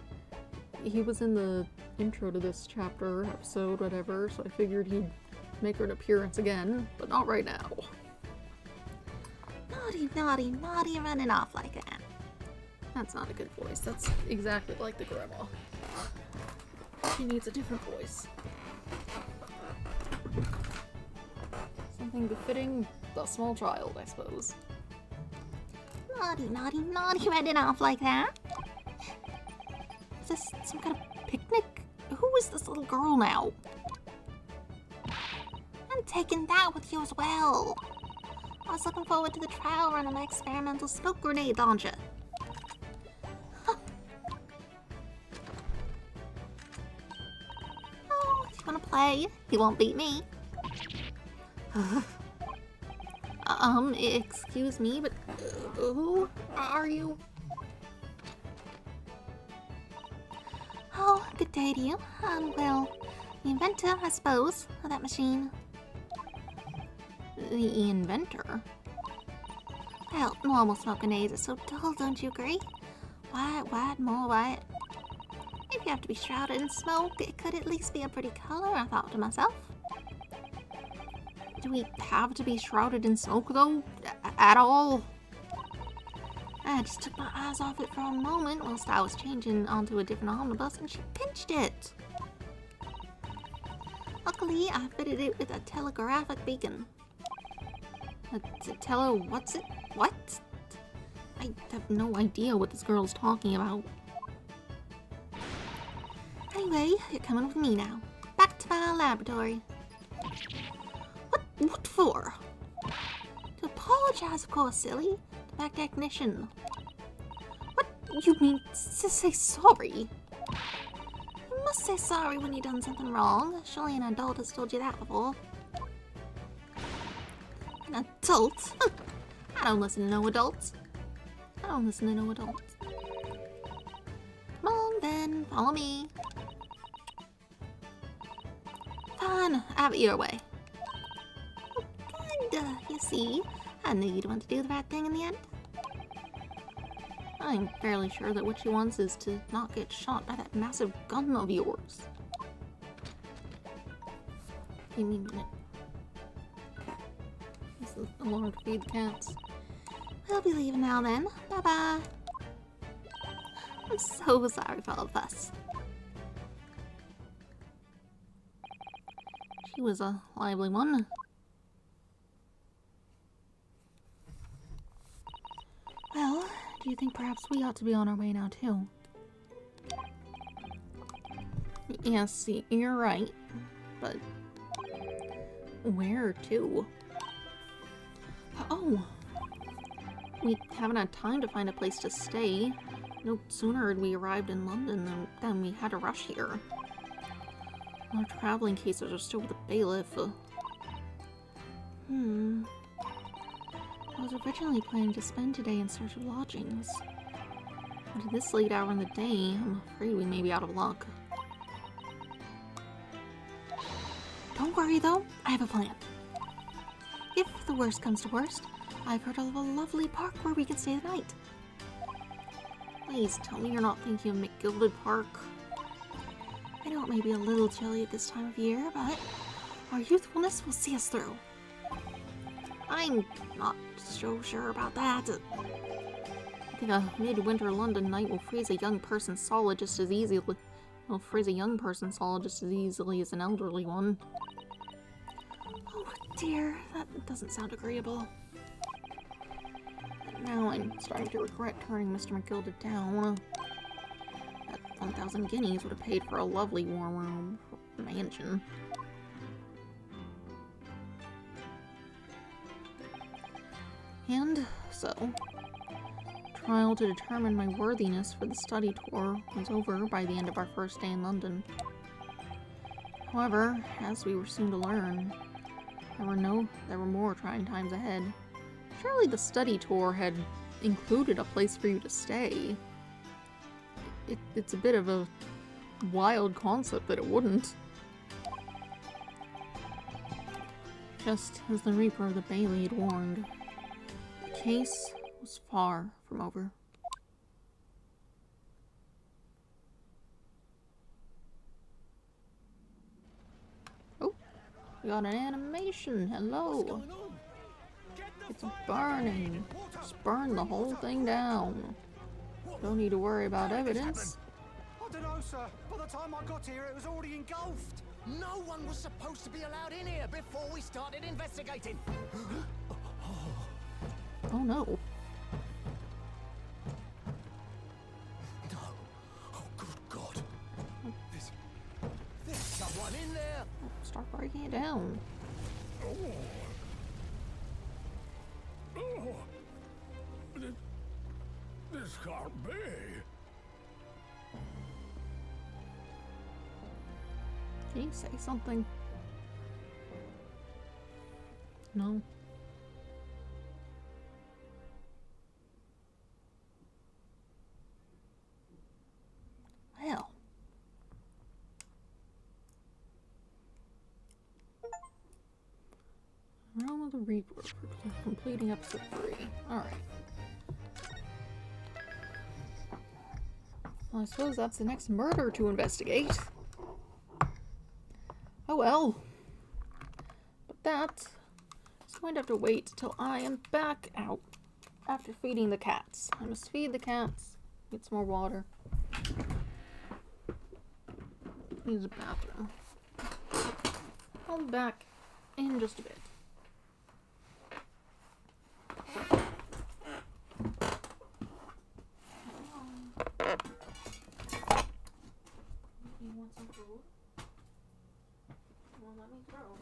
He was in the intro to this chapter, episode, whatever, so I figured he'd make an appearance again, but not right now. Naughty, naughty, naughty, running off like that. That's not a good voice. That's exactly like the grandma. She needs a different voice. Something befitting the small child, I suppose. Naughty, naughty, naughty, running off like that. Is this some kind of picnic? Who is this little girl now? I'm taking that with you as well. I was looking forward to the trial run of my experimental smoke grenade launcher. Oh, if you want to play, you won't beat me. Excuse me, but who are you? Oh, good day to you. Well, the inventor, I suppose, of that machine. The inventor? Well, normal smoke grenades are so dull, don't you agree? White, more white. If you have to be shrouded in smoke, it could at least be a pretty color, I thought to myself. Do we have to be shrouded in smoke, though? At all? I just took my eyes off it for a moment whilst I was changing onto a different omnibus, and she pinched it. Luckily, I fitted it with a telegraphic beacon. What's it? What? I have no idea what this girl's talking about. Anyway, you're coming with me now. Back to my laboratory. What for? To apologize, of course, silly. To back technician. What? You mean to say sorry? You must say sorry when you've done something wrong. Surely an adult has told you that before. An adult? I don't listen to no adults. Come on then, follow me. Fine, have it your way. Good, you see. I knew you'd want to do the right thing in the end. I'm fairly sure that what she wants is to not get shot by that massive gun of yours. Give me a minute. This is alarm to feed the cats. We'll be leaving now then. Bye-bye. I'm so sorry for all of us. She was a lively one. Well, do you think perhaps we ought to be on our way now too? Yes, you're right. But where to? Oh, We haven't had time to find a place to stay. No sooner had we arrived in London than we had to rush here. Our traveling cases are still with the bailiff. I was originally planning to spend today in search of lodgings. But at this late hour in the day, I'm afraid we may be out of luck. Don't worry though, I have a plan. If the worst comes to worst, I've heard of a lovely park where we can stay the night. Please tell me you're not thinking of McGilded Park. I know it may be a little chilly at this time of year, but our youthfulness will see us through. I'm not so sure about that. I think a midwinter London night will freeze a young person solid just as easily. Will freeze a young person solid just as easily as an elderly one. Oh dear, that doesn't sound agreeable. Now I'm starting to regret turning Mr. McGilded down. That 1,000 guineas would have paid for a lovely warm mansion. And so, trial to determine my worthiness for the study tour was over by the end of our first day in London. However, as we were soon to learn, there were more trying times ahead. Surely the study tour had included a place for you to stay. It's a bit of a wild concept that it wouldn't. Just as the Reaper of the Bailey had warned, the case was far from over. Oh, we got an animation. Hello. It's burning. Just burn the whole thing down. Don't need to worry about evidence. I don't know, sir. By the time I got here, it was already engulfed. No one was supposed to be allowed in here before we started investigating. Oh no. No. Oh, good God. There's someone in there. Start breaking it down. This can't be. Can you say something? No. Well, Realm of the Reaper, completing episode 3. Alright. Well, I suppose that's the next murder to investigate. Oh well. But that is going to have to wait till I am back out after feeding the cats. I must feed the cats, get some more water. Use a bathroom. I'll be back in just a bit. You want some food? Well, let me throw.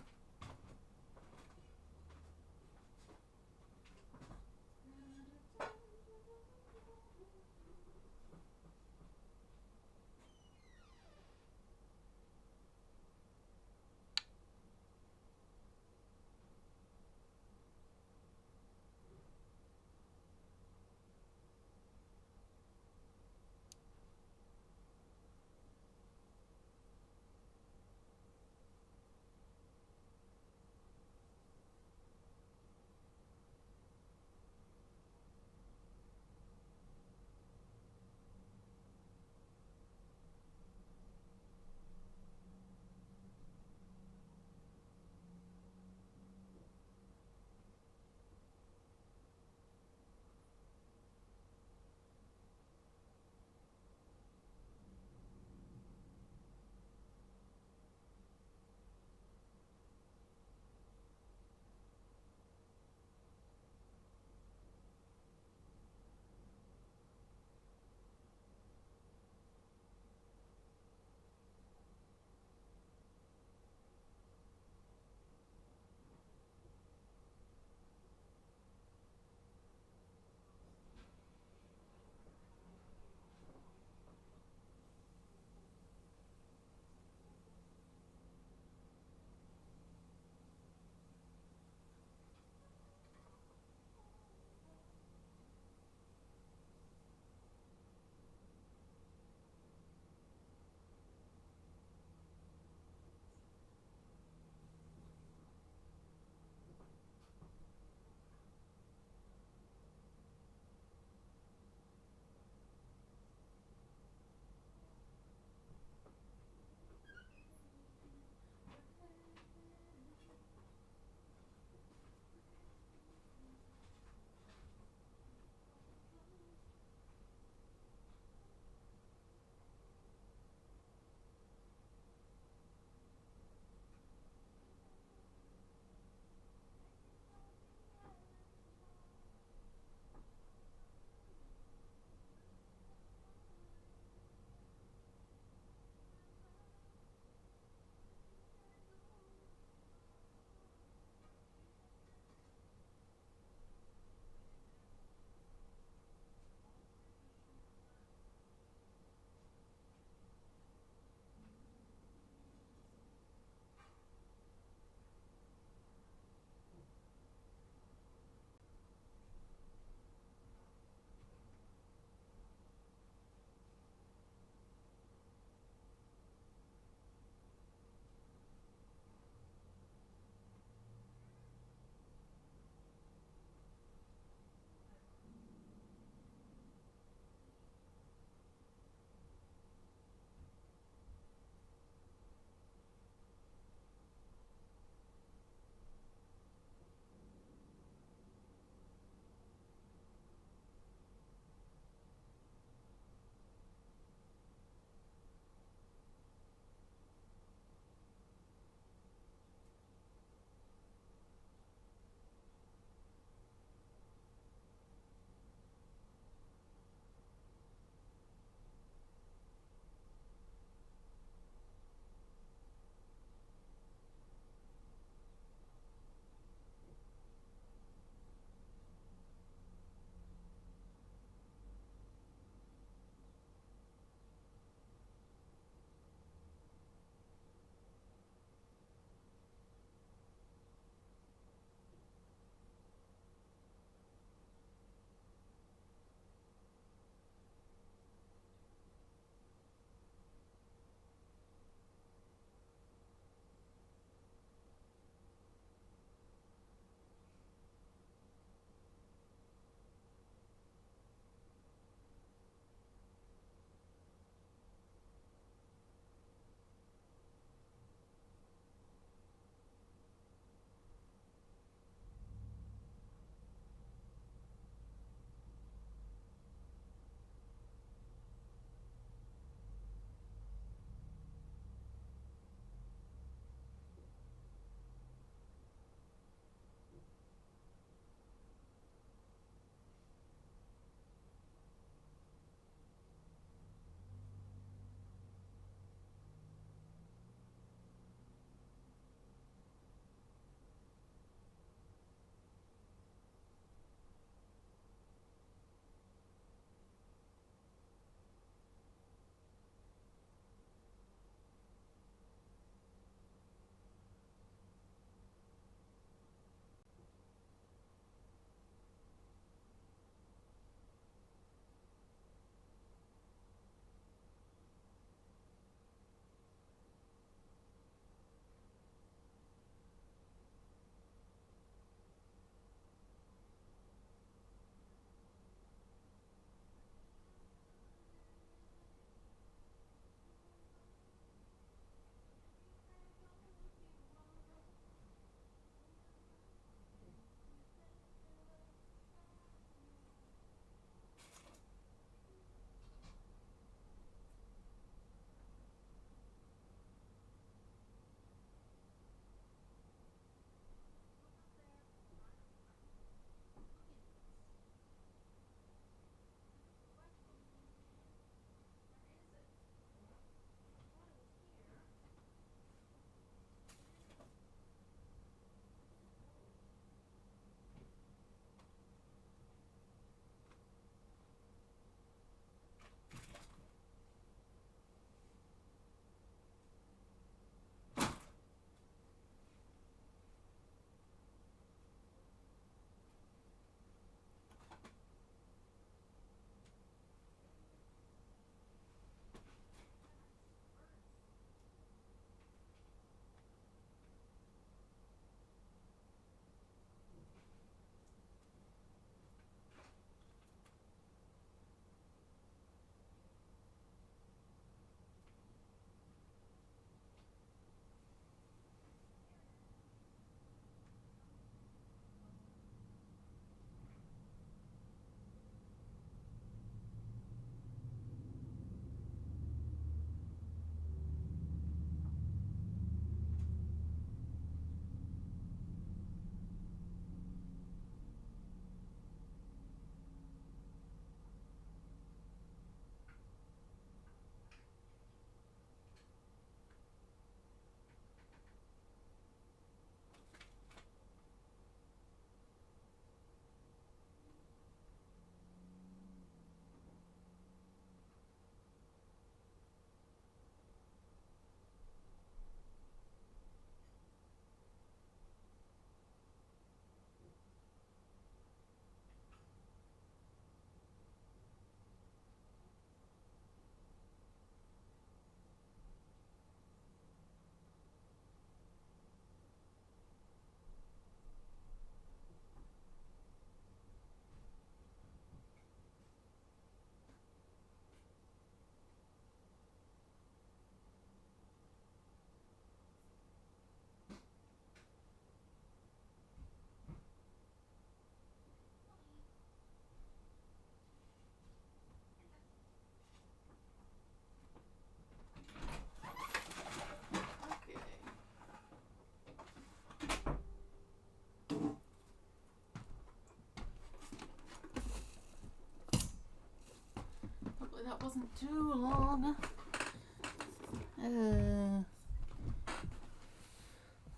that wasn't too long.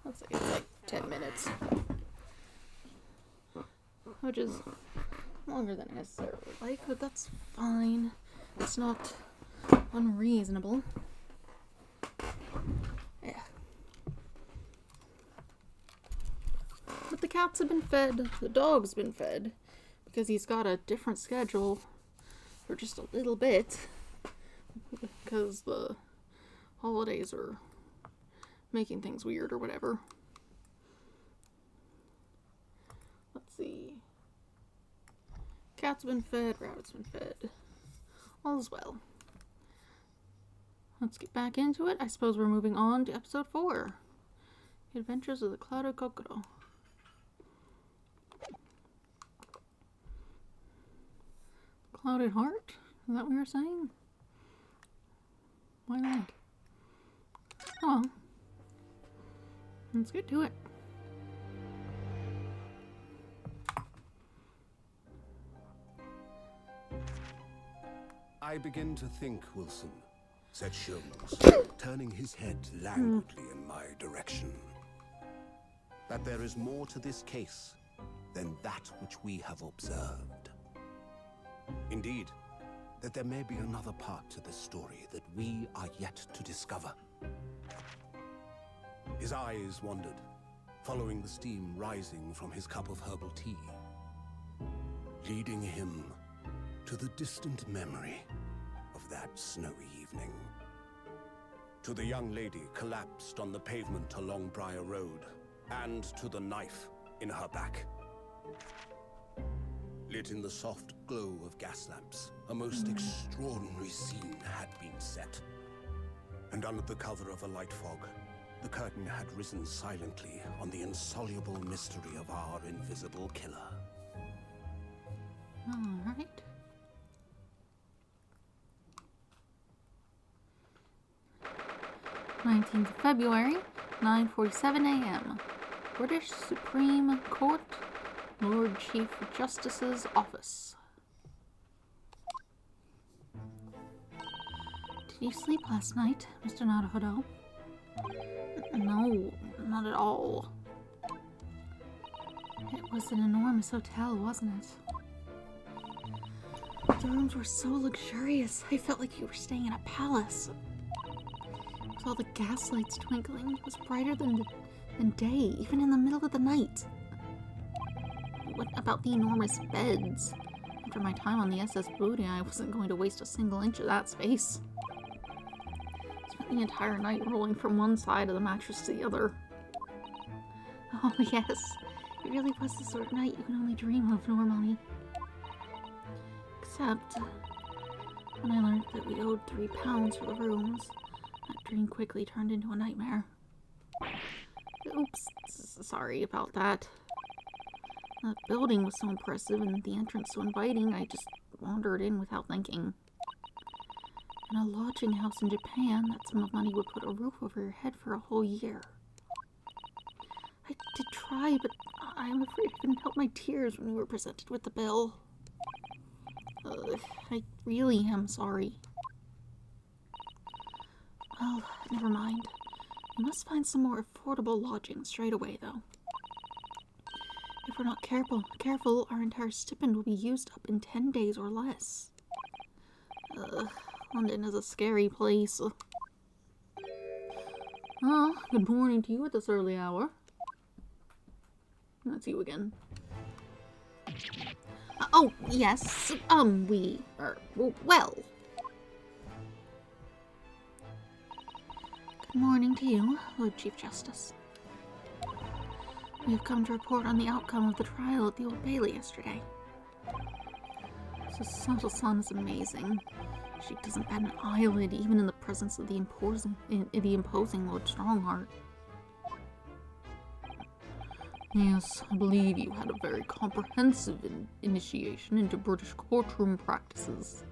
Let's see, it's like 10 minutes. Which is longer than I necessarily like, but that's fine. It's not unreasonable. Yeah. But the cats have been fed, the dog's been fed, because he's got a different schedule for just a little bit, because the holidays are making things weird or whatever. Let's see. Cat's been fed, rabbit's been fed. All's well. Let's get back into it. I suppose we're moving on to episode 4. The Adventures of the Clouded Kokoro. Clouded Heart? Is that what you're saying? Why not? Oh well. Let's get to it. I begin to think, Wilson, said Sholmes, turning his head languidly in my direction, that there is more to this case than that which we have observed. Indeed, that there may be another part to this story that we are yet to discover. His eyes wandered, following the steam rising from his cup of herbal tea, leading him to the distant memory of that snowy evening. To the young lady collapsed on the pavement along Briar Road, and to the knife in her back. Lit in the soft glow of gas lamps, a most extraordinary scene had been set. And under the cover of a light fog, the curtain had risen silently on the insoluble mystery of our invisible killer. Alright. 19th of February, 9:47 a.m. British Supreme Court, Lord Chief Justice's office. Did you sleep last night, Mr. Naruhodo? No, not at all. It was an enormous hotel, wasn't it? The rooms were so luxurious, I felt like you were staying in a palace. With all the gas lights twinkling, it was brighter than day, even in the middle of the night. What about the enormous beds? After my time on the SS Booty, I wasn't going to waste a single inch of that space. I spent the entire night rolling from one side of the mattress to the other. Oh yes, it really was the sort of night you can only dream of normally. Except, when I learned that we owed £3 for the rooms, that dream quickly turned into a nightmare. Oops, sorry about that. The building was so impressive and the entrance so inviting, I just wandered in without thinking. In a lodging house in Japan, that sum of money would put a roof over your head for a whole year. I did try, but I'm afraid I couldn't help my tears when we were presented with the bill. I really am sorry. Well, never mind. We must find some more affordable lodging straight away, though. If we're not careful, our entire stipend will be used up in 10 days or less. London is a scary place. Good morning to you at this early hour. That's you again. Oh, yes, we are, well. Good morning to you, Lord Chief Justice. We have come to report on the outcome of the trial at the Old Bailey yesterday. Sato-san is amazing. She doesn't bat an eyelid even in the presence of the imposing Lord Strongheart. Yes, I believe you had a very comprehensive initiation into British courtroom practices.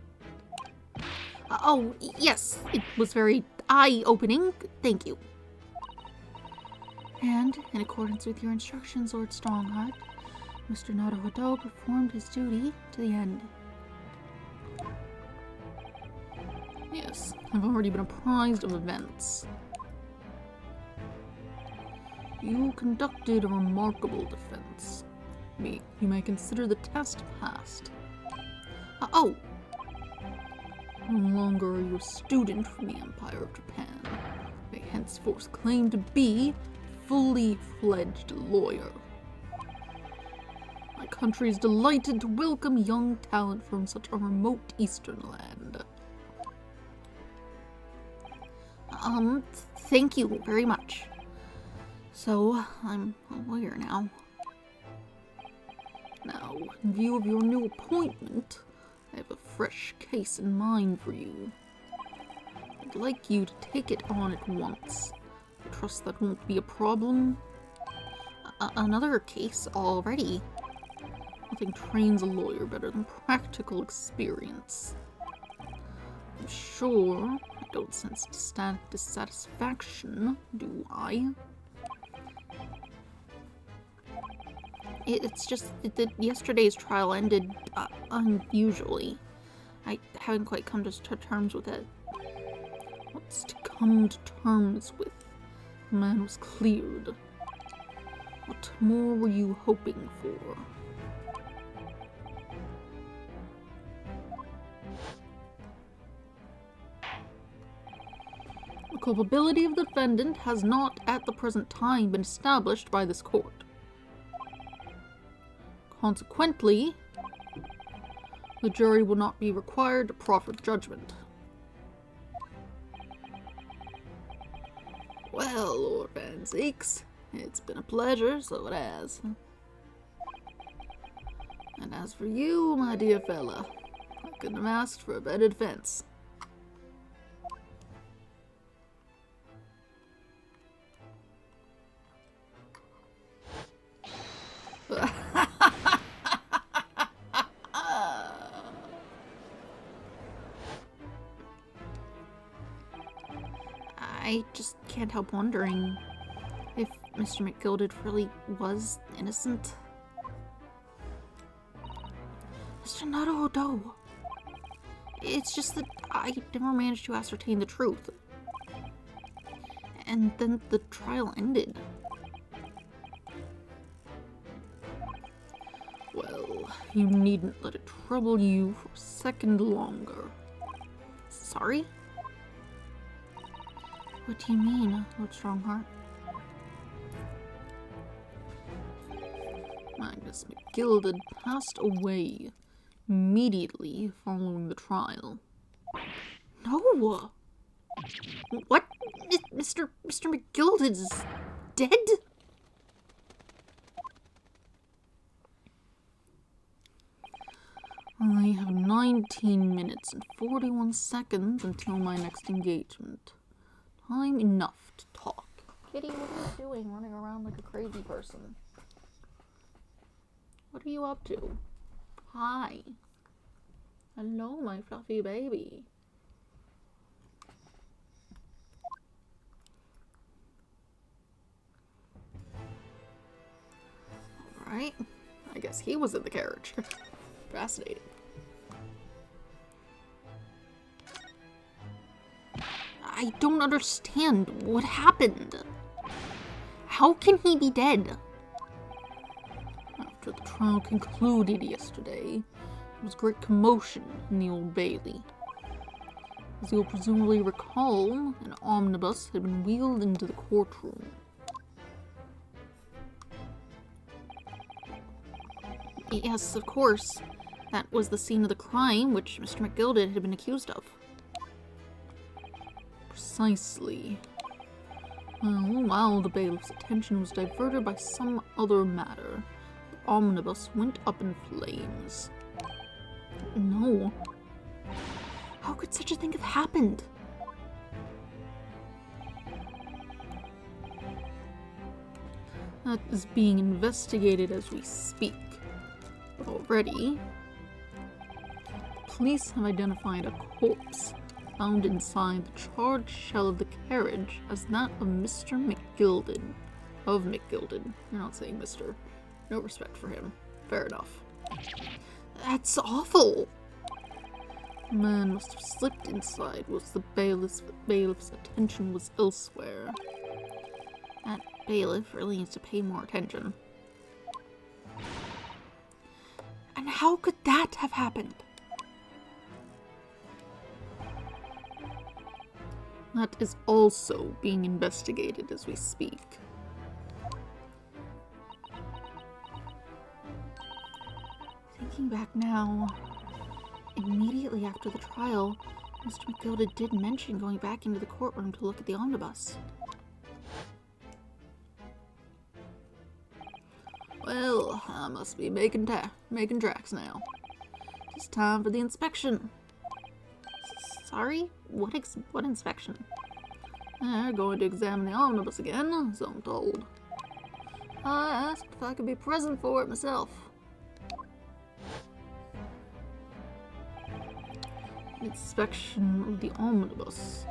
Oh, yes, it was very eye-opening. Thank you. And, in accordance with your instructions, Lord Strongheart, Mr. Naruhodo performed his duty to the end. Yes, I've already been apprised of events. You conducted a remarkable defense. You may consider the test passed. Oh! No longer are you a student from the Empire of Japan. You may henceforth claim to be a fully fledged lawyer. My country is delighted to welcome young talent from such a remote eastern land. Thank you very much. So, I'm a lawyer now. Now, in view of your new appointment, I have a fresh case in mind for you. I'd like you to take it on at once. I trust that won't be a problem. Another case already. Nothing trains a lawyer better than practical experience. I'm sure I don't sense dissatisfaction, do I? It's just that yesterday's trial ended unusually. I haven't quite come to terms with it. What's to come to terms with? The man was cleared. What more were you hoping for? The culpability of the defendant has not at the present time been established by this court. Consequently, the jury will not be required to proffer judgment. Well, Lord Van Zeeks, it's been a pleasure, so it has. And as for you, my dear fella, I couldn't have asked for a better defense. I just can't help wondering if Mr. McGilded really was innocent. Mr. Naruhodo. It's just that I never managed to ascertain the truth. And then the trial ended. Well, you needn't let it trouble you for a second longer. Sorry? What do you mean, Lord Strongheart? Magnus McGilded passed away immediately following the trial. No! What? Mr. McGilded is dead? I have 19 minutes and 41 seconds until my next engagement. Time enough to talk. Kitty, what are you doing running around like a crazy person? What are you up to? Hi. Hello, my fluffy baby. Alright. I guess he was in the carriage. Fascinating. I don't understand what happened. How can he be dead? After the trial concluded yesterday, there was great commotion in the Old Bailey. As you'll presumably recall, an omnibus had been wheeled into the courtroom. Yes, of course. That was the scene of the crime which Mr. McGilded had been accused of. Precisely. Well, while the bailiff's attention was diverted by some other matter, the omnibus went up in flames. No. How could such a thing have happened? That is being investigated as we speak. But already, police have identified a corpse found inside the charred shell of the carriage as that of Mr. McGilded. Of McGilded. You're not saying Mr. No respect for him. Fair enough. That's awful. The man must have slipped inside whilst the bailiff's attention was elsewhere. That bailiff really needs to pay more attention. And how could that have happened? That is also being investigated as we speak. Thinking back now, immediately after the trial, Mr. McGilda did mention going back into the courtroom to look at the omnibus. Well, I must be making tracks now. It's time for the inspection. Sorry? What inspection? They're going to examine the omnibus again, so I'm told. I asked if I could be present for it myself. Inspection of the omnibus.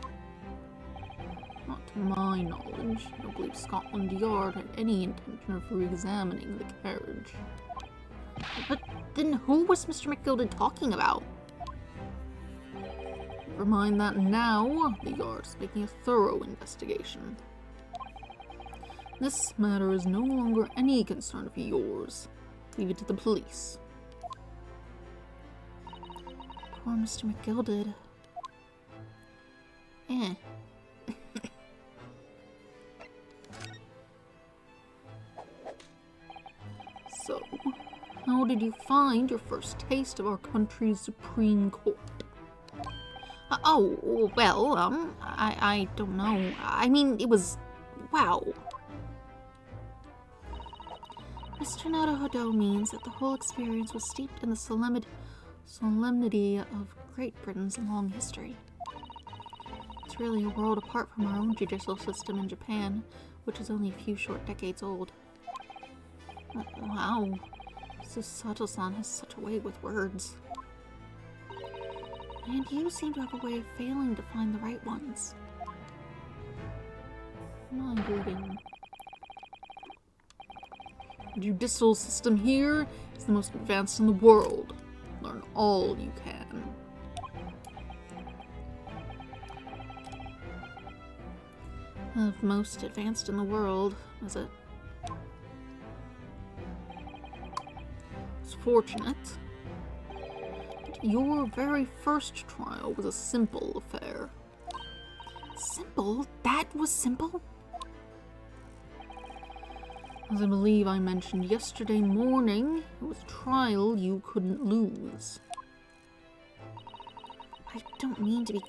Not to my knowledge, I don't believe Scotland Yard had any intention of re-examining the carriage. But then who was Mr. McGilda talking about? Never mind that now. The Yard is making a thorough investigation. This matter is no longer any concern of yours. Leave it to the police. Poor Mr. McGilda. So, how did you find your first taste of our country's Supreme Court? Oh, well, I don't know. I mean, it was... wow. Mr. Naruhodo means that the whole experience was steeped in the solemnity of Great Britain's long history. It's really a world apart from our own judicial system in Japan, which is only a few short decades old. Wow, Susato-san has such a way with words. And you seem to have a way of failing to find the right ones. Mind reading. The judicial system here is the most advanced in the world. Learn all you can. Of most advanced in the world, is it? It's fortunate. But your very first trial was a simple affair. Simple? That was simple? As I believe I mentioned yesterday morning, it was a trial you couldn't lose. I don't mean to be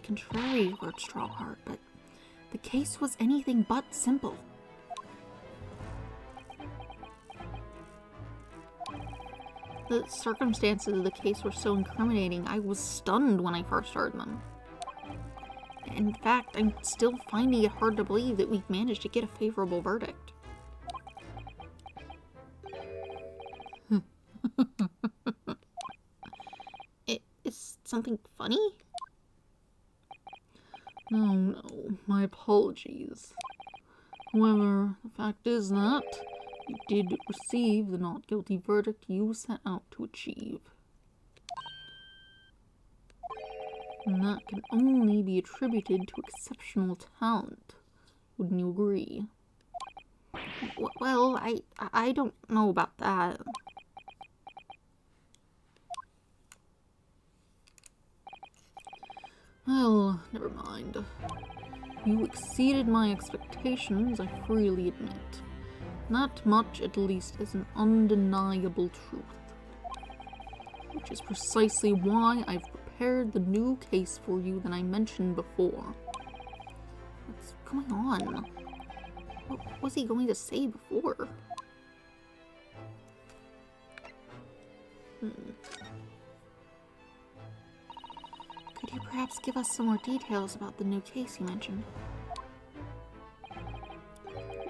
contrary, Lord Strawheart, but the case was anything but simple. The circumstances of the case were so incriminating, I was stunned when I first heard them. In fact, I'm still finding it hard to believe that we've managed to get a favorable verdict. Is something funny? No, my apologies. However, the fact is that you did receive the not guilty verdict you set out to achieve. And that can only be attributed to exceptional talent. Wouldn't you agree? Well, I don't know about that. Well, never mind. You exceeded my expectations, I freely admit. That much, at least, is an undeniable truth. Which is precisely why I've prepared the new case for you that I mentioned before. What's going on? What was he going to say before? Could you perhaps give us some more details about the new case you mentioned?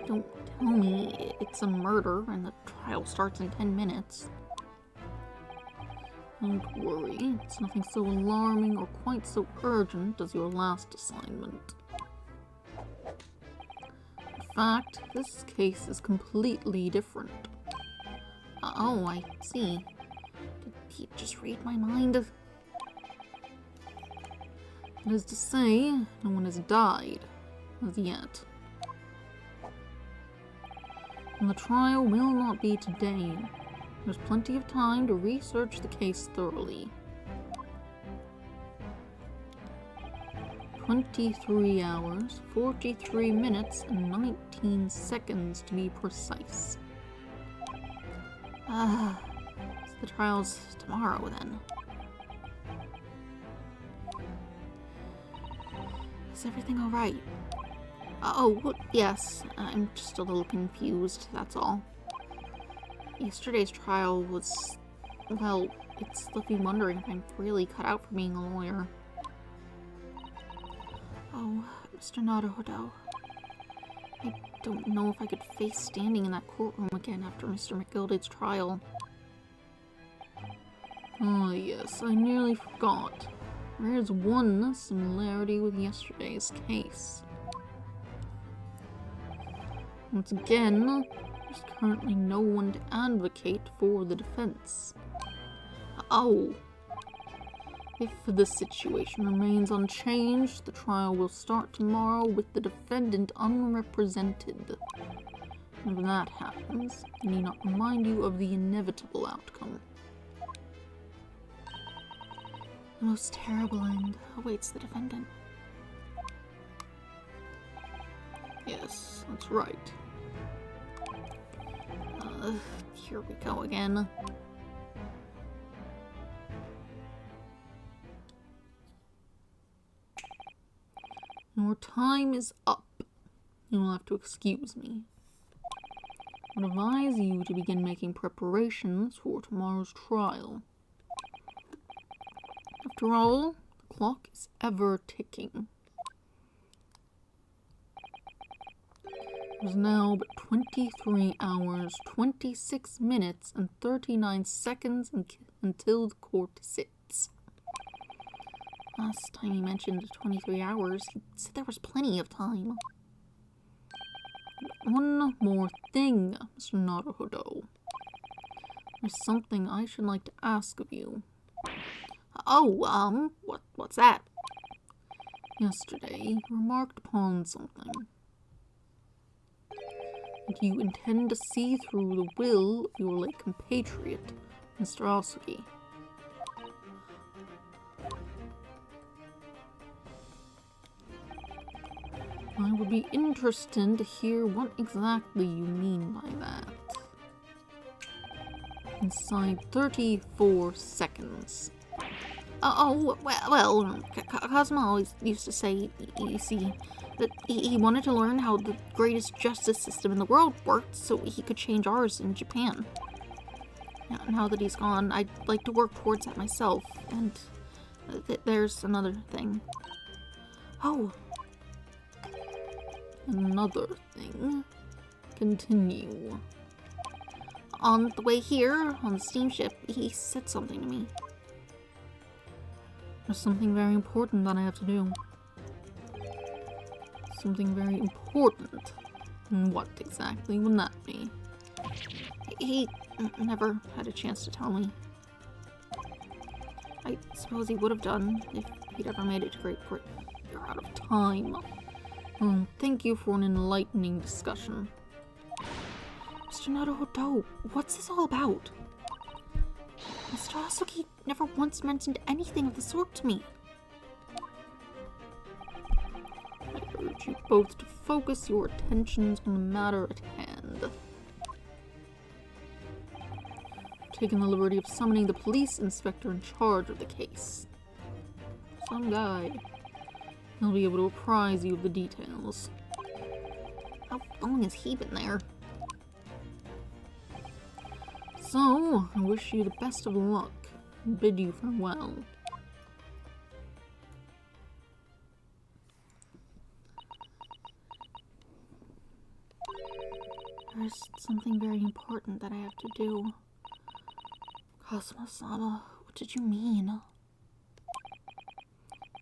Don't tell me it's a murder and the trial starts in 10 minutes. Don't worry, it's nothing so alarming or quite so urgent as your last assignment. In fact, this case is completely different. Oh, I see. Did he just read my mind? That is to say, no one has died as yet. And the trial will not be today. There's plenty of time to research the case thoroughly. 23 hours, 43 minutes, and 19 seconds to be precise. So the trial's tomorrow then. Is everything alright? Oh, yes, I'm just a little confused, that's all. Yesterday's trial was, well, it's left me wondering if I'm really cut out for being a lawyer. Oh, Mr. Naruhodo. I don't know if I could face standing in that courtroom again after Mr. McGildade's trial. Oh yes, I nearly forgot. There is one similarity with yesterday's case. Once again, there's currently no one to advocate for the defense. Oh! If the situation remains unchanged, the trial will start tomorrow with the defendant unrepresented. If that happens, I need not remind you of the inevitable outcome. The most terrible end awaits the defendant. Yes, that's right. Here we go again. Your time is up. You'll have to excuse me. I would advise you to begin making preparations for tomorrow's trial. After all, the clock is ever ticking. It is now but 23 hours, 26 minutes, and 39 seconds until the court sits. Last time he mentioned 23 hours, he said there was plenty of time. And one more thing, Mr. Naruhodo. There's something I should like to ask of you. Oh, what's that? Yesterday, you remarked upon something. That you intend to see through the will of your late compatriot, Mr. Asuki. I would be interested to hear what exactly you mean by that. Inside 34 seconds. Well, Cosmo always used to say, you see, that he wanted to learn how the greatest justice system in the world worked so he could change ours in Japan. Now that he's gone, I'd like to work towards that myself, and there's another thing. Oh. Another thing. Continue. On the way here, on the steamship, he said something to me. There's something very important that I have to do. Something very important. And what exactly would that be? He never had a chance to tell me. I suppose he would have done if he'd ever made it to Great Britain. You're out of time. Thank you for an enlightening discussion. Mr. Naruhodo, what's this all about? Mr. Asuki never once mentioned anything of the sort to me. I urge you both to focus your attentions on the matter at hand. I've taken the liberty of summoning the police inspector in charge of the case. Some guy. He'll be able to apprise you of the details. How long has he been there? So, I wish you the best of luck and bid you farewell. There's something very important that I have to do. Cosmo-sama, what did you mean?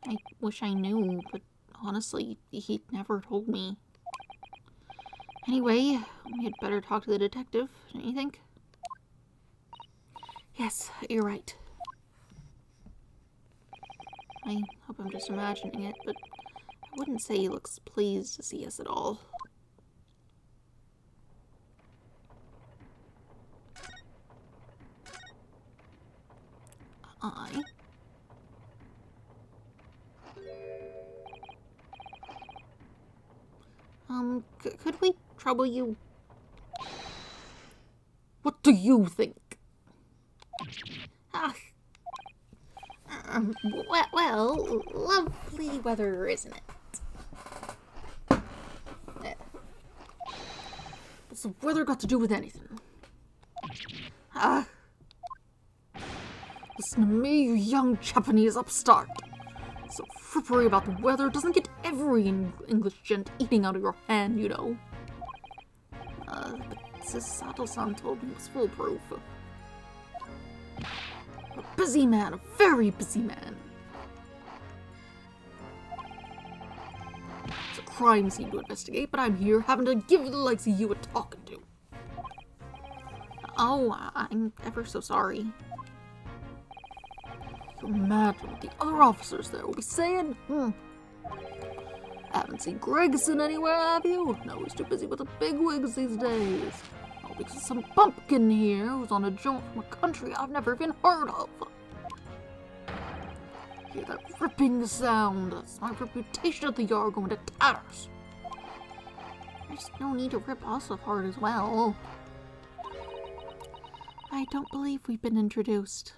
I wish I knew, but honestly, he never told me. Anyway, we had better talk to the detective, don't you think? Yes, you're right. I hope I'm just imagining it, but I wouldn't say he looks pleased to see us at all. Could we trouble you? What do you think? Well, lovely weather, isn't it? What's the weather got to do with anything? Listen to me, you young Japanese upstart. So frippery about the weather doesn't get every English gent eating out of your hand, you know. But Sato-san told me it was foolproof. A busy man, a very busy man. It's a crime scene to investigate, but I'm here having to give the likes of you a talking to. Oh, I'm ever so sorry. You imagine what the other officers there will be saying? Haven't seen Gregson anywhere, have you? No, he's too busy with the bigwigs these days. All because of some bumpkin here who's on a jaunt from a country I've never even heard of. Hear that ripping sound? That's my reputation at the yard going to tatters. There's no need to rip us apart as well. I don't believe we've been introduced.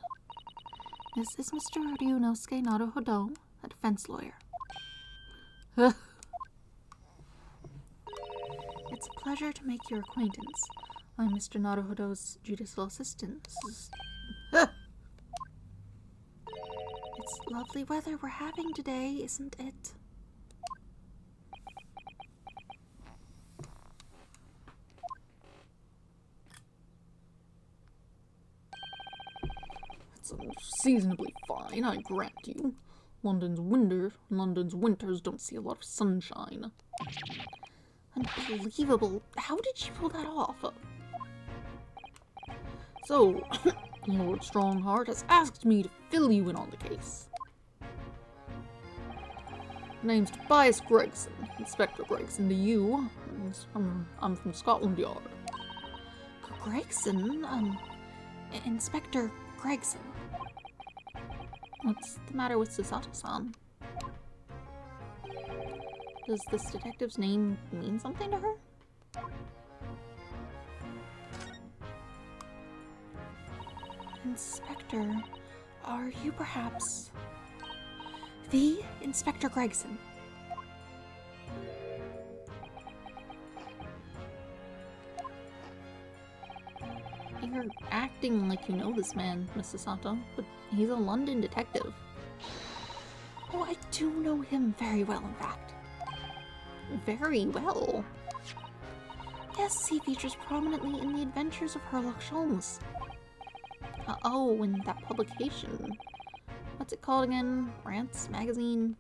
This is Mr. Ryunosuke Naruhodo, a defense lawyer. It's a pleasure to make your acquaintance. I'm Mr. Naruhodo's judicial assistant. It's lovely weather we're having today, isn't it? It's unseasonably fine, I grant you. London's winters don't see a lot of sunshine. Unbelievable. How did she pull that off? So, Lord Strongheart has asked me to fill you in on the case. Name's Tobias Gregson, Inspector Gregson to you. I'm from Scotland Yard. Gregson? Inspector Gregson. What's the matter with Susato-san? Does this detective's name mean something to her? Inspector, are you perhaps the Inspector Gregson? You're acting like you know this man, Mrs. Sato, but he's a London detective. Oh, I do know him very well, in fact. Very well? Yes, he features prominently in the adventures of Sherlock Holmes. Oh, in that publication. What's it called again? Rants Magazine?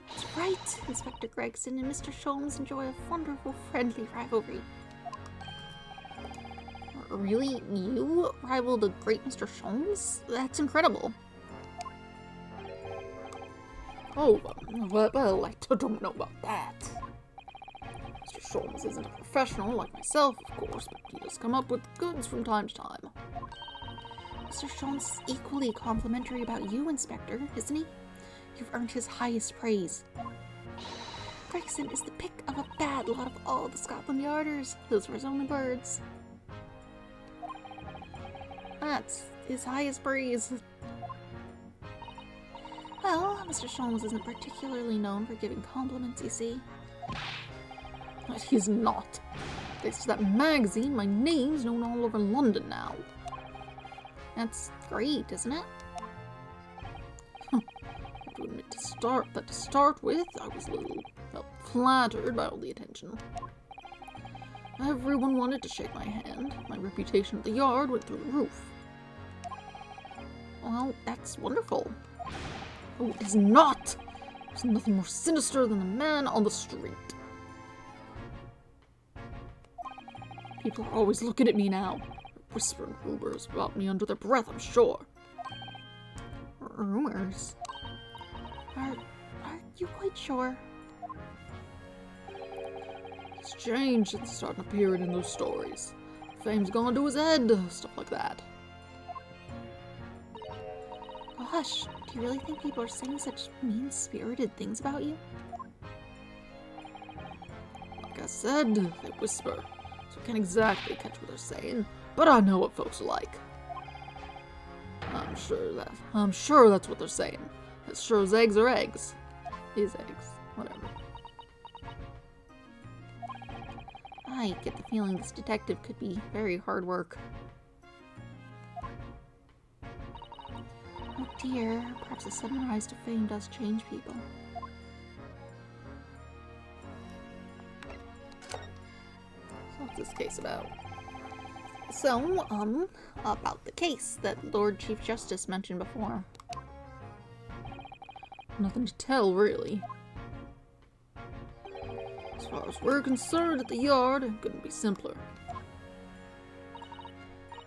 That's right! Inspector Gregson and Mr. Sholmes enjoy a wonderful friendly rivalry. Really? You rival the great Mr. Sholmes? That's incredible. Oh, well, I don't know about that. Mr. Sholmes isn't a professional like myself, of course, but he does come up with goods from time to time. Mr. Sholmes is equally complimentary about you, Inspector, isn't he? You've earned his highest praise. Gregson is the pick of a bad lot of all the Scotland Yarders. Those were his only words. That's his highest praise. Well, Mr. Sholmes isn't particularly known for giving compliments, you see. But he's not. Thanks to that magazine, my name's known all over London now. That's great, isn't it? I have to admit to start with, I was a little flattered by all the attention. Everyone wanted to shake my hand. My reputation at the yard went through the roof. Well, that's wonderful. Oh, it is not! There's nothing more sinister than the man on the street. People are always looking at me now, whispering rumors about me under their breath, I'm sure. Rumors? Are you quite sure? It's changed since starting appearing in those stories. Fame's gone to his head, stuff like that. Gosh, do you really think people are saying such mean-spirited things about you? Like I said, they whisper, so I can't exactly catch what they're saying, but I know what folks are like. I'm sure that's what they're saying. As sure as eggs are eggs. Is eggs. Whatever. I get the feeling this detective could be very hard work. Oh dear, perhaps a sudden rise to fame does change people. So what's this case about? So, about the case that Lord Chief Justice mentioned before. Nothing to tell, really. As far as we're concerned at the yard, it couldn't be simpler.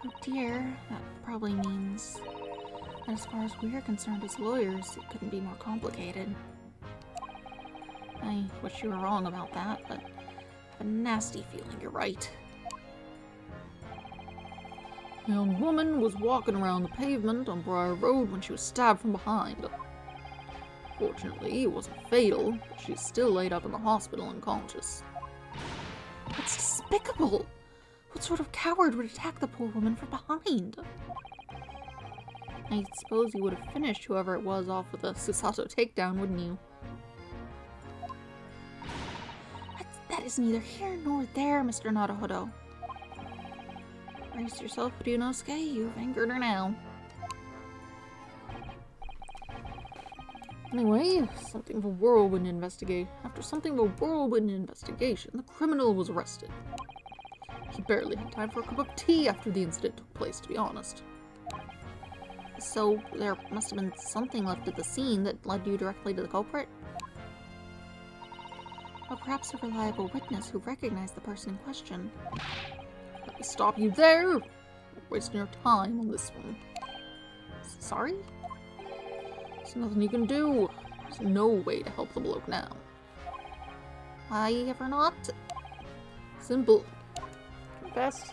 Oh dear, that probably means that as far as we're concerned as lawyers, it couldn't be more complicated. I wish you were wrong about that, but I have a nasty feeling you're right. A young woman was walking around the pavement on Briar Road when she was stabbed from behind. Fortunately, it wasn't fatal, but she's still laid up in the hospital unconscious. That's despicable! What sort of coward would attack the poor woman from behind? I suppose you would have finished whoever it was off with a Susato takedown, wouldn't you? That is neither here nor there, Mr. Naruhodo. Brace yourself, Ryunosuke, you've angered her now. Anyway, after something of a whirlwind investigation, the criminal was arrested. He barely had time for a cup of tea after the incident took place, to be honest. So, there must have been something left at the scene that led you directly to the culprit? Or perhaps a reliable witness who recognized the person in question. Let me stop you there! You're wasting your time on this one. Sorry? There's nothing you can do. There's no way to help the bloke now. Why ever not? Simple. Confess?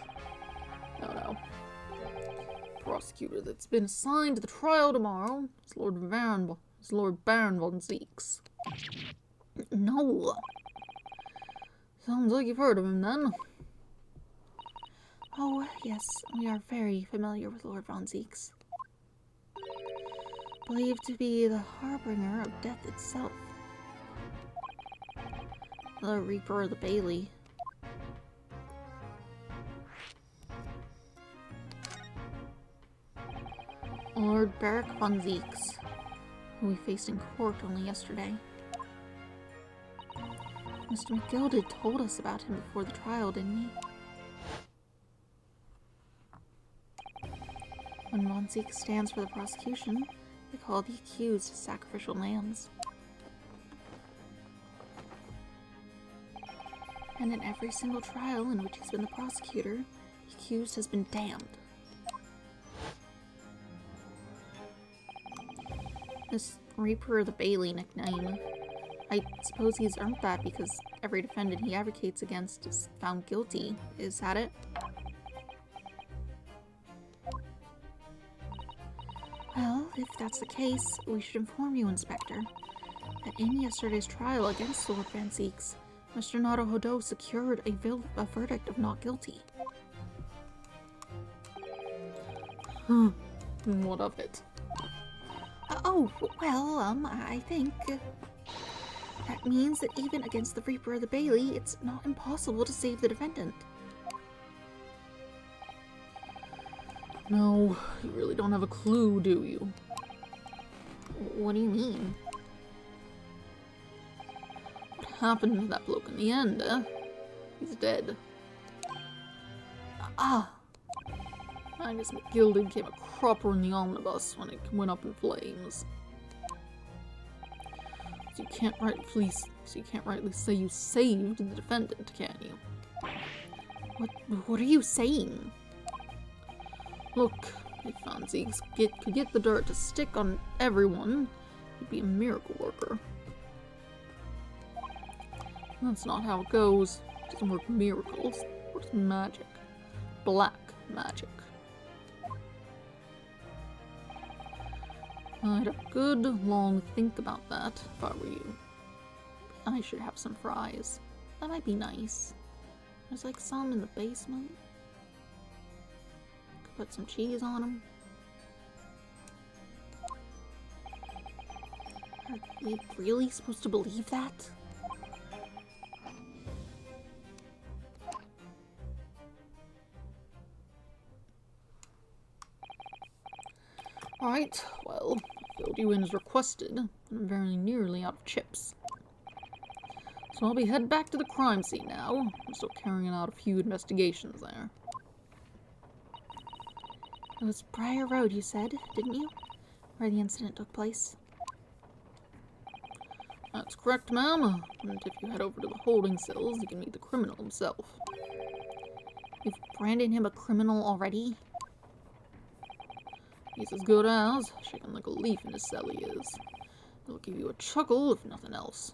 No. Prosecutor that's been assigned to the trial tomorrow is Lord Baron von Zeeks. No. Sounds like you've heard of him then. Oh, yes, we are very familiar with Lord von Zeeks. Believed to be the harbinger of death itself. The Reaper of the Bailey. Lord Beric von Zeeks, who we faced in court only yesterday. Mr. McGilded told us about him before the trial, didn't he? When von Zeeks stands for the prosecution, they call the accused sacrificial lambs. And in every single trial in which he's been the prosecutor, the accused has been damned. This Reaper of the Bailey nickname, I suppose he's earned that because every defendant he advocates against is found guilty. Is that it? Well, if that's the case, we should inform you, Inspector, that in yesterday's trial against Lord Van Zeeks, Mr. Naruhodo secured a verdict of not guilty. What of it? I think that means that even against the Reaper of the Bailey, it's not impossible to save the defendant. No, you really don't have a clue, do you? What do you mean? What happened to that bloke in the end, eh? He's dead. I guess McGilded came a cropper in the omnibus when it went up in flames. So you can't rightly say you saved the defendant, can you? What are you saying? Look, if Van Zeeks could get the dirt to stick on everyone, He'd be a miracle worker. That's not how it goes. It doesn't work miracles. It works magic. Black magic. I'd have a good long think about that if I were you. I should have some fries. That might be nice. There's like some in the basement. Could put some cheese on them. Are we really supposed to believe that? Alright, well, I filled you in as requested, and I'm very nearly out of chips. So I'll be heading back to the crime scene now. I'm still carrying out a few investigations there. It was Briar Road, you said, didn't you? Where the incident took place. That's correct, ma'am. And if you head over to the holding cells, you can meet the criminal himself. You've branded him a criminal already? He's as good as, shaking like a leaf in his cell he is. It'll give you a chuckle, if nothing else.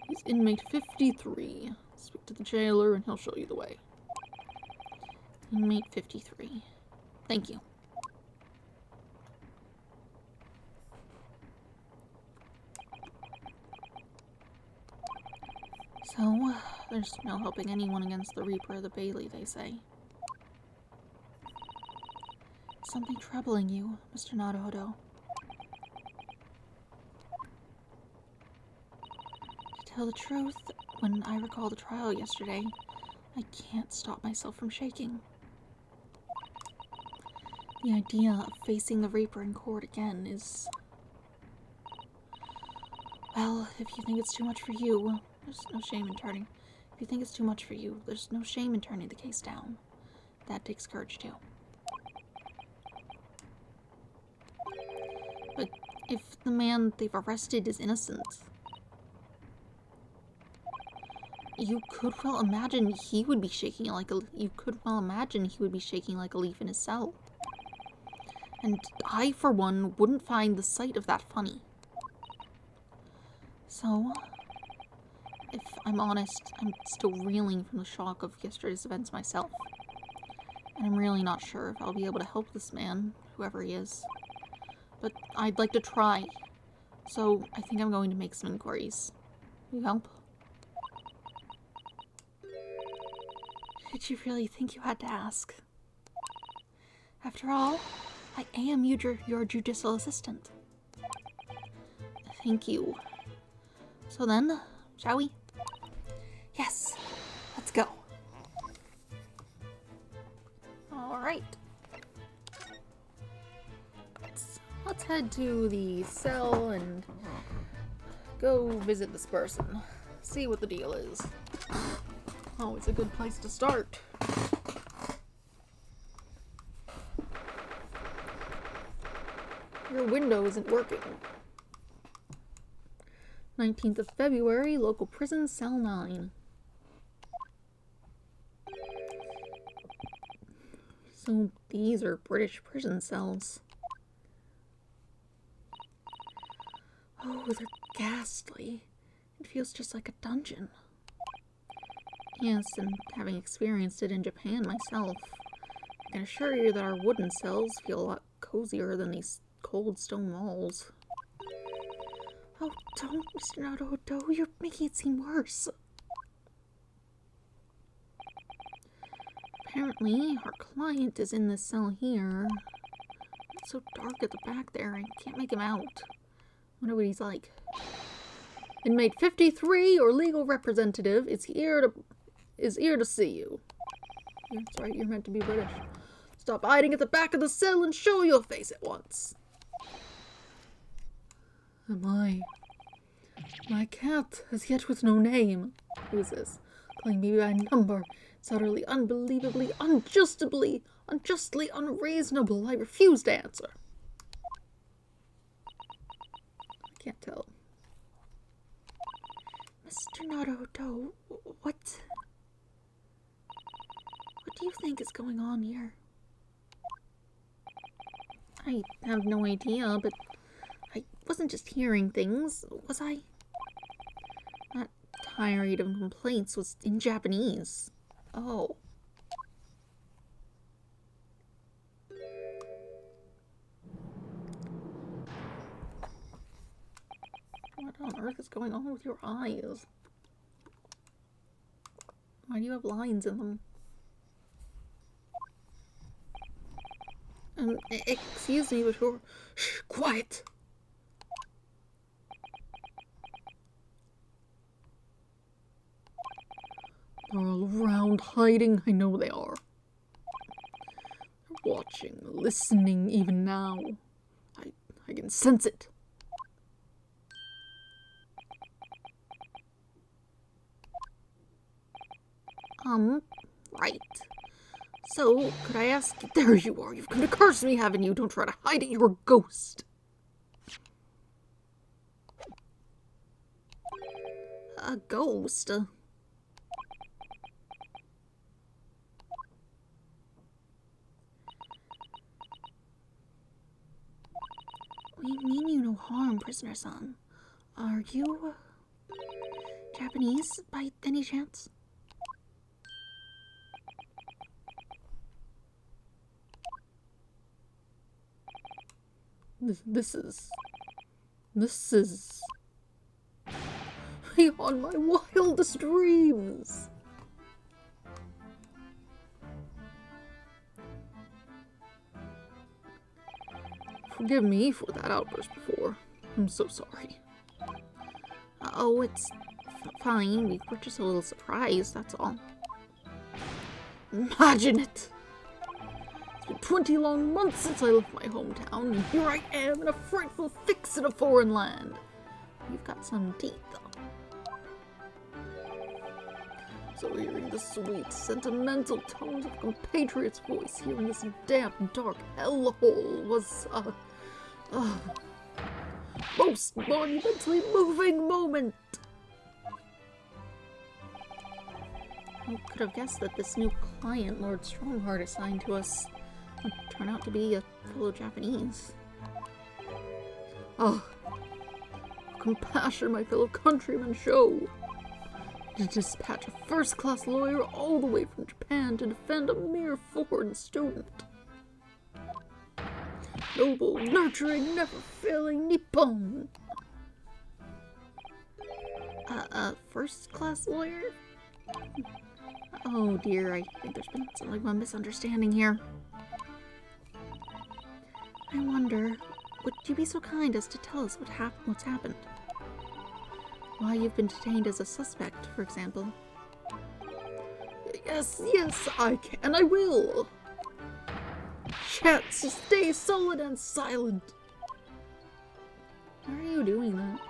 He's inmate 53. Speak to the jailer and he'll show you the way. Inmate 53. Thank you. So, there's no helping anyone against the Reaper or the Bailey, they say. Something troubling you, Mr. Naruhodo. To tell the truth, when I recall the trial yesterday, I can't stop myself from shaking. The idea of facing the Reaper in court again is... Well, if you think it's too much for you, there's no shame in turning... If you think it's too much for you, there's no shame in turning the case down. That takes courage, too. But if the man they've arrested is innocent, you could well imagine he would be shaking like a... You could well imagine he would be shaking like a leaf in his cell. And I, for one, wouldn't find the sight of that funny. So, if I'm honest, I'm still reeling from the shock of yesterday's events myself. And I'm really not sure if I'll be able to help this man, whoever he is. But I'd like to try. So, I think I'm going to make some inquiries. Will you help? Did you really think you had to ask? After all, I am your judicial assistant. Thank you. So then, shall we? Yes, let's go. Alright. Let's head to the cell and go visit this person. See what the deal is. Oh, it's a good place to start. Your window isn't working. 19th of February, local prison, cell 9. So these are British prison cells. Oh, they're ghastly. It feels just like a dungeon. Yes, and having experienced it in Japan myself, I can assure you that our wooden cells feel a lot cozier than these cold stone walls. Oh, don't, Mr. Naruhodo, you're making it seem worse. Apparently, our client is in this cell here. It's so dark at the back there, I can't make him out. Wonder what he's like. Inmate 53, your legal representative, is here to see you. That's right, you're meant to be British. Stop hiding at the back of the cell and show your face at once. My cat is yet with no name. Who is this? Calling me by number. It's utterly, unbelievably, unjustly unreasonable. I refuse to answer. I can't tell. Mr. Naruhodo, what do you think is going on here? I have no idea, but wasn't just hearing things, was I? That tirade of complaints was in Japanese. Oh. What on earth is going on with your eyes? Why do you have lines in them? Excuse me, but you're... Shh, quiet! They're all around hiding. I know they are. They're watching, listening even now. I can sense it. Right. So, could I ask... There you are. You've come to curse me, haven't you? Don't try to hide it. You're a ghost. A ghost? We mean you no harm, prisoner-san. Are you... Japanese, by any chance? This is beyond my wildest dreams. Forgive me for that outburst before. I'm so sorry. Oh, it's fine. We were just a little surprised, that's all. Imagine it! It's been 20 long months since I left my hometown, and here I am in a frightful fix in a foreign land. You've got some teeth, though. So hearing the sweet, sentimental tones of a compatriot's voice here in this damp, dark hellhole was, most monumentally moving moment. Who could have guessed that this new client Lord Strongheart assigned to us would turn out to be a fellow Japanese? Oh, compassion my fellow countrymen show. To dispatch a first-class lawyer all the way from Japan to defend a mere foreign student. Noble, nurturing, never-failing Nippon. First-class lawyer? Oh dear, I think there's been something of a misunderstanding here. I wonder, would you be so kind as to tell us what's happened? Why you've been detained as a suspect, for example. Yes, I can, I will. Chance to stay solid and silent. Why are you doing that?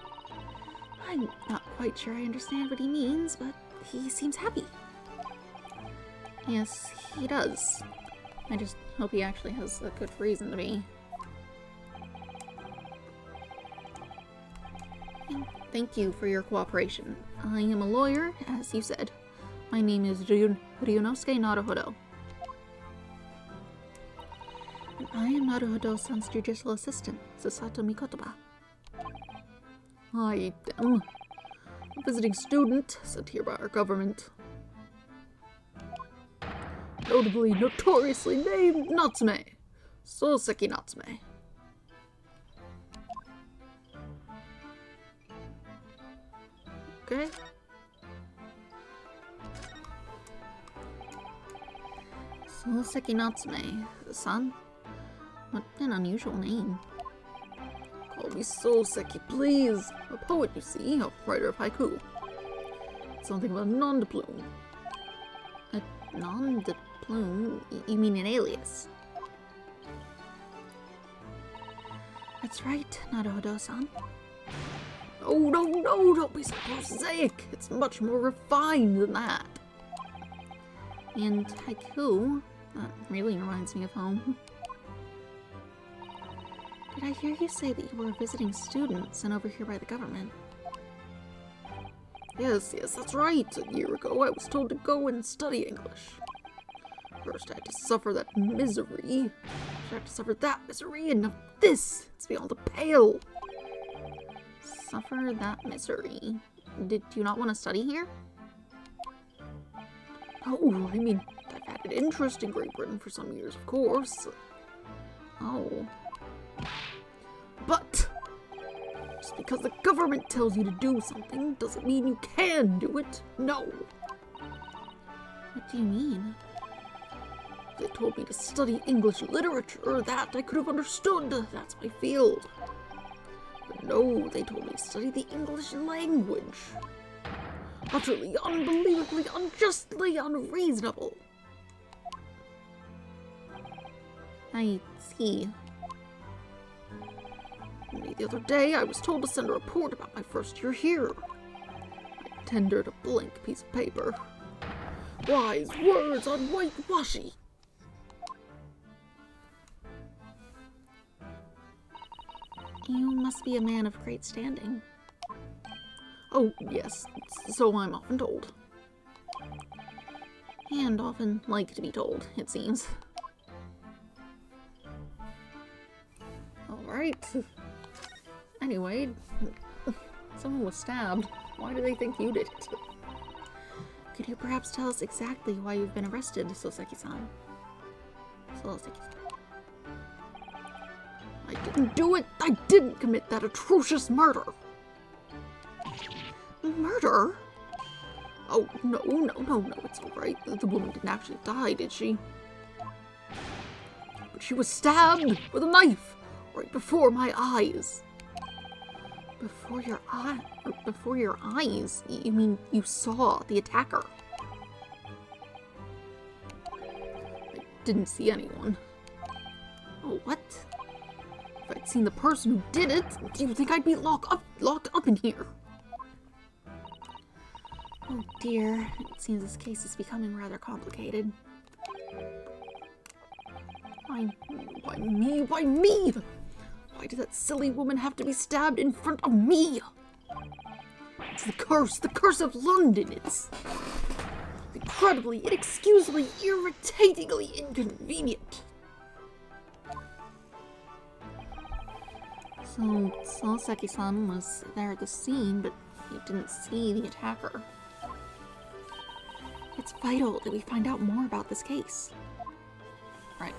I'm not quite sure I understand what he means, but he seems happy. Yes, he does. I just hope he actually has a good reason to be. And thank you for your cooperation. I am a lawyer, as you said. My name is Ryunosuke Naruhodo. And I am Naruhodo-san's judicial assistant, Susato Mikotoba. I am a visiting student sent here by our government. Notably, notoriously named Natsume. Soseki Natsume. Okay. Soseki Natsume-san? What an unusual name. Call me Soseki, please. A poet, you see, a writer of haiku. Something about a nom de plume. A nom de plume? You mean an alias? That's right, Naruhodo-san. Oh, no, don't be so prosaic. It's much more refined than that. And haiku? That really reminds me of home. Did I hear you say that you were visiting students sent over here by the government? Yes, that's right. A year ago, I was told to go and study English. First, I had to suffer that misery. I had to suffer that misery, and now this! It's beyond the pale. Suffer that misery. Did you not want to study here? Oh, I mean, I've had an interest in Great Britain for some years, of course. Oh. But just because the government tells you to do something doesn't mean you can do it. No. What do you mean? They told me to study English literature. That I could have understood. That's my field. But no, they told me to study the English language. Utterly, unbelievably, unjustly unreasonable. I see. Only the other day, I was told to send a report about my first year here. I tendered a blank piece of paper. Wise words on whitewashy. You must be a man of great standing. Oh, yes, so I'm often told. And often like to be told, it seems. Alright. Anyway, someone was stabbed. Why do they think you did it? Could you perhaps tell us exactly why you've been arrested, Soseki-san? I didn't do it! I didn't commit that atrocious murder! Murder? Oh, no, it's alright. The woman didn't actually die, did she? But she was stabbed with a knife right before my eyes. Before your eyes? You mean you saw the attacker? I didn't see anyone. Oh, what? If I'd seen the person who did it, do you think I'd be locked up in here? Oh dear, it seems this case is becoming rather complicated. Why me? Why me? Why did that silly woman have to be stabbed in front of me? It's the curse of London. It's incredibly, inexcusably, irritatingly inconvenient. So, Soseki-san was there at the scene, but he didn't see the attacker. It's vital that we find out more about this case. Right.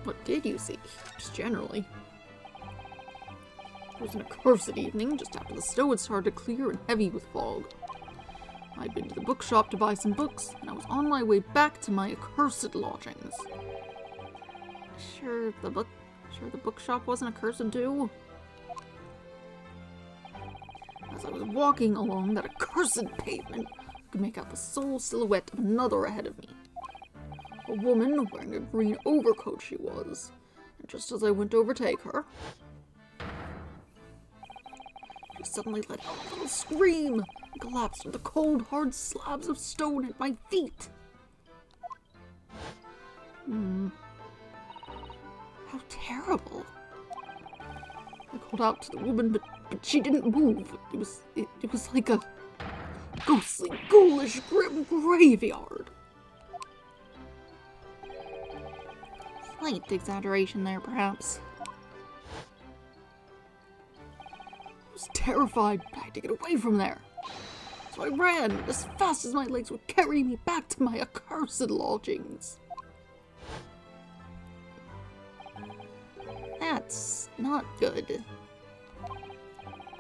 What did you see? Just generally. It was an accursed evening, just after the snow had started to clear and heavy with fog. I'd been to the bookshop to buy some books, and I was on my way back to my accursed lodgings. Sure the bookshop wasn't accursed too? As I was walking along that accursed pavement, I could make out the sole silhouette of another ahead of me. A woman wearing a green overcoat she was, and just as I went to overtake her, she suddenly let out a little scream and collapsed on the cold, hard slabs of stone at my feet. How terrible. I called out to the woman, but she didn't move. It was like a ghostly, ghoulish, grim graveyard. Slight exaggeration there, perhaps. I was terrified. I had to get away from there. So I ran as fast as my legs would carry me back to my accursed lodgings. That's not good.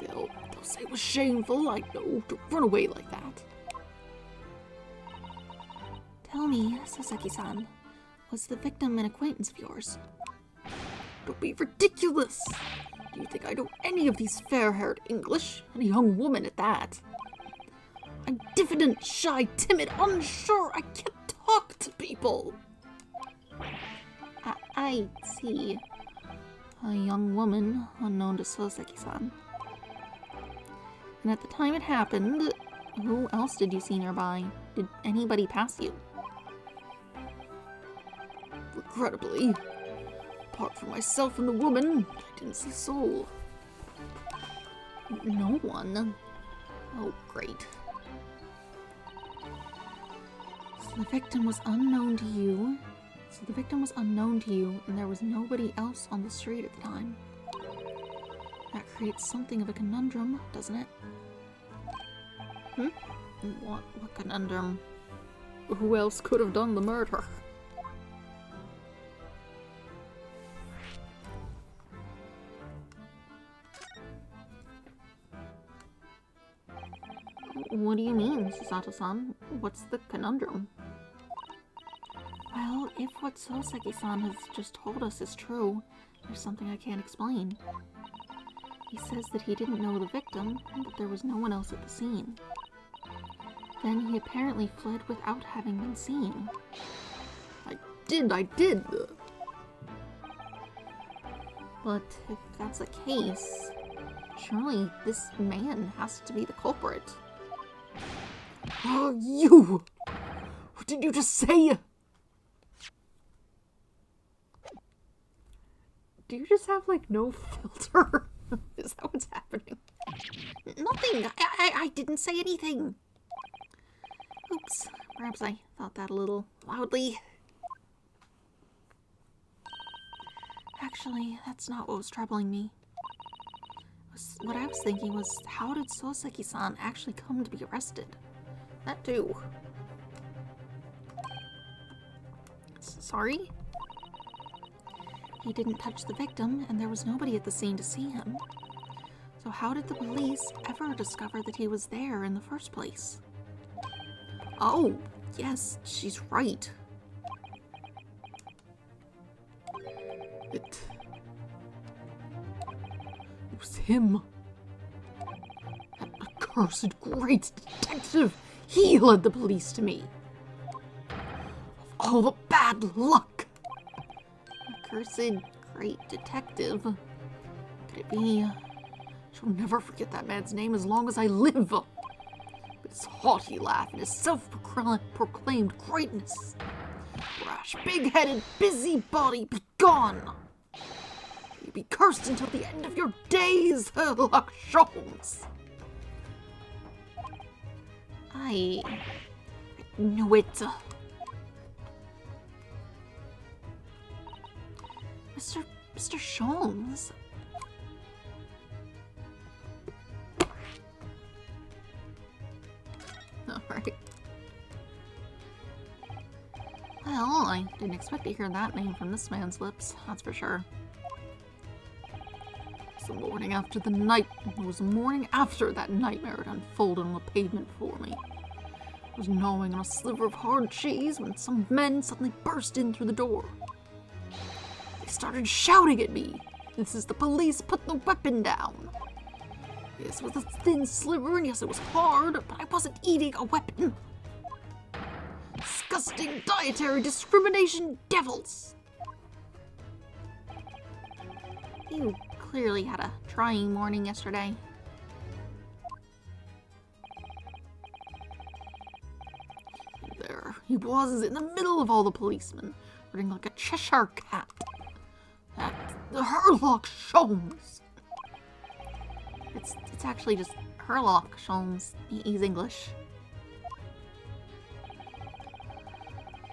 They'll say it was shameful, I know, to run away like that. Tell me, Soseki-san, was the victim an acquaintance of yours? Don't be ridiculous! Do you think I know any of these fair-haired English? And a young woman at that. I'm diffident, shy, timid, unsure. I can't talk to people. I see. A young woman unknown to Soseki-san. And at the time it happened, who else did you see nearby? Did anybody pass you? Regrettably, apart from myself and the woman, I didn't see a soul. No one? Oh, great. So the victim was unknown to you, So the victim was unknown to you, and there was nobody else on the street at the time. That creates something of a conundrum, doesn't it? What conundrum? Who else could have done the murder? What do you mean, Susato-san? What's the conundrum? Well, if what Soseki-san has just told us is true, there's something I can't explain. He says that he didn't know the victim, but there was no one else at the scene. Then he apparently fled without having been seen. I did! But if that's the case, surely this man has to be the culprit. Oh, you! What did you just say? Do you just have, like, no filter? Is that what's happening? Nothing! I didn't say anything! Oops, perhaps I thought that a little loudly. Actually, that's not what was troubling me. What I was thinking was, how did Soseki-san actually come to be arrested? That too. Sorry? He didn't touch the victim, and there was nobody at the scene to see him. So how did the police ever discover that he was there in the first place? Oh, yes, she's right. It was him. That accursed great detective. He led the police to me. Of all the bad luck. Accursed great detective. Could it be? Shall never forget that man's name as long as I live. His haughty laugh and his self-proclaimed greatness. Brash, big-headed, busybody, be gone! You be cursed until the end of your days, Herlock Sholmes! I knew it. Mr. Sholmes? Alright. Well, I didn't expect to hear that name from this man's lips, that's for sure. It was the morning after the night. It was the morning after that nightmare had unfolded on the pavement for me. I was gnawing on a sliver of hard cheese when some men suddenly burst in through the door. They started shouting at me. This is the police, put the weapon down. Yes, it was a thin sliver, and yes, it was hard, but I wasn't eating a weapon. Disgusting dietary discrimination devils! You clearly had a trying morning yesterday. There he was in the middle of all the policemen, running like a Cheshire cat. That's the Herlock Sholmes. It's actually just Herlock Sholmes. He's English.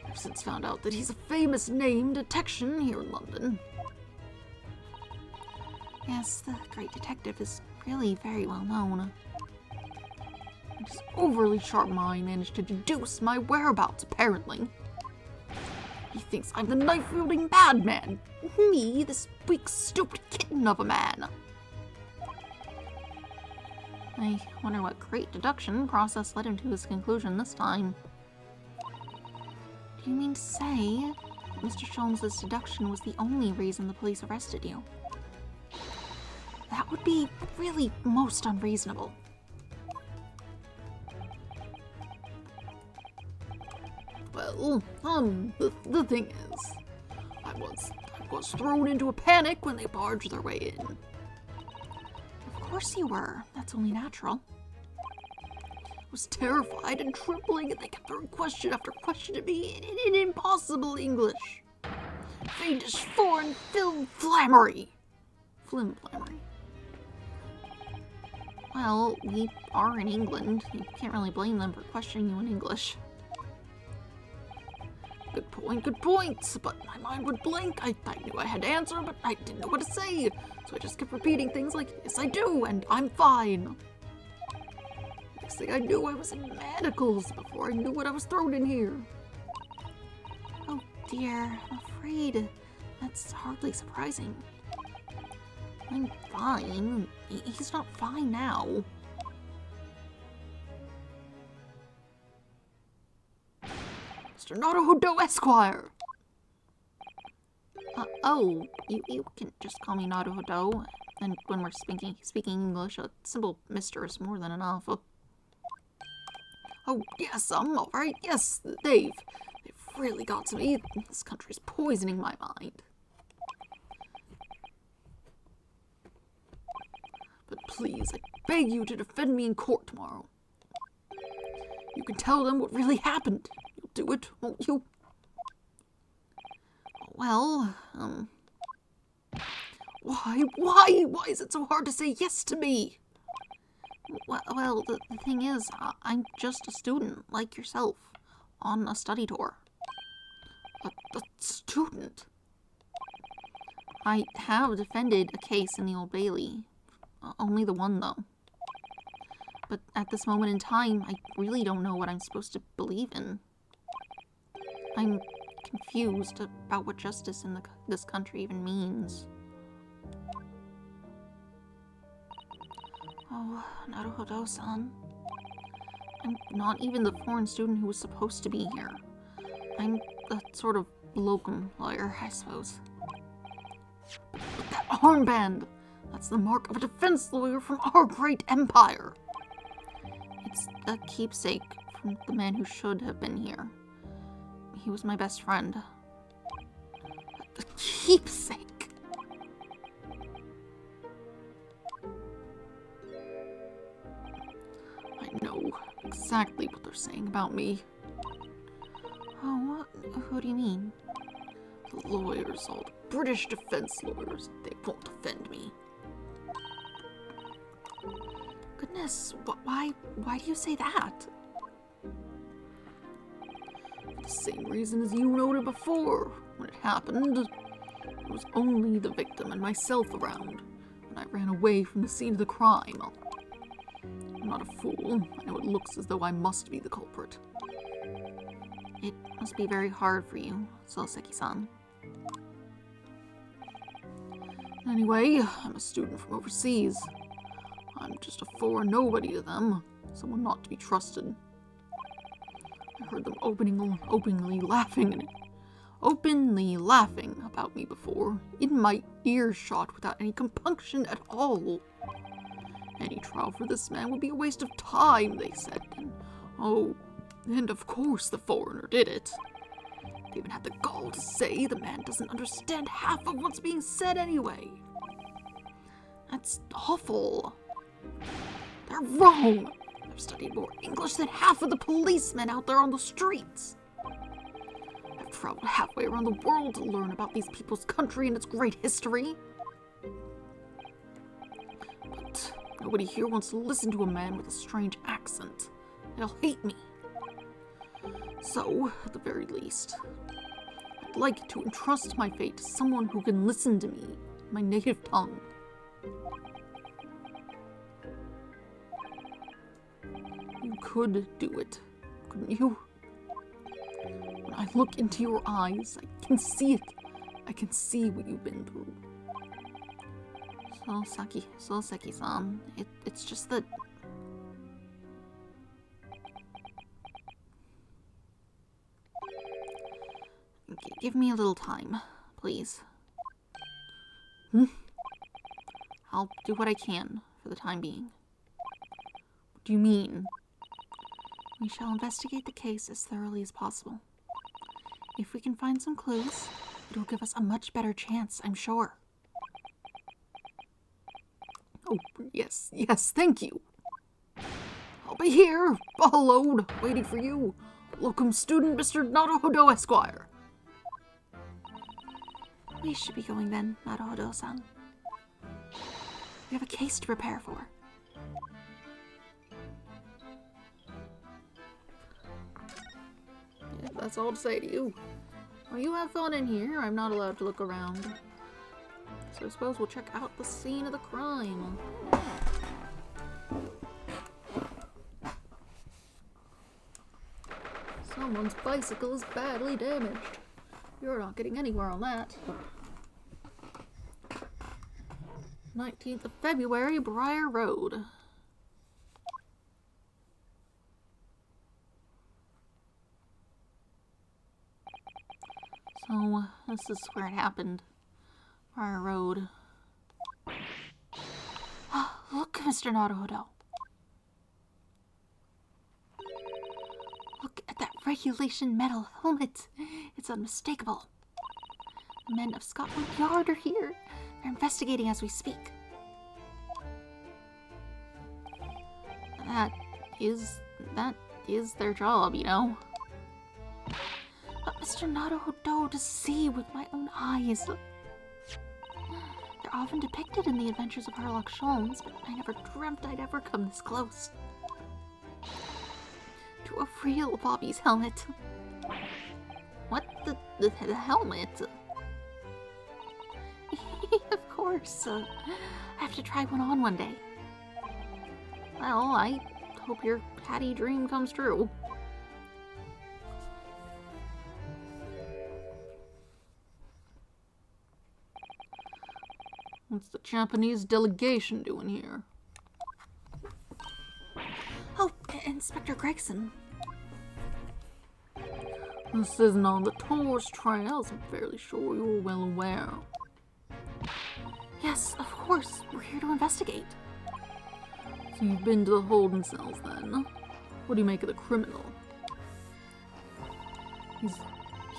I've since found out that he's a famous name detection here in London. Yes, the great detective is really very well known. His overly sharp mind managed to deduce my whereabouts, apparently. He thinks I'm the knife-wielding madman. Me, this weak, stupid kitten of a man. I wonder what great deduction process led him to his conclusion this time. Do you mean to say that Mr. Sholmes' deduction was the only reason the police arrested you? That would be really most unreasonable. Well, the thing is, I was thrown into a panic when they barged their way in. Of course you were. That's only natural. I was terrified and trembling, and they kept throwing question after question at me in impossible English. Fiendish foreign flim-flammery. Flim-flammery. Well, we are in England. You can't really blame them for questioning you in English. good point. But my mind would blank. I knew I had to answer, but I didn't know what to say. So I just kept repeating things like, yes, I do, and I'm fine. Next thing I knew, I was in manacles before I knew what I was thrown in here. Oh dear, I'm afraid. That's hardly surprising. I'm fine. He's not fine now. Mr. Naruhodo Esquire! Oh, you can just call me Naruhodo. And when we're speaking English, a simple Mr. is more than enough. Oh, yes, alright. Yes, Dave. They've really got to me. This country's poisoning my mind. But please, I beg you to defend me in court tomorrow. You can tell them what really happened. You'll do it, won't you? Well, Why is it so hard to say yes to me? well, the thing is, I'm just a student like yourself on a study tour. A student? I have defended a case in the Old Bailey. Only the one, though. But at this moment in time, I really don't know what I'm supposed to believe in. I'm confused about what justice in this country even means. Oh, Naruhodo-san. I'm not even the foreign student who was supposed to be here. I'm a sort of locum lawyer, I suppose. But that armband! That's the mark of a defense lawyer from our great empire! It's a keepsake from the man who should have been here. He was my best friend. A keepsake? I know exactly what they're saying about me. Oh, who do you mean? The lawyers, all the British defense lawyers, they won't defend me. Goodness, why do you say that? For the same reason as you noted before. When it happened, there was only the victim and myself around, and I ran away from the scene of the crime. I'm not a fool. I know it looks as though I must be the culprit. It must be very hard for you, Soseki-san. Anyway, I'm a student from overseas. I'm just a foreign nobody to them, someone not to be trusted. I heard them openly laughing about me before, in my earshot without any compunction at all. Any trial for this man would be a waste of time, they said. And of course the foreigner did it. They even had the gall to say the man doesn't understand half of what's being said anyway. That's awful. They're wrong. I've studied more English than half of the policemen out there on the streets. I've traveled halfway around the world to learn about these people's country and its great history. But nobody here wants to listen to a man with a strange accent. They'll hate me. So, at the very least, I'd like to entrust my fate to someone who can listen to me, my native tongue. You could do it, couldn't you? When I look into your eyes, I can see it. I can see what you've been through. Soseki-san, it's just that... Give me a little time, please. I'll do what I can for the time being. What do you mean? We shall investigate the case as thoroughly as possible. If we can find some clues, it'll give us a much better chance, I'm sure. Oh, yes, thank you. I'll be here, followed, waiting for you. Locum student, Mr. Naruhodo Esquire. We should be going then, Naruhodo-san. We have a case to prepare for. Yeah, that's all to say to you. Well, you have fun in here. I'm not allowed to look around. So I suppose we'll check out the scene of the crime. Someone's bicycle is badly damaged. You're not getting anywhere on that. 19th of February, Briar Road. So, this is where it happened. Briar Road. Look, Mr. Naruhodo. Look at that regulation metal helmet. It's unmistakable. The men of Scotland Yard are here. They're investigating as we speak. That is their job, you know. But Mr. Naruhodo, to see with my own eyes. They're often depicted in the adventures of Sherlock Holmes, but I never dreamt I'd ever come this close. To a real Bobby's helmet. What? The helmet? Of course. I have to try one on one day. Well, I hope your Patty dream comes true. What's the Japanese delegation doing here? Oh, Inspector Gregson. This isn't on the tourist trails. I'm fairly sure you're well aware. Yes, of course. We're here to investigate. So you've been to the holding cells then? What do you make of the criminal?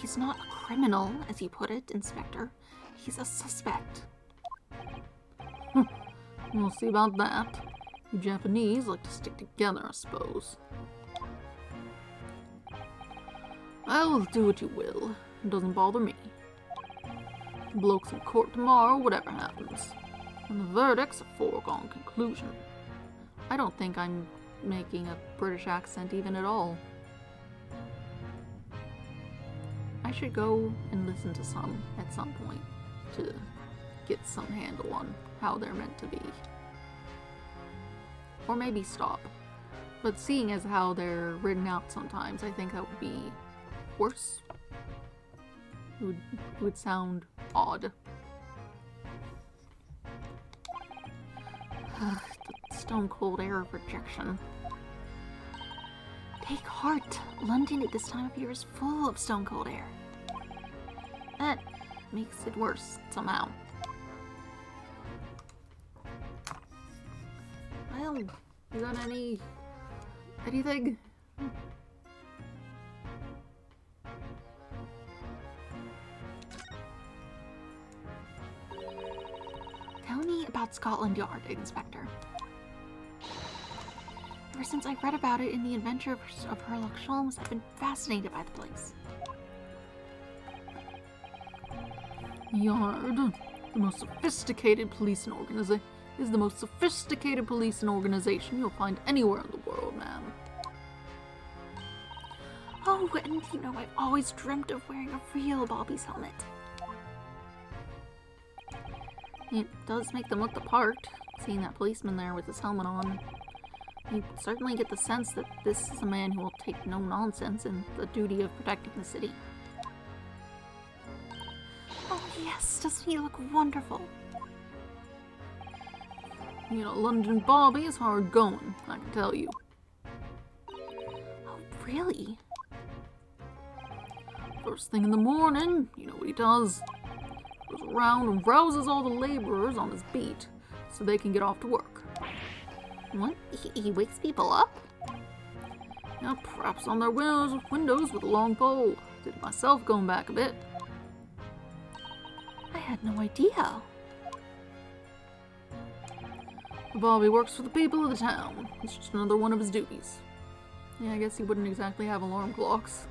He's not a criminal, as you put it, Inspector. He's a suspect. We'll see about that. You Japanese like to stick together, I suppose. Well, do what you will. It doesn't bother me. The bloke's in court tomorrow, whatever happens. And the verdict's a foregone conclusion. I don't think I'm making a British accent even at all. I should go and listen to some at some point to get some handle on how they're meant to be. Or maybe stop. But seeing as how they're written out sometimes, I think that would be worse. It would sound odd. The stone cold air of rejection. Take heart. London at this time of year is full of stone cold air. That makes it worse somehow. Well, you got anything? Tell me about Scotland Yard, Inspector. Ever since I read about it in the Adventure of Sherlock Holmes, I've been fascinated by the place. Yard, the most sophisticated policing organization, is the most sophisticated policing organization you'll find anywhere in the world, ma'am. Oh, and you know, I've always dreamt of wearing a real Bobby's helmet. It does make them look the part, seeing that policeman there with his helmet on. You certainly get the sense that this is a man who will take no nonsense in the duty of protecting the city. Oh yes, doesn't he look wonderful? You know, London Bobby is hard going, I can tell you. Oh, really? First thing in the morning, you know what he does? Goes around and rouses all the laborers on his beat so they can get off to work. What? He wakes people up? Yeah, perhaps on their windows with a long pole. Did it myself going back a bit. I had no idea. Bobby works for the people of the town. It's just another one of his duties. Yeah, I guess he wouldn't exactly have alarm clocks.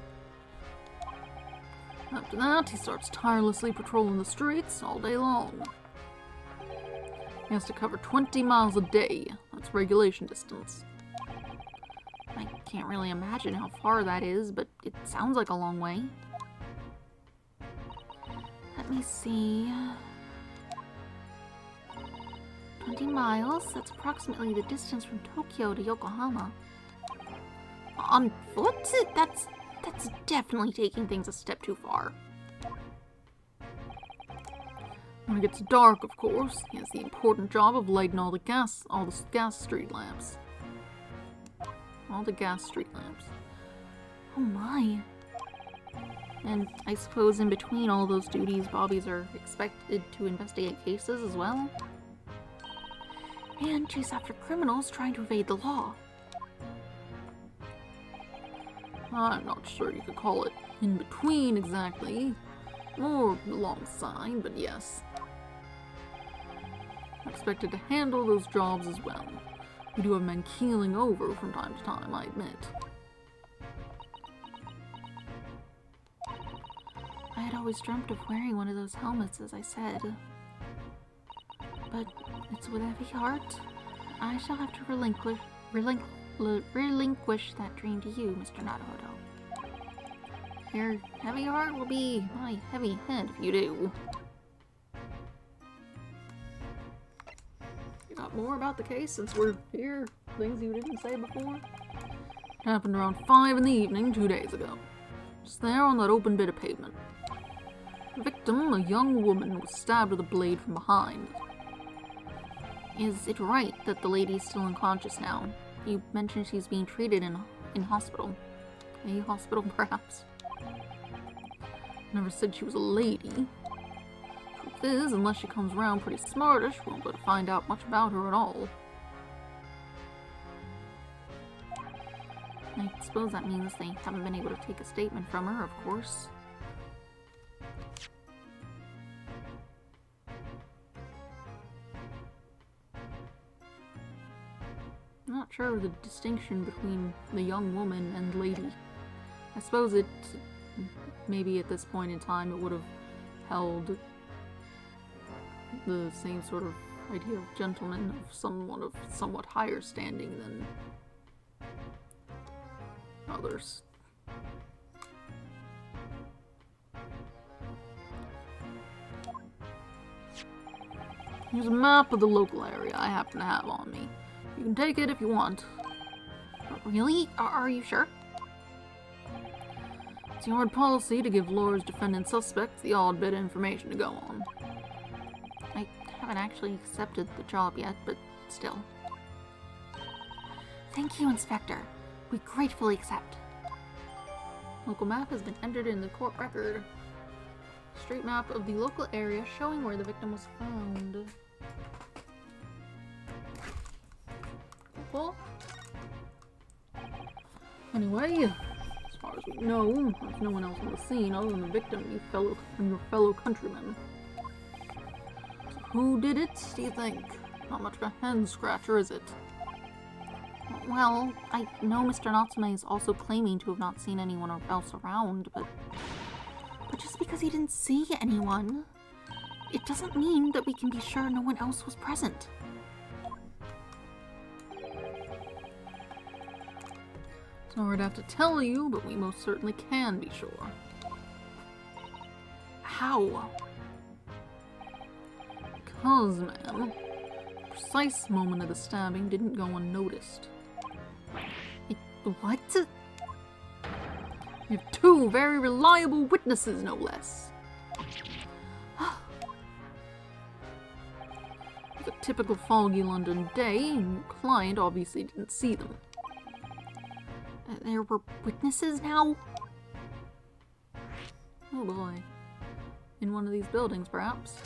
After that, he starts tirelessly patrolling the streets all day long. He has to cover 20 miles a day. That's regulation distance. I can't really imagine how far that is, but it sounds like a long way. me see. 20 miles? That's approximately the distance from Tokyo to Yokohama. On foot? That's definitely taking things a step too far. When it gets dark, of course, he has the important job of lighting all the gas street lamps. All the gas street lamps. Oh my. And I suppose in between all those duties, Bobbies are expected to investigate cases as well. And chase after criminals trying to evade the law. I'm not sure you could call it in between exactly, or alongside, but yes. I'm expected to handle those jobs as well. We do have men keeling over from time to time, I admit. I had always dreamt of wearing one of those helmets, as I said. But it's with a heavy heart. I shall have to relinquish that dream to you, Mr. Naruhodo. Your heavy heart will be my heavy head if you do. You got more about the case since we're here? Things you didn't say before? It happened around 5 in the evening 2 days ago. Just there on that open bit of pavement. The victim, a young woman, was stabbed with a blade from behind. Is it right that the lady's still unconscious now? You mentioned she's being treated in hospital. A hospital, perhaps? Never said she was a lady. Truth is, unless she comes around pretty smartish, we won't be able to find out much about her at all. I suppose that means they haven't been able to take a statement from her, of course. I'm not sure of the distinction between the young woman and lady. I suppose it, maybe at this point in time, it would have held the same sort of idea of gentleman, of someone of somewhat higher standing than others. Here's a map of the local area I happen to have on me. You can take it if you want. Really? Are you sure? It's your policy to give lawyers, defendant, suspects the odd bit of information to go on. I haven't actually accepted the job yet, but still. Thank you, Inspector. We gratefully accept. Local map has been entered in the court record. Street map of the local area showing where the victim was found. Cool. Anyway, as far as we know, there's no one else on the scene other than the victim and your fellow countrymen. So who did it, do you think? Not much of a hand scratcher, is it? Well, I know Mr. Natsume is also claiming to have not seen anyone else around, but just because he didn't see anyone, it doesn't mean that we can be sure no one else was present. Sorry to have to tell you, but we most certainly can be sure. How? Because, ma'am, the precise moment of the stabbing didn't go unnoticed. What? We have 2 very reliable witnesses, no less. It was a typical foggy London day, and your client obviously didn't see them. There were witnesses now? Oh boy. In one of these buildings, perhaps.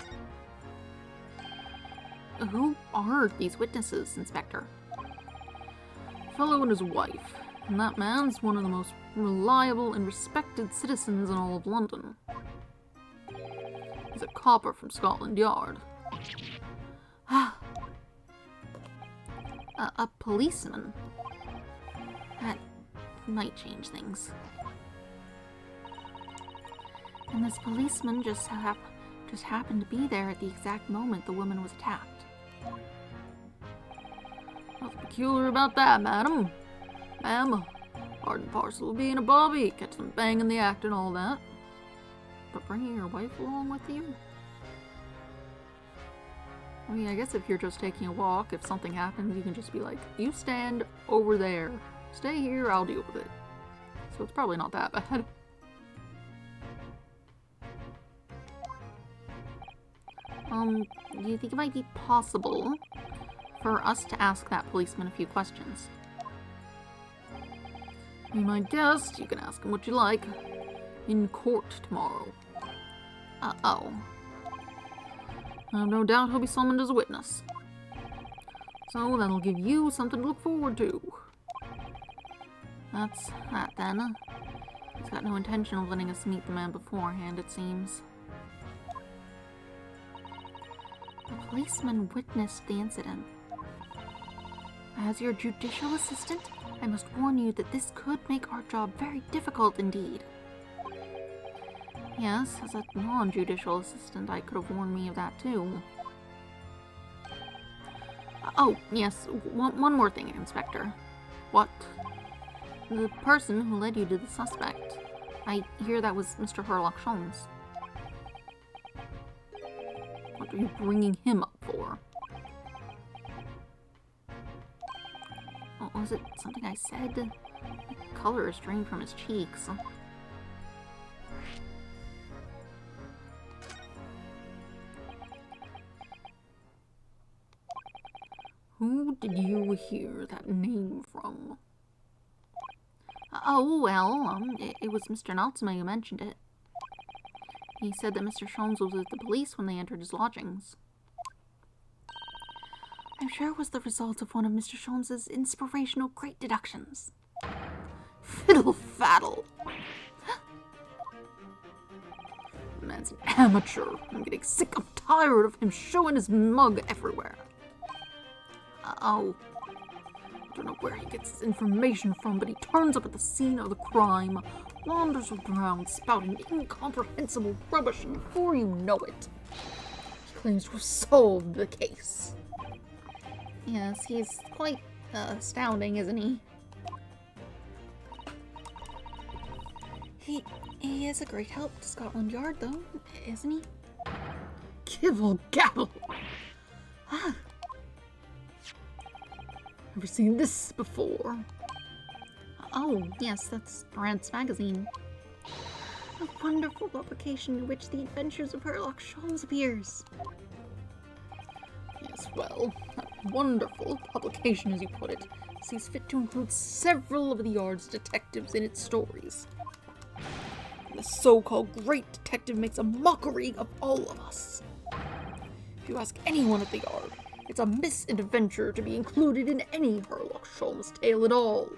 Who are these witnesses, Inspector? A fellow and his wife. And that man's one of the most reliable and respected citizens in all of London. He's a copper from Scotland Yard. A policeman? That might change things. And this policeman just happened to be there at the exact moment the woman was attacked. Nothing peculiar about that, madam. Ma'am, part and parcel of being a bobby, catch them banging the act and all that. but bringing your wife along with you? I mean, I guess if you're just taking a walk, if something happens, you can just be like, you stand over there. Stay here, I'll deal with it. So it's probably not that bad. Do you think it might be possible for us to ask that policeman a few questions? Be my guest, you can ask him what you like. In court tomorrow. Uh-oh. I have no doubt he'll be summoned as a witness. So that'll give you something to look forward to. That's that then. He's got no intention of letting us meet the man beforehand, it seems. The policeman witnessed the incident. As your judicial assistant, I must warn you that this could make our job very difficult indeed. Yes, as a non-judicial assistant, I could have warned me of that too. Oh, yes, one more thing, Inspector. What? The person who led you to the suspect. I hear that was Mr. Herlock Sholmes. What are you bringing him up for? Oh, was it something I said? The color is drained from his cheeks. Who did you hear that name from? Oh, well, it was Mr. Naltzma who mentioned it. He said that Mr. Sholmes was with the police when they entered his lodgings. I'm sure it was the result of one of Mr. Sholmes's inspirational great deductions. Fiddle-faddle! The man's an amateur. I'm getting sick and tired of him showing his mug everywhere. Oh. I don't know where he gets his information from, but he turns up at the scene of the crime, wanders around spouting incomprehensible rubbish, and before you know it, he claims to have solved the case. Yes, he's quite astounding, isn't he? He is a great help to Scotland Yard, though, isn't he? Kibble gabble! Ah. Never seen this before. Oh, yes, that's Rance Magazine. A wonderful publication in which the adventures of Herlock Sholmes appears. Yes, well, that wonderful publication, as you put it, sees fit to include several of the Yard's detectives in its stories. The so-called great detective makes a mockery of all of us. If you ask anyone at the Yard, it's a misadventure to be included in any Herlock Sholmes tale at all.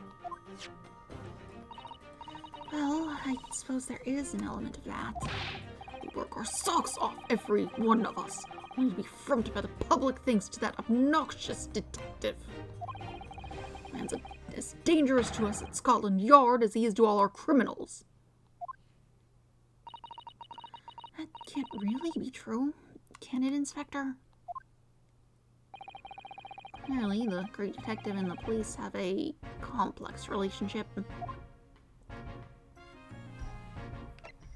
Well, I suppose there is an element of that. We work our socks off, every one of us, only to be fronted by the public thanks to that obnoxious detective. Man's as dangerous to us at Scotland Yard as he is to all our criminals. That can't really be true, can it, Inspector? Clearly, the great detective and the police have a complex relationship.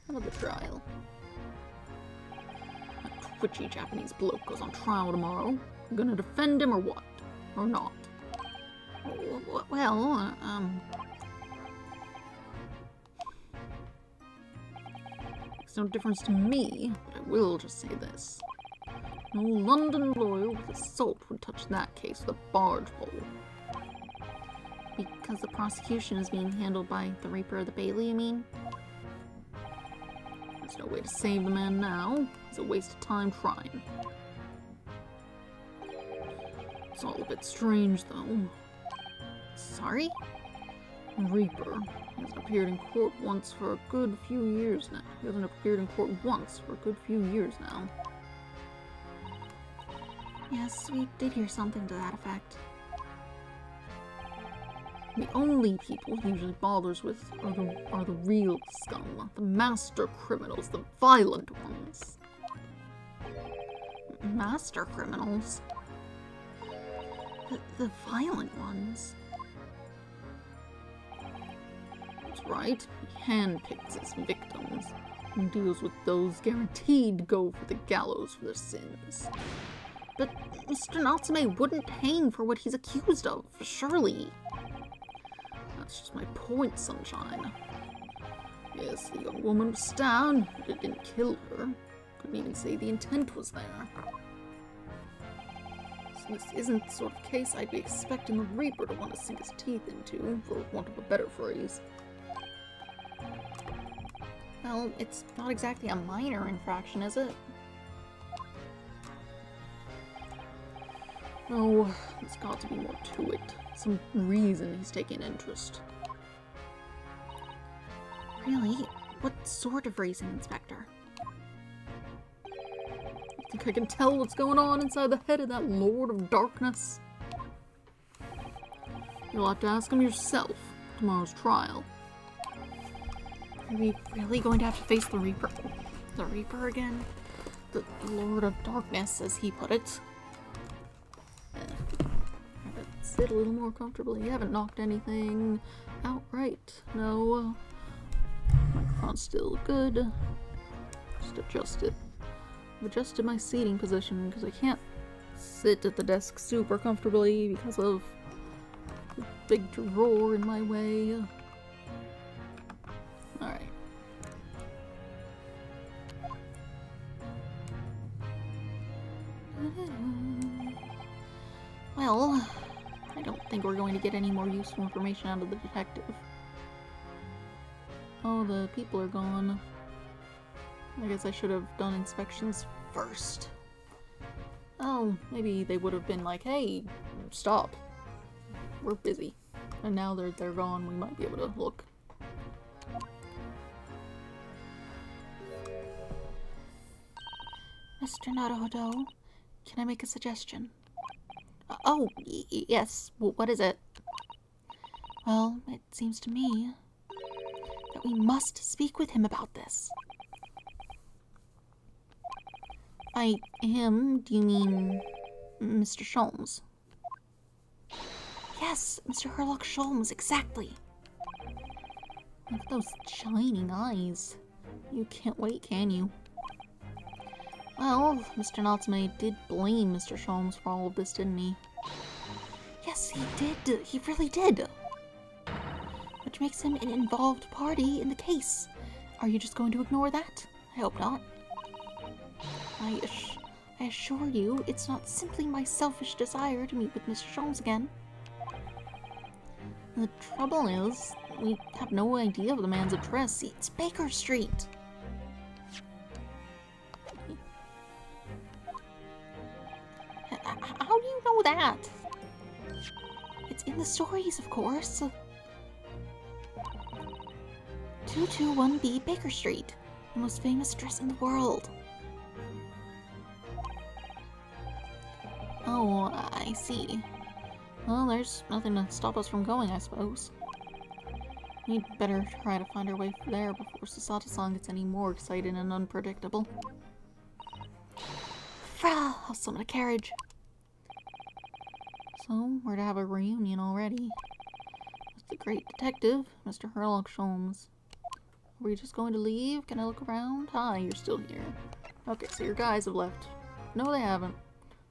How about the trial? That twitchy Japanese bloke goes on trial tomorrow. You gonna defend him or what? Or not? Well, makes no difference to me, but I will just say this. No London lawyer with a salt would touch that case with a barge pole. Because the prosecution is being handled by the Reaper of the Bailey, you mean? There's no way to save the man now. It's a waste of time trying. It's all a bit strange, though. Sorry? Reaper hasn't appeared in court once for a good few years now. He hasn't appeared in court once for a good few years now. Yes, we did hear something to that effect. The only people he usually bothers with are the real scum, the master criminals, the violent ones. Master criminals? The violent ones? That's right, he handpicks his victims. and deals with those guaranteed to go for the gallows for their sins. But Mr. Natsume wouldn't hang for what he's accused of, surely. That's just my point, Sunshine. Yes, the young woman was stabbed, but it didn't kill her. Couldn't even say the intent was there. So this isn't the sort of case I'd be expecting the Reaper to want to sink his teeth into, for want of a better phrase. Well, it's not exactly a minor infraction, is it? No, there's got to be more to it. Some reason he's taking interest. Really? What sort of reason, Inspector? I think I can tell what's going on inside the head of that Lord of Darkness. You'll have to ask him yourself tomorrow's trial. Are we really going to have to face the Reaper? The Reaper again? The Lord of Darkness, as he put it. Sit a little more comfortably. You haven't knocked anything outright. No. Microphone's still good. Just adjust it. I've adjusted my seating position because I can't sit at the desk super comfortably because of the big drawer in my way. Alright. Well, I don't think we're going to get any more useful information out of the detective. Oh, the people are gone. I guess I should have done inspections first. Oh, maybe they would have been like, hey, stop. We're busy. And now they're gone, we might be able to look. Mr. Naruhodo, can I make a suggestion? Yes. What is it? Well, it seems to me that we must speak with him about this. By him, do you mean Mr. Sholmes? Yes, Mr. Herlock Sholmes, exactly. Look at those shining eyes. You can't wait, can you? Well, Mr. Natsume did blame Mr. Sholmes for all of this, didn't he? Yes, he did. He really did. Which makes him an involved party in the case. Are you just going to ignore that? I hope not. I assure you, it's not simply my selfish desire to meet with Mr. Sholmes again. The trouble is, we have no idea of the man's address. It's Baker Street. How do you know that? It's in the stories, of course. 221B Baker Street, the most famous address in the world. Oh, I see. Well, there's nothing to stop us from going, I suppose. We'd better try to find our way there before Susato-san gets any more excited and unpredictable. Fra! I'll summon a carriage. So, we're to have a reunion already. With the great detective, Mr. Herlock Sholmes. Are we just going to leave? Can I look around? Hi, you're still here. Okay, so your guys have left. No, they haven't.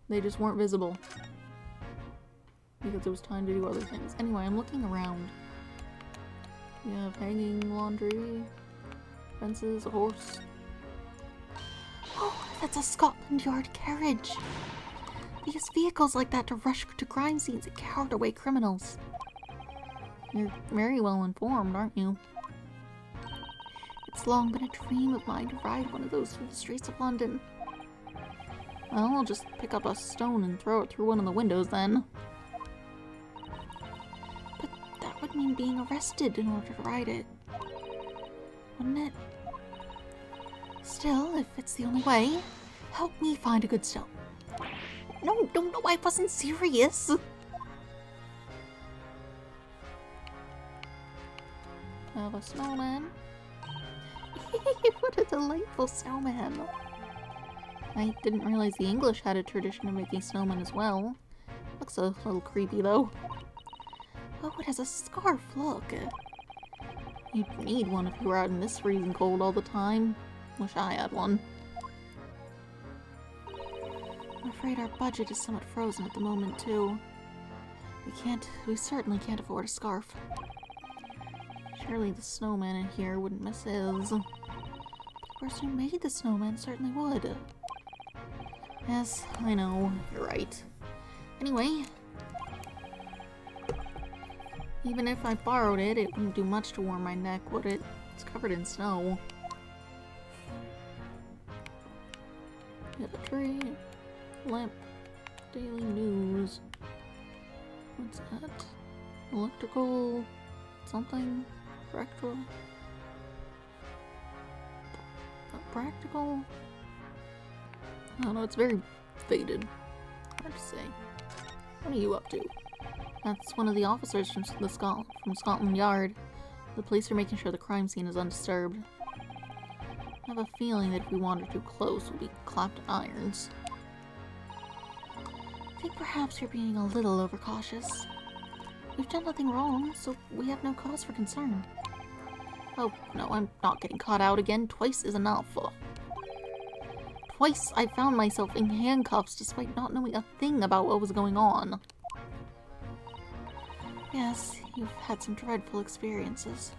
They just weren't visible. Because it was time to do other things. Anyway, I'm looking around. We have hanging laundry, fences, a horse. Oh, that's a Scotland Yard carriage. We use vehicles like that to rush to crime scenes and cart away criminals. You're very well informed, aren't you? It's long been a dream of mine to ride one of those through the streets of London. Well, I'll just pick up a stone and throw it through one of the windows then. But that would mean being arrested in order to ride it. Wouldn't it? Still, if it's the only way, help me find a good stone. No, I wasn't serious. Have a snowman. What a delightful snowman. I didn't realize the English had a tradition of making snowmen as well. Looks a little creepy though. Oh, it has a scarf, look. You'd need one if you were out in this freezing cold all the time. Wish I had one. I'm afraid our budget is somewhat frozen at the moment, too. We certainly can't afford a scarf. Surely the snowman in here wouldn't miss his. The person who made the snowman certainly would. Yes, I know. You're right. Anyway, even if I borrowed it, it wouldn't do much to warm my neck, would it? It's covered in snow. Hit a tree. Lamp. Daily news. What's that? Electrical... something? Practical? Practical? I don't know, it's very faded. Hard to say. What are you up to? That's one of the officers from Scotland Yard. The police are making sure the crime scene is undisturbed. I have a feeling that if we wander too close, we'll be clapped in irons. I think perhaps you're being a little overcautious. We've done nothing wrong, so we have no cause for concern. Oh, no, I'm not getting caught out again. Twice is enough. Twice I found myself in handcuffs despite not knowing a thing about what was going on. Yes, you've had some dreadful experiences.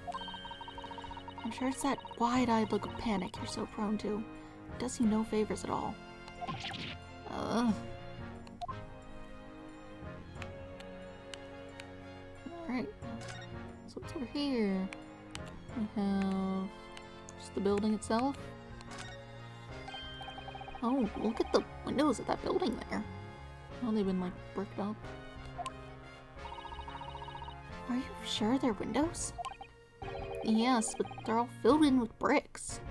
I'm sure it's that wide-eyed look of panic you're so prone to. It does you no favors at all. Alright. So what's over here? We have just the building itself. Oh, look at the windows of that building there. Oh, they've been like bricked up. Are you sure they're windows? Yes, but they're all filled in with bricks.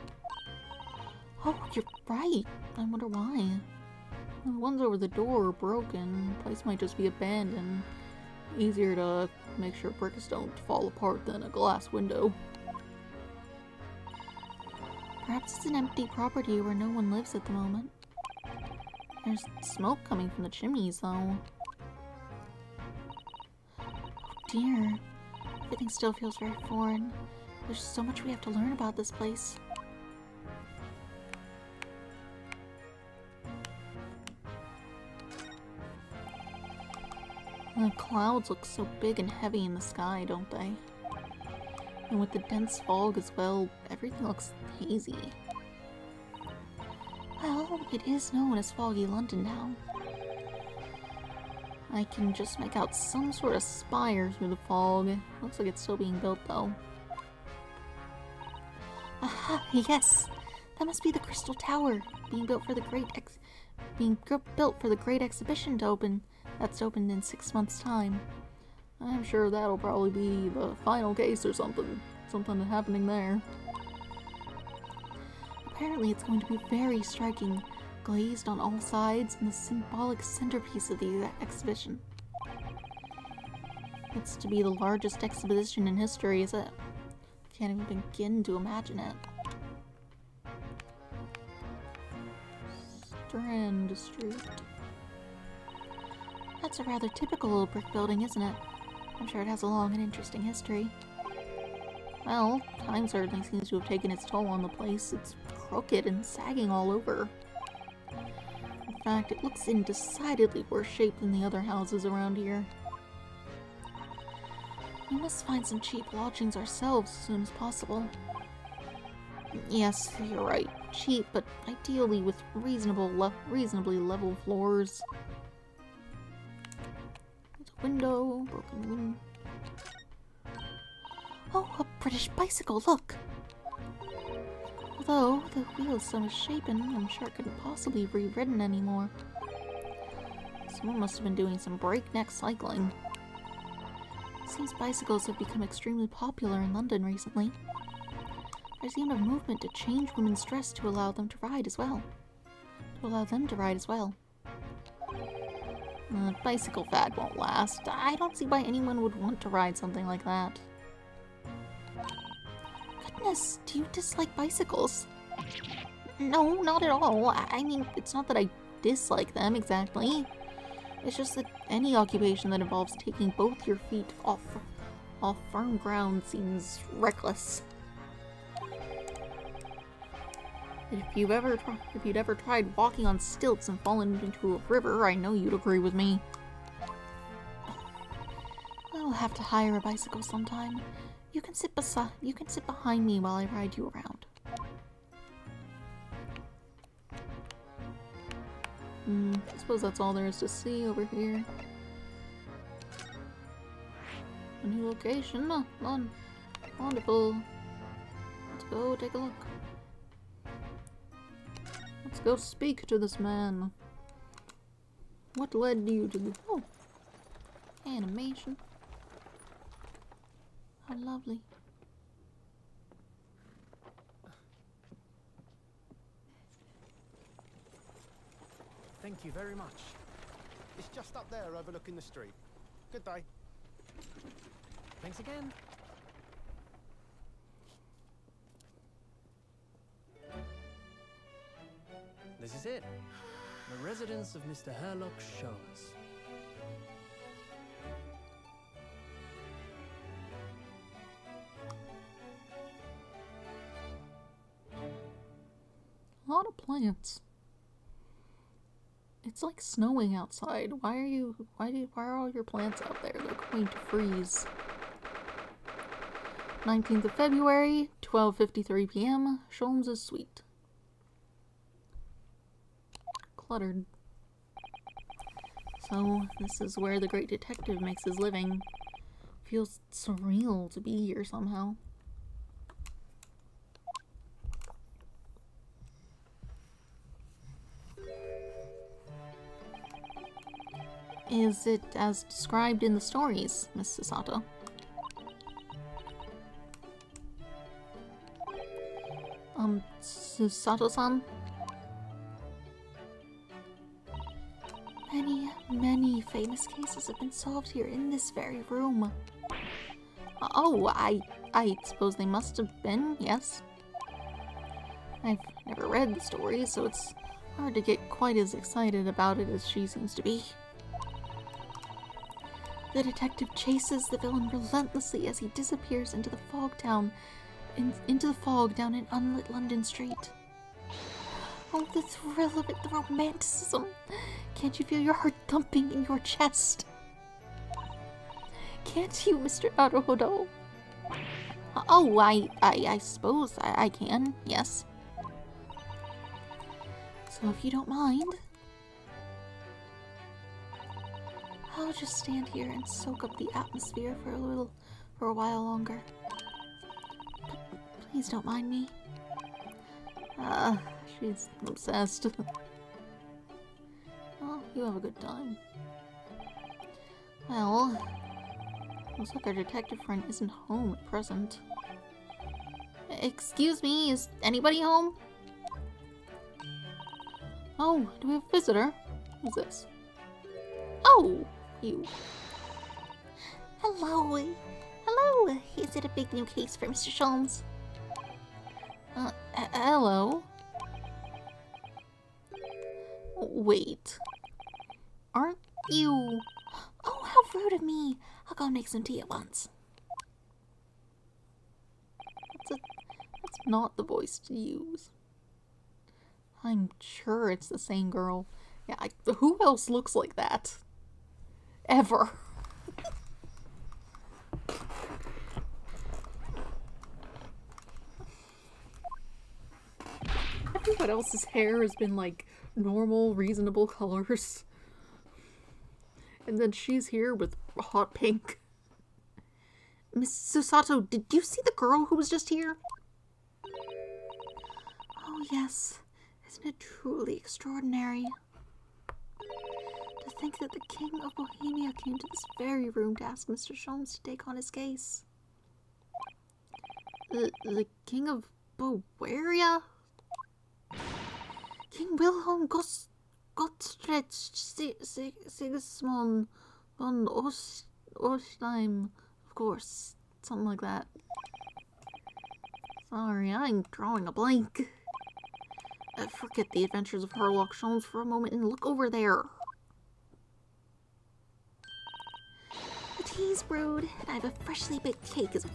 Oh, you're right. I wonder why. The ones over the door are broken. The place might just be abandoned. Easier to make sure bricks don't fall apart than a glass window. Perhaps it's an empty property where no one lives at the moment. There's smoke coming from the chimneys, though. Oh dear. Everything still feels very foreign. There's so much we have to learn about this place. The clouds look so big and heavy in the sky, don't they? And with the dense fog as well, everything looks hazy. Well, it is known as Foggy London now. I can just make out some sort of spire through the fog. Looks like it's still being built, though. Aha, yes! That must be the Crystal Tower, being built for the great exhibition to open. That's opened in 6 months' time. I'm sure that'll probably be the final case or something. Something happening there. Apparently it's going to be very striking, glazed on all sides, and the symbolic centerpiece of the exhibition. It's to be the largest exhibition in history, is it? Can't even begin to imagine it. Strand Street. That's a rather typical little brick building, isn't it? I'm sure it has a long and interesting history. Well, time certainly seems to have taken its toll on the place. It's crooked and sagging all over. In fact, it looks in decidedly worse shape than the other houses around here. We must find some cheap lodgings ourselves as soon as possible. Yes, you're right. Cheap, but ideally with reasonably level floors. There's a window, broken window. Oh, a British bicycle, look! Although the wheel is so misshapen, I'm sure it couldn't possibly be ridden anymore. Someone must have been doing some breakneck cycling. Seems bicycles have become extremely popular in London recently. There's even a movement to change women's dress to allow them to ride as well. The bicycle fad won't last. I don't see why anyone would want to ride something like that. Goodness, do you dislike bicycles? No, not at all. I mean, it's not that I dislike them exactly. It's just that any occupation that involves taking both your feet off firm ground seems reckless. If you'd ever tried walking on stilts and fallen into a river, I know you'd agree with me. I'll have to hire a bicycle sometime. You can sit behind me while I ride you around. I suppose that's all there is to see over here. A new location. Wonderful. Let's go take a look. Let's go speak to this man. What led you to the... Oh! Animation. How lovely. Thank you very much. It's just up there overlooking the street. Good day. Thanks again. This is it. The residence of Mr. Herlock Sholmes. A lot of plants. It's like snowing outside. Why are all your plants out there? They're going to freeze. 19th of February, 12:53 p.m. Sholmes' suite. Cluttered. So, this is where the great detective makes his living. Feels surreal to be here somehow. Is it as described in the stories, Miss Susato? Susato-san? Many famous cases have been solved here in this very room. Oh, I suppose they must have been, yes. I've never read the story, so it's hard to get quite as excited about it as she seems to be. The detective chases the villain relentlessly as he disappears into the fog down an unlit London street. Oh, the thrill of it, the romanticism. Can't you feel your heart thumping in your chest? Can't you, Mr. Naruhodo? Oh, I suppose I can, yes. So if you don't mind, I'll just stand here and soak up the atmosphere for a while longer. Please don't mind me. She's obsessed. Well, you have a good time. Well, looks like our detective friend isn't home at present. Excuse me, is anybody home? Oh, do we have a visitor? Who's this? Oh, you. Hello. Hello. Is it a big new case for Mr. Sholmes? Hello? Wait. Aren't you... Oh, how rude of me. I'll go make some tea at once. That's not the voice to use. I'm sure it's the same girl. Yeah, who else looks like that? Ever. Everyone else's hair has been like normal, reasonable colors. And then she's here with hot pink. Miss Susato, did you see the girl who was just here? Oh, yes. Isn't it truly extraordinary? To think that the King of Bohemia came to this very room to ask Mr. Sholmes to take on his case. The King of Bavaria? King Wilhelm Gottfried Sigismund von Ostheim, of course. Something like that. Sorry, I'm drawing a blank. Forget the adventures of Herlock Sholmes for a moment and look over there. The tea's brewed, and I have a freshly baked cake as well.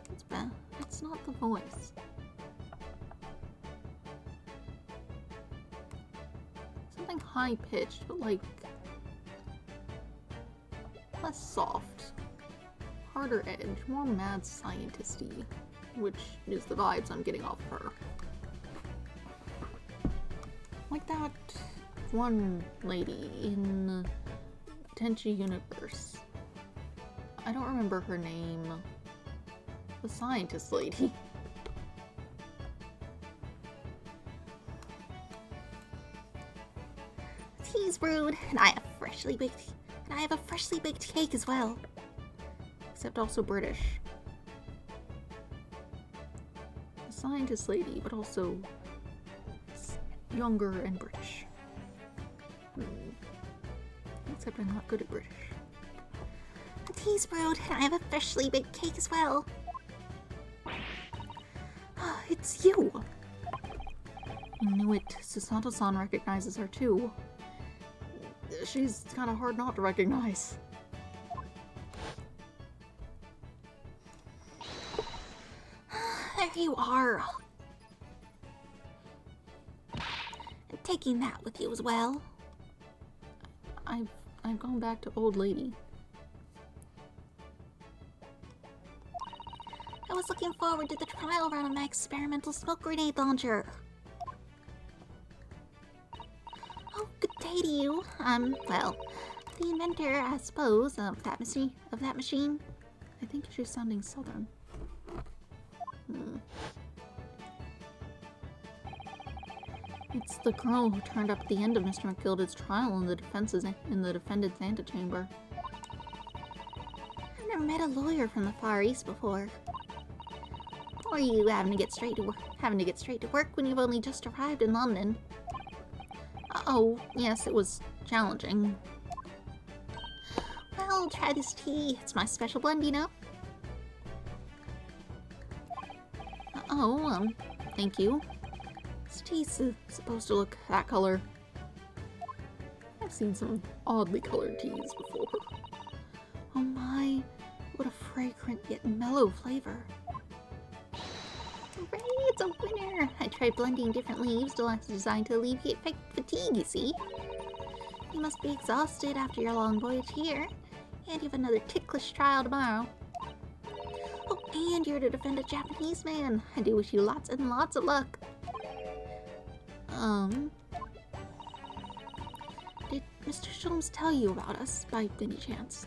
That's bad. That's not the voice. saying high-pitched, but like less soft. Harder edge, more mad scientist-y, which is the vibes I'm getting off her. Like that one lady in Tenchi Universe. I don't remember her name. The scientist lady. Tea's brewed, and I have a freshly baked cake as well. Except also British. A scientist lady, but also younger and British. Except I'm not good at British. The tea's brewed, and I have a freshly baked cake as well. It's you! I knew it. Susato-san recognizes her too. She's kind of hard not to recognize. There you are. And taking that with you as well. I've gone back to old lady. I was looking forward to the trial run of my experimental smoke grenade launcher. Oh, good day to you. Well, the inventor, I suppose, of that machine. I think she's sounding southern. It's the girl who turned up at the end of Mr. McGilded's trial in the defendant's antechamber. I've never met a lawyer from the Far East before. Or you having to get straight to work when you've only just arrived in London. Oh, yes, it was challenging. Well, try this tea. It's my special blend, you know. Thank you. This tea's supposed to look that color. I've seen some oddly colored teas before. Oh my, what a fragrant yet mellow flavor. Hooray, it's a winner! I tried blending different leaves designed to alleviate fatigue, you see. You must be exhausted after your long voyage here, and you have another ticklish trial tomorrow. Oh, and you're to defend a Japanese man. I do wish you lots and lots of luck. Did Mr. Sholmes tell you about us by any chance?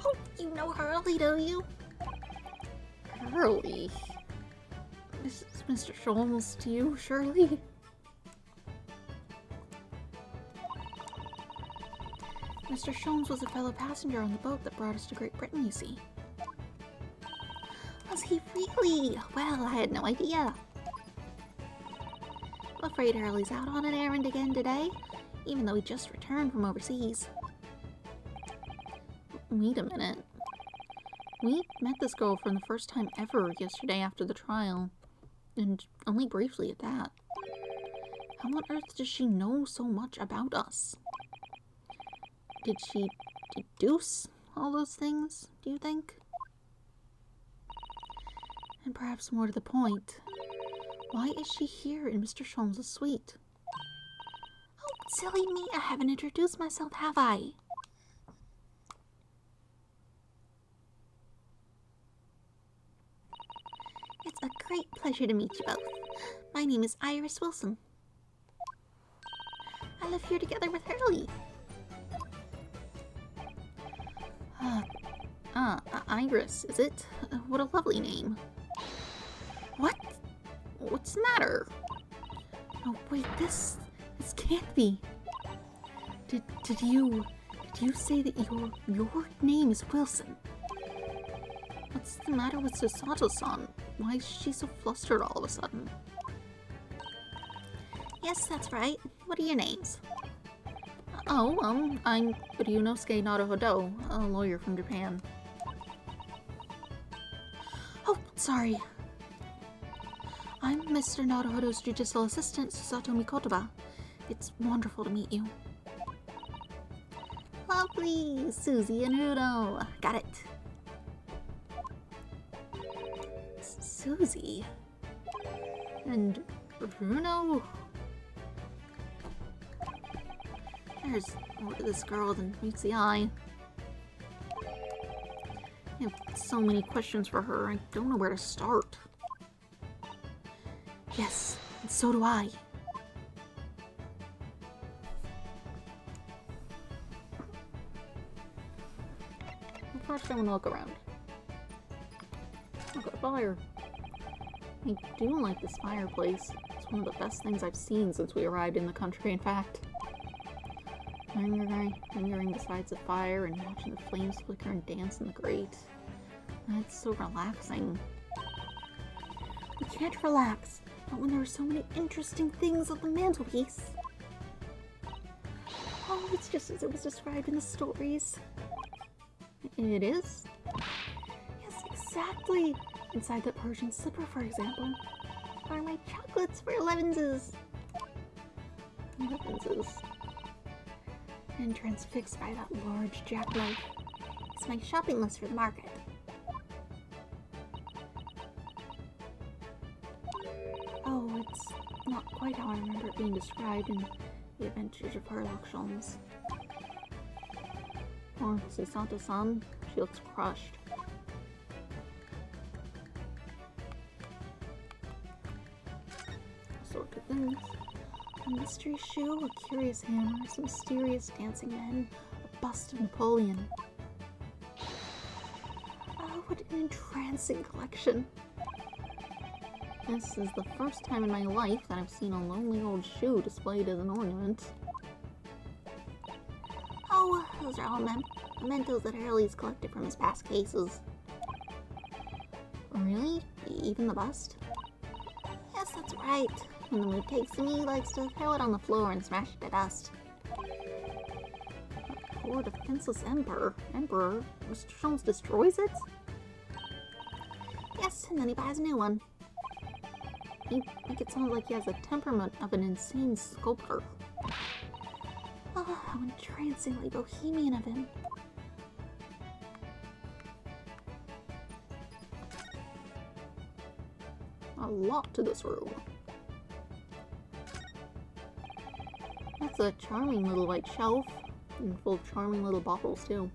Oh, you know Hurley, don't you? Hurley? This is Mr. Sholmes to you, Shirley? Mr. Sholmes was a fellow passenger on the boat that brought us to Great Britain, you see. Was he really? Well, I had no idea. I'm afraid Hurley's out on an errand again today, even though he just returned from overseas. Wait a minute. We met this girl for the first time ever yesterday after the trial, and only briefly at that. How on earth does she know so much about us? Did she deduce all those things, do you think? And perhaps more to the point, why is she here in Mr. Sholmes' suite? Oh, silly me, I haven't introduced myself, have I? It's a great pleasure to meet you both. My name is Iris Wilson. I live here together with Hurley. Iris, is it? What a lovely name. What? What's the matter? Oh, wait, this can't be. Did you say that your name is Wilson? What's the matter with Susato-san? Why is she so flustered all of a sudden? Yes, that's right. What are your names? I'm Ryunosuke Naruhodo, a lawyer from Japan. Oh, sorry. I'm Mr. Naruhodo's judicial assistant, Susato Mikotoba. It's wonderful to meet you. Lovely! Susie and Runo. Got it. Susie? And Runo? There's more to this girl than meets the eye. I have so many questions for her, I don't know where to start. Yes, and so do I. First, I want to look around. Look at the fire. I do like this fireplace. It's one of the best things I've seen since we arrived in the country, in fact. Lingering beside the fire and watching the flames flicker and dance in the grate. It's so relaxing. We can't relax, not when there are so many interesting things on the mantelpiece. Oh, it's just as it was described in the stories. It is? Yes, exactly. Inside that Persian slipper, for example, are my chocolates for Levinses. And transfixed by that large jackknife. It's my shopping list for the market. Oh, it's not quite how I remember it being described in The Adventures of Sherlock Holmes. Or Susato-san, she looks crushed. Assorted things. A mystery shoe, a curious hammer, some mysterious dancing men, a bust of Napoleon. Oh, what an entrancing collection. This is the first time in my life that I've seen a lonely old shoe displayed as an ornament. Oh, those are all mementos that Hurley's collected from his past cases. Really? Even the bust? Yes, that's right. When the mood takes him, he likes to throw it on the floor and smash it to dust. That poor defenseless Emperor, Mr. Sholmes destroys it? Yes, and then he buys a new one. You make it sound like he has the temperament of an insane sculptor. Oh, how entrancingly bohemian of him. A lot to this room. That's a charming little white shelf, and full of charming little bottles too.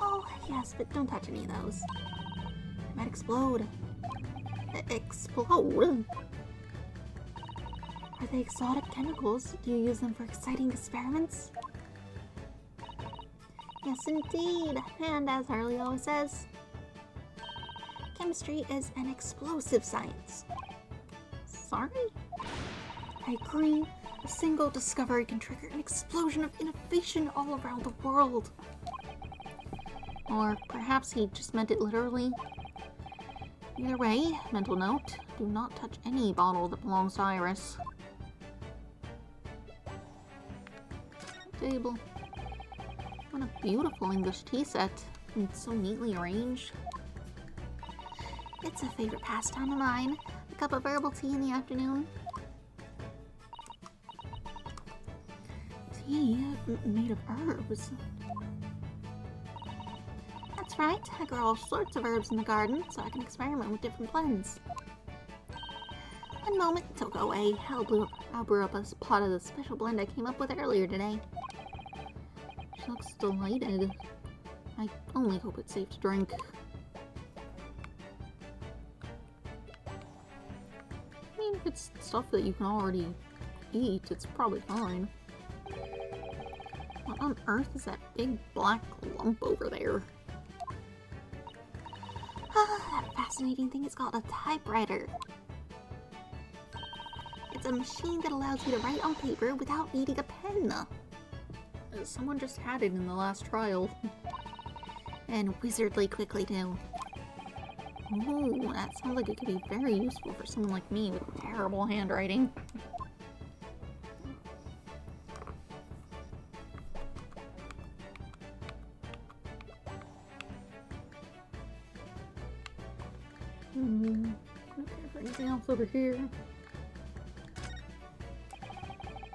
Oh, yes, but don't touch any of those. They might explode. Explode? Are they exotic chemicals? Do you use them for exciting experiments? Yes, indeed. And as Harley always says, chemistry is an explosive science. Sorry? I agree. A single discovery can trigger an explosion of innovation all around the world. Or perhaps he just meant it literally. Either way, mental note, do not touch any bottle that belongs to Iris. Table. What a beautiful English tea set. And it's so neatly arranged. It's a favorite pastime of mine. A cup of herbal tea in the afternoon. Tea made of herbs. That's right, I grow all sorts of herbs in the garden, so I can experiment with different blends. One moment, don't go away. I'll brew up a pot of the special blend I came up with earlier today. She looks delighted. I only hope it's safe to drink. I mean, if it's stuff that you can already eat, it's probably fine. What on earth is that big black lump over there? Ah, that fascinating thing is called a typewriter. It's a machine that allows you to write on paper without needing a pen. Someone just had it in the last trial. And wizardly quickly, too. Ooh, that sounds like it could be very useful for someone like me with terrible handwriting. Anything else over here?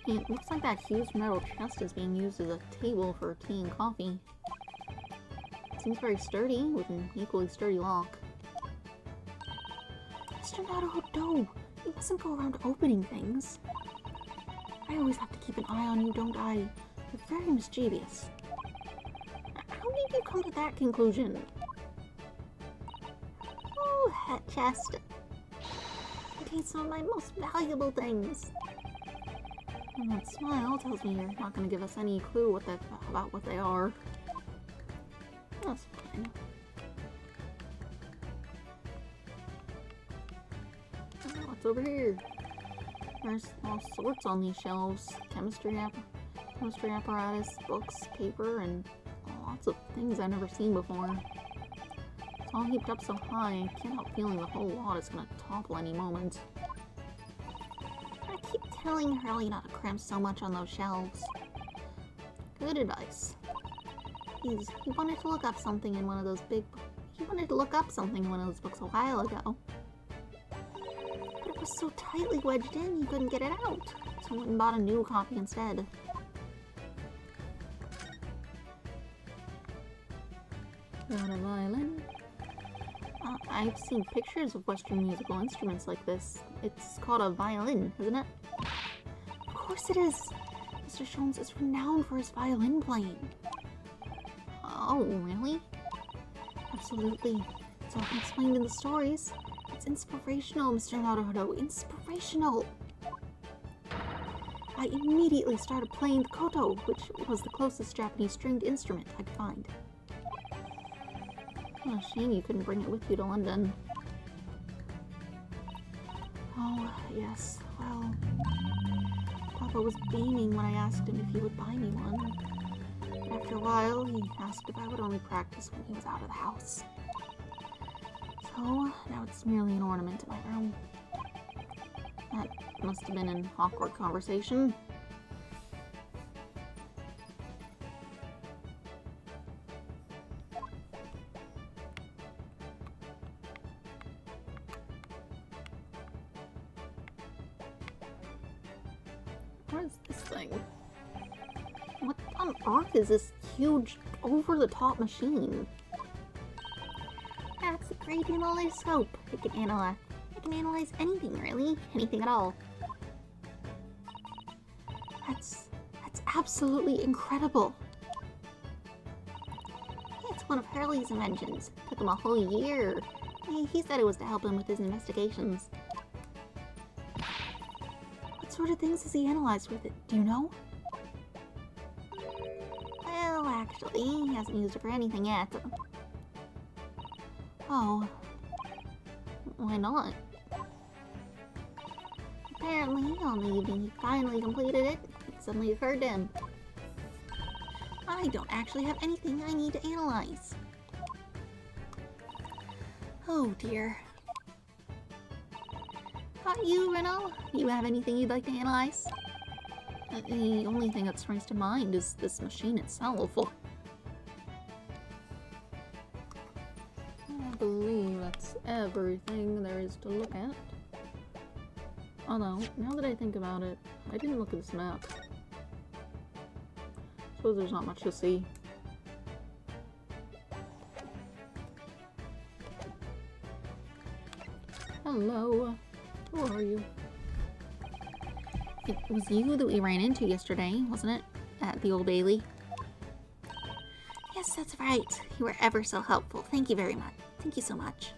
It looks like that huge metal chest is being used as a table for tea and coffee. It seems very sturdy, with an equally sturdy lock. Mr. Naruhodo, you mustn't go around opening things. I always have to keep an eye on you, don't I? You're very mischievous. How did you come to that conclusion? Oh, that chest contains some of my most valuable things. And that smile tells me you're not going to give us any clue about what they are. That's fine. Oh, what's over here? There's all sorts on these shelves. Chemistry apparatus, books, paper, and lots of things I've never seen before. It's all heaped up so high, I can't help feeling the whole lot is gonna topple any moment. I keep telling Hurley not to cram so much on those shelves. Good advice. He wanted to look up something in one of those books a while ago. But it was so tightly wedged in, he couldn't get it out. So he went and bought a new copy instead. Got a violin. I've seen pictures of Western musical instruments like this. It's called a violin, isn't it? Of course it is! Mr. Sholmes is renowned for his violin playing. Oh, really? Absolutely. It's often explained in the stories. It's inspirational, Mr. Naruhodo. Inspirational! I immediately started playing the koto, which was the closest Japanese stringed instrument I could find. Oh, shame you couldn't bring it with you to London. Oh, yes. Well, Papa was beaming when I asked him if he would buy me one. But after a while, he asked if I would only practice when he was out of the house. So, now it's merely an ornament in my room. That must have been an awkward conversation. What is this thing? What on earth is this huge, over-the-top machine? That's a great analyzoscope. It can analyze anything, really. Anything at all. That's absolutely incredible. It's one of Hurley's inventions. Took him a whole year. He said it was to help him with his investigations. What sort of things has he analyzed with it? Do you know? Well, actually, he hasn't used it for anything yet. Oh. Why not? Apparently, on the evening he finally completed it, it suddenly occurred to him. I don't actually have anything I need to analyze. Oh dear. Not you, Reno? Do you have anything you'd like to analyze? The only thing that springs to mind is this machine itself. I believe that's everything there is to look at. Although, now that I think about it, I didn't look at this map. Suppose there's not much to see. Hello. Who are you? It was you that we ran into yesterday, wasn't it? At the Old Bailey. Yes, that's right. You were ever so helpful. Thank you very much. Thank you so much.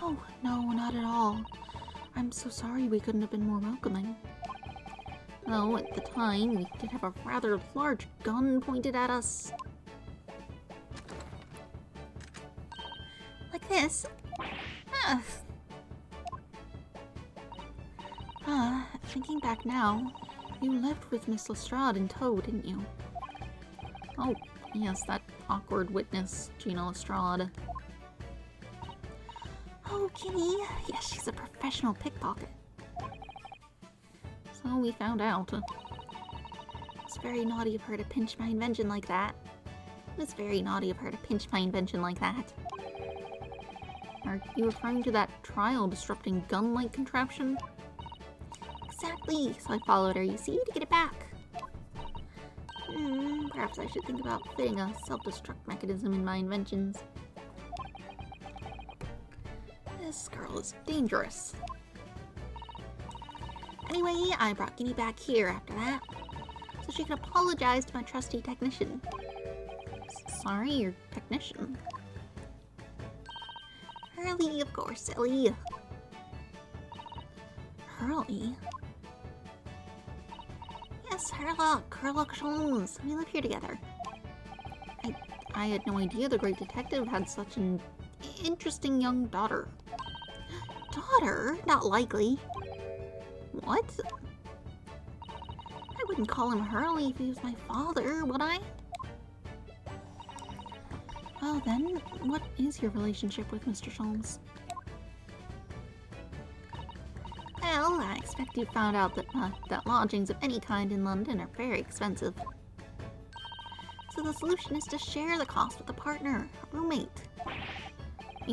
Oh, no, not at all. I'm so sorry we couldn't have been more welcoming. Though, at the time, we did have a rather large gun pointed at us. Like this? Thinking back now, you lived with Miss Lestrade in tow, didn't you? Oh, yes, that awkward witness, Gina Lestrade. Oh, Kitty. Yes, she's a professional pickpocket. So we found out. It's very naughty of her to pinch my invention like that. It's very naughty of her to pinch my invention like that. Are you referring to that trial-disrupting gun-like contraption? Exactly. So I followed her, you see, to get it back. Perhaps I should think about fitting a self-destruct mechanism in my inventions. This girl is dangerous. Anyway, I brought Guinea back here after that, so she could apologize to my trusty technician. Sorry, your technician. Hurley, of course, silly. Hurley? Yes, Sherlock Holmes. We live here together. I had no idea the great detective had such an interesting young daughter. Daughter? Not likely. What? I wouldn't call him Hurley if he was my father, would I? Well then, what is your relationship with Mr. Sholmes? Well, I expect you found out that lodgings of any kind in London are very expensive. So the solution is to share the cost with a partner, a roommate.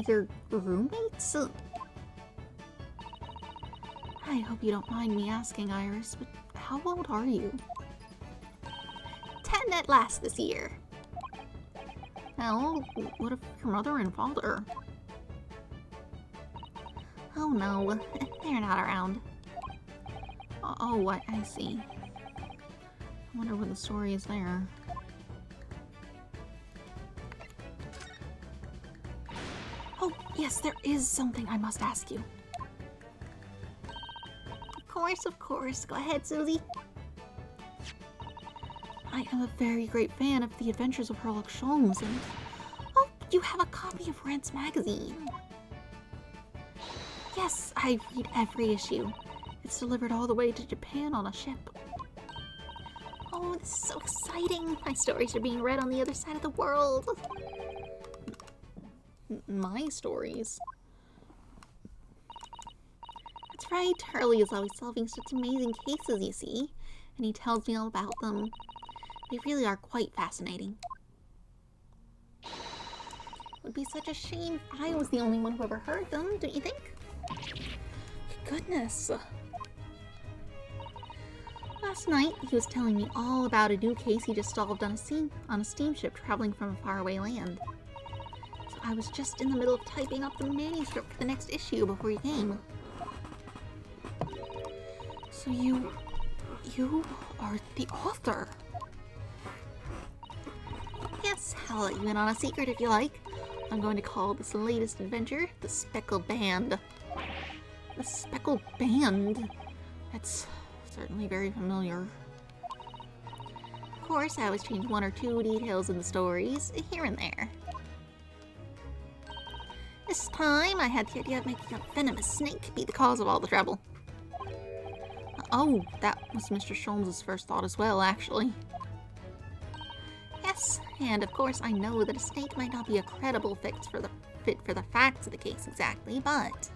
Your roommates? I hope you don't mind me asking, Iris, but how old are you? 10 at last this year. Well, what of your mother and father? Oh no, they're not around. Oh, I see. I wonder what the story is there. Oh, yes, there is something I must ask you. Of course. Go ahead, Susie. I am a very great fan of The Adventures of Sherlock Holmes, and... Oh, you have a copy of Rance magazine. Yes, I read every issue. It's delivered all the way to Japan on a ship. Oh, this is so exciting. My stories are being read on the other side of the world. My stories? That's right, Hurley is always solving such amazing cases, you see, and he tells me all about them. They really are quite fascinating. It would be such a shame if I was the only one who ever heard them, don't you think? Goodness. Last night, he was telling me all about a new case he just solved on a steamship traveling from a faraway land. So I was just in the middle of typing up the manuscript for the next issue before he came. So you are the author? Yes, I'll let you in on a secret if you like. I'm going to call this latest adventure The Speckled Band. The Speckled Band? That's certainly very familiar. Of course, I always change one or two details in the stories, here and there. This time, I had the idea of making a venomous snake be the cause of all the trouble. Oh, that was Mr. Sholmes' first thought as well, actually. Yes, and of course I know that a snake might not be a credible fit for the facts of the case exactly, but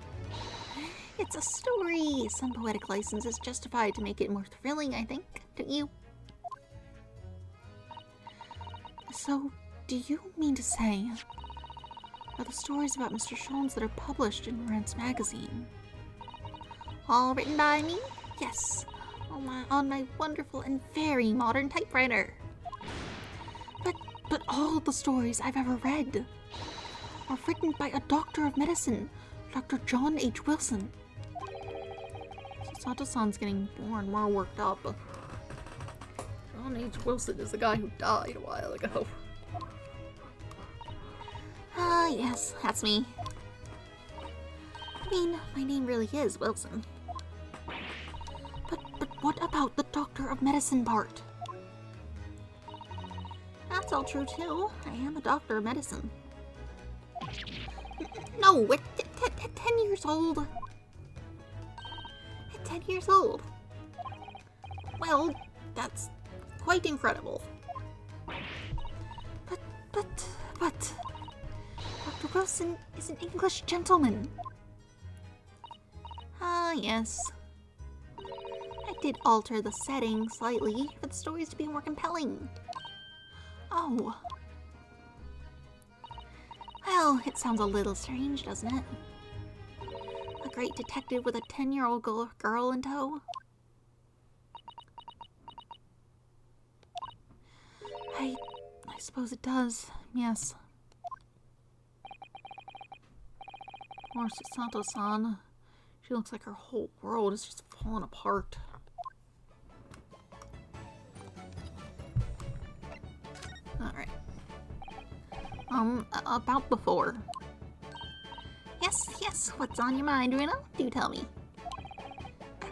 it's a story. Some poetic license is justified to make it more thrilling, I think, don't you? So, do you mean to say, are the stories about Mr. Sholmes that are published in Rance magazine all written by me? Yes, on my wonderful and very modern typewriter. But all the stories I've ever read are written by a doctor of medicine, Dr. John H. Wilson. Sato-san's getting more and more worked up. John H. Wilson is the guy who died a while ago. Yes, that's me. I mean, my name really is Wilson. But what about the doctor of medicine part? That's all true too. I am a doctor of medicine. No, at 10 years old. At 10 years old. Well, that's quite incredible. But Dr. Wilson is an English gentleman. Yes. I did alter the setting slightly for the stories to be more compelling. Oh. Well, it sounds a little strange, doesn't it? A great detective with a 10-year-old girl in tow. I suppose it does, yes. Of course, Sato-san. She looks like her whole world is just falling apart. Alright. About before. Yes, what's on your mind, Reno? Do tell me.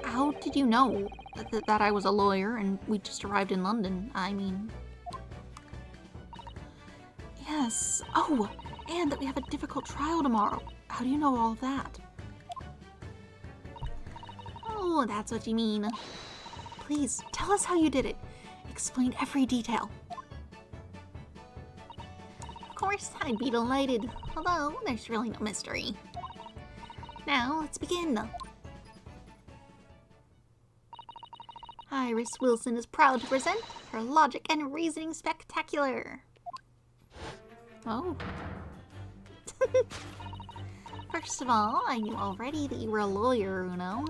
How did you know that I was a lawyer and we just arrived in London? I mean... Yes. Oh, and that we have a difficult trial tomorrow. How do you know all of that? Oh, that's what you mean. Please, tell us how you did it. Explain every detail. Of course, I'd be delighted. Although, there's really no mystery. Now, let's begin. Iris Wilson is proud to present her Logic and Reasoning Spectacular. Oh. First of all, I knew already that you were a lawyer, Uno.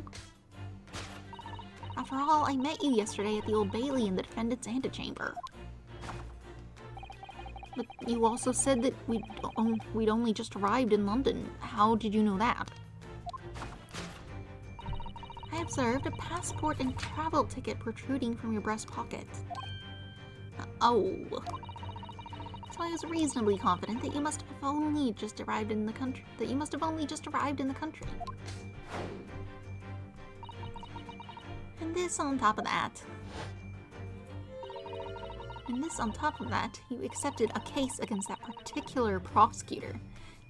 After all, I met you yesterday at the Old Bailey in the defendant's antechamber. But you also said that we'd only just arrived in London. How did you know that? I observed a passport and travel ticket protruding from your breast pocket. Oh. So I was reasonably confident that you must have only just arrived in the country. And this on top of that, you accepted a case against that particular prosecutor,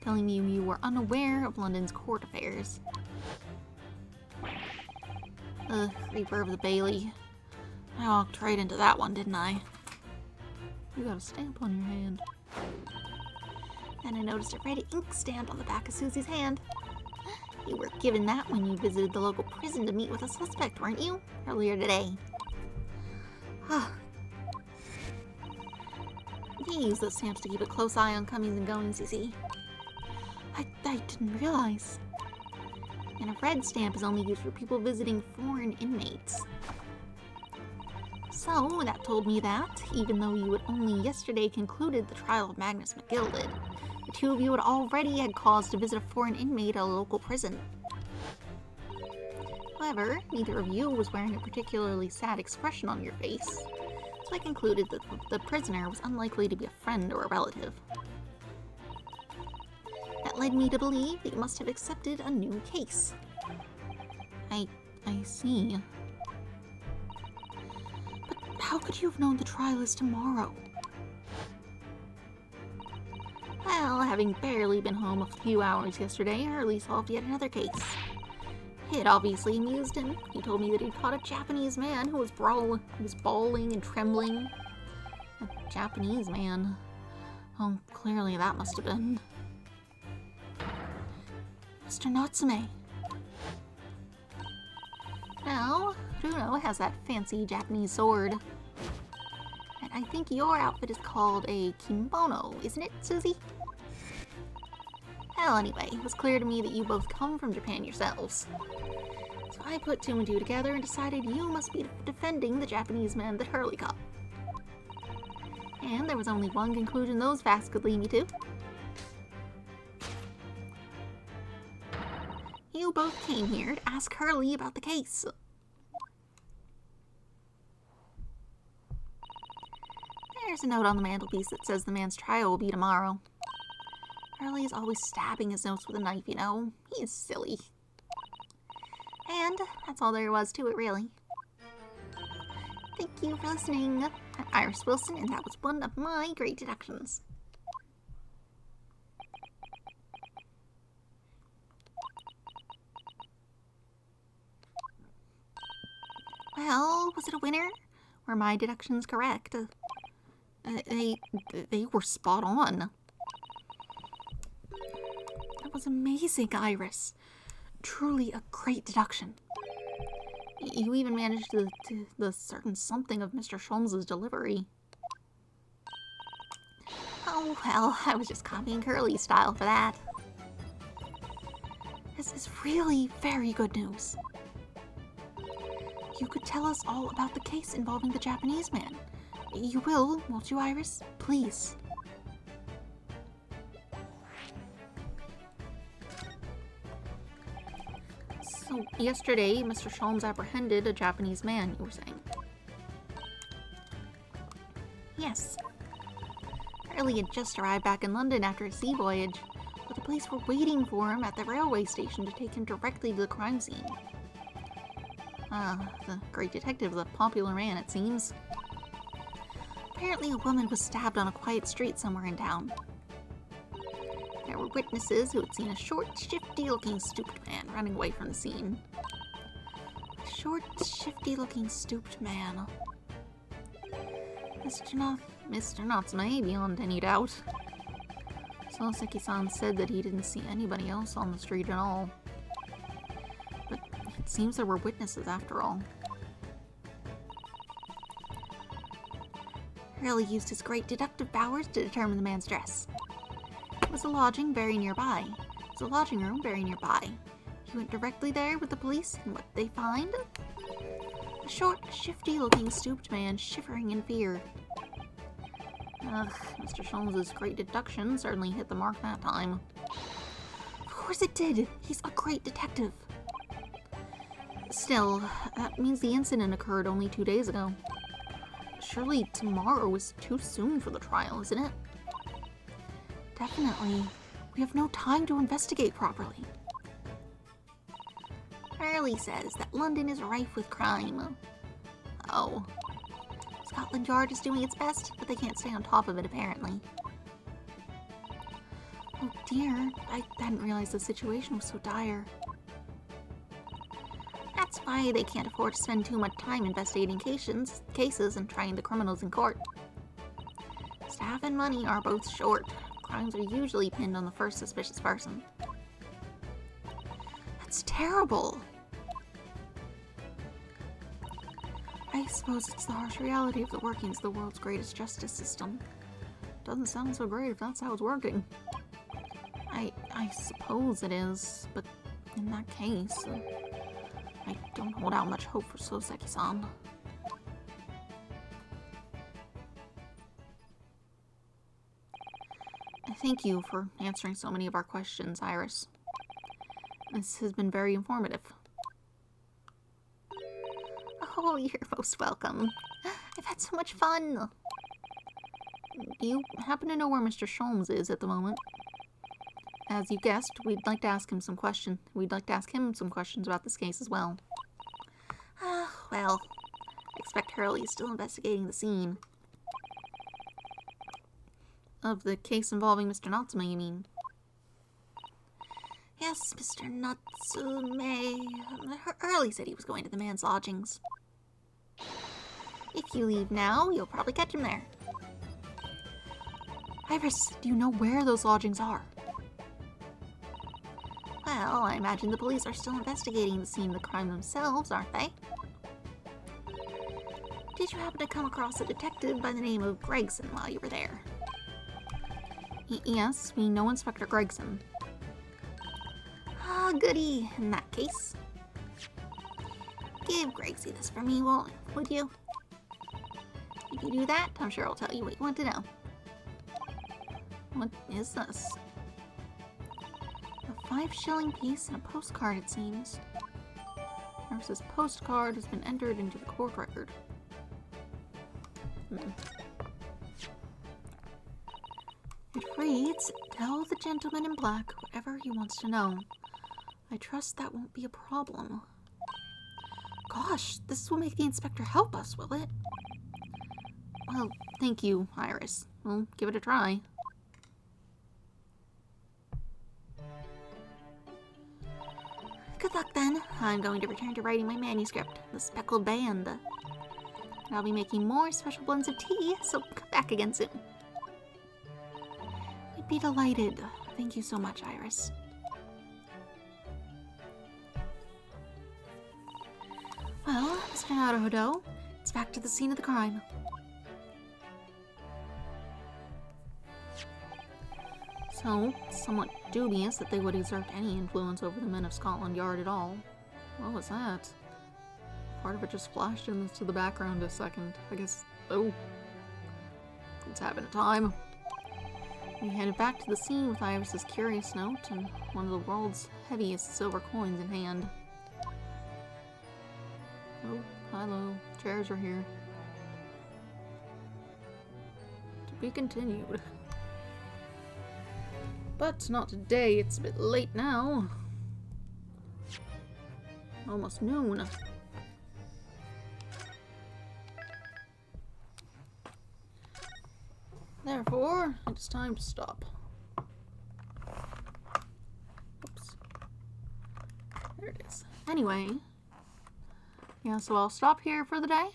telling me you were unaware of London's court affairs. Reaper of the Bailey. I walked right into that one, didn't I? You got a stamp on your hand. And I noticed a red ink stamp on the back of Susie's hand. You were given that when you visited the local prison to meet with a suspect, weren't you? Earlier today. You use those stamps to keep a close eye on comings and goings, you see. I didn't realize. And a red stamp is only used for people visiting foreign inmates. So, that told me that, even though you had only yesterday concluded the trial of Magnus McGilded, the two of you already had cause to visit a foreign inmate at a local prison. However, neither of you was wearing a particularly sad expression on your face, so I concluded that the prisoner was unlikely to be a friend or a relative. That led me to believe that you must have accepted a new case. I see. But how could you have known the trial is tomorrow? Well, having barely been home a few hours yesterday, Hurley solved yet another case. It obviously amused him. He told me that he'd caught a Japanese man who was bawling and trembling. A Japanese man? Oh, clearly that must have been... Mr. Natsume. Now, Bruno has that fancy Japanese sword. And I think your outfit is called a kimono, isn't it, Susie? Well, anyway, it was clear to me that you both come from Japan yourselves. So I put two and two together and decided you must be defending the Japanese man that Hurley caught. And there was only one conclusion those facts could lead me to. You both came here to ask Hurley about the case. There's a note on the mantelpiece that says the man's trial will be tomorrow. Hurley is always stabbing his notes with a knife, you know. He's silly. And that's all there was to it, really. Thank you for listening. I'm Iris Wilson, and that was one of my great deductions. Well, was it a winner? Were my deductions correct? They were spot on. That was amazing, Iris. Truly a great deduction. You even managed to discern something of Mr. Sholmes's delivery. Oh, well, I was just copying Curly's style for that. This is really very good news. You could tell us all about the case involving the Japanese man. You will, won't you, Iris? Please. So, yesterday, Mr. Sholmes apprehended a Japanese man, you were saying? Yes. Hurley had just arrived back in London after a sea voyage, but the police were waiting for him at the railway station to take him directly to the crime scene. The great detective, the popular man, it seems. Apparently a woman was stabbed on a quiet street somewhere in town. There were witnesses who had seen a short, shifty-looking stooped man running away from the scene. A short, shifty-looking stooped man. Mr. Natsume, beyond any doubt. Soseki-san said that he didn't see anybody else on the street at all. But it seems there were witnesses after all. Hurley used his great deductive powers to determine the man's dress. It was a lodging very nearby. It was a lodging room very nearby. He went directly there with the police, and what did they find? A short, shifty-looking stooped man shivering in fear. Ugh, Mr. Sholmes' great deduction certainly hit the mark that time. Of course it did! He's a great detective! Still, that means the incident occurred only 2 days ago. Surely tomorrow is too soon for the trial, isn't it? Definitely. We have no time to investigate properly. Hurley says that London is rife with crime. Oh. Scotland Yard is doing its best, but they can't stay on top of it, apparently. Oh dear, I hadn't realized the situation was so dire. That's why they can't afford to spend too much time investigating cases and trying the criminals in court. Staff and money are both short. Crimes are usually pinned on the first suspicious person. That's terrible! I suppose it's the harsh reality of the workings of the world's greatest justice system. Doesn't sound so great if that's how it's working. I suppose it is, but in that case, I don't hold out much hope for Soseki-san. Thank you for answering so many of our questions, Iris. This has been very informative. Oh, you're most welcome. I've had so much fun. Do you happen to know where Mr. Sholmes is at the moment? As you guessed, we'd like to ask him some questions. We'd like to ask him some questions about this case as well. Well, I expect Hurley is still investigating the scene. Of the case involving Mr. Natsume, you mean? Yes, Mr. Natsume. Hurley said he was going to the man's lodgings. If you leave now, you'll probably catch him there. Iris, do you know where those lodgings are? Well, I imagine the police are still investigating the scene of the crime themselves, aren't they? Did you happen to come across a detective by the name of Gregson while you were there? Yes, we know Inspector Gregson. Ah, goody, in that case. Give Gregsy this for me, would you? If you do that, I'm sure I'll tell you what you want to know. What is this? A 5-shilling piece and a postcard, it seems. Nurse's postcard has been entered into the court record. It reads, "Tell the gentleman in black whatever he wants to know. I trust that won't be a problem." Gosh, this will make the inspector help us, will it? Well, thank you, Iris. We'll give it a try. Good luck then. I'm going to return to writing my manuscript, The Speckled Band. And I'll be making more special blends of tea, so come back again soon. I'd be delighted. Thank you so much, Iris. Well, Mr. Naruhodo, it's back to the scene of the crime. So, it's somewhat dubious that they would exert any influence over the men of Scotland Yard at all. What was that? Part of it just flashed into the background a second. I guess... oh. It's having a time. We headed back to the scene with Iris's curious note and one of the world's heaviest silver coins in hand. hello. Chairs are here. To be continued. But not today, it's a bit late now. Almost noon. Therefore, it's time to stop. Oops. There it is. Anyway, yeah, so I'll stop here for the day.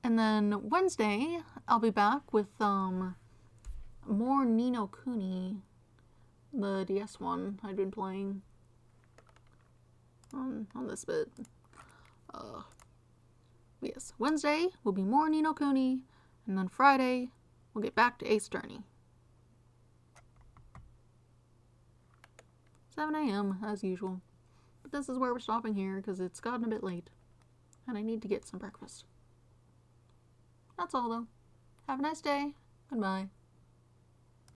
And then Wednesday, I'll be back with more Ni no Kuni, the DS one I've been playing on this bit. Yes, Wednesday will be more Ni no Kuni, and then Friday we'll get back to Ace Attorney. 7 a.m. as usual. But this is where we're stopping here because it's gotten a bit late. And I need to get some breakfast. That's all though. Have a nice day. Goodbye.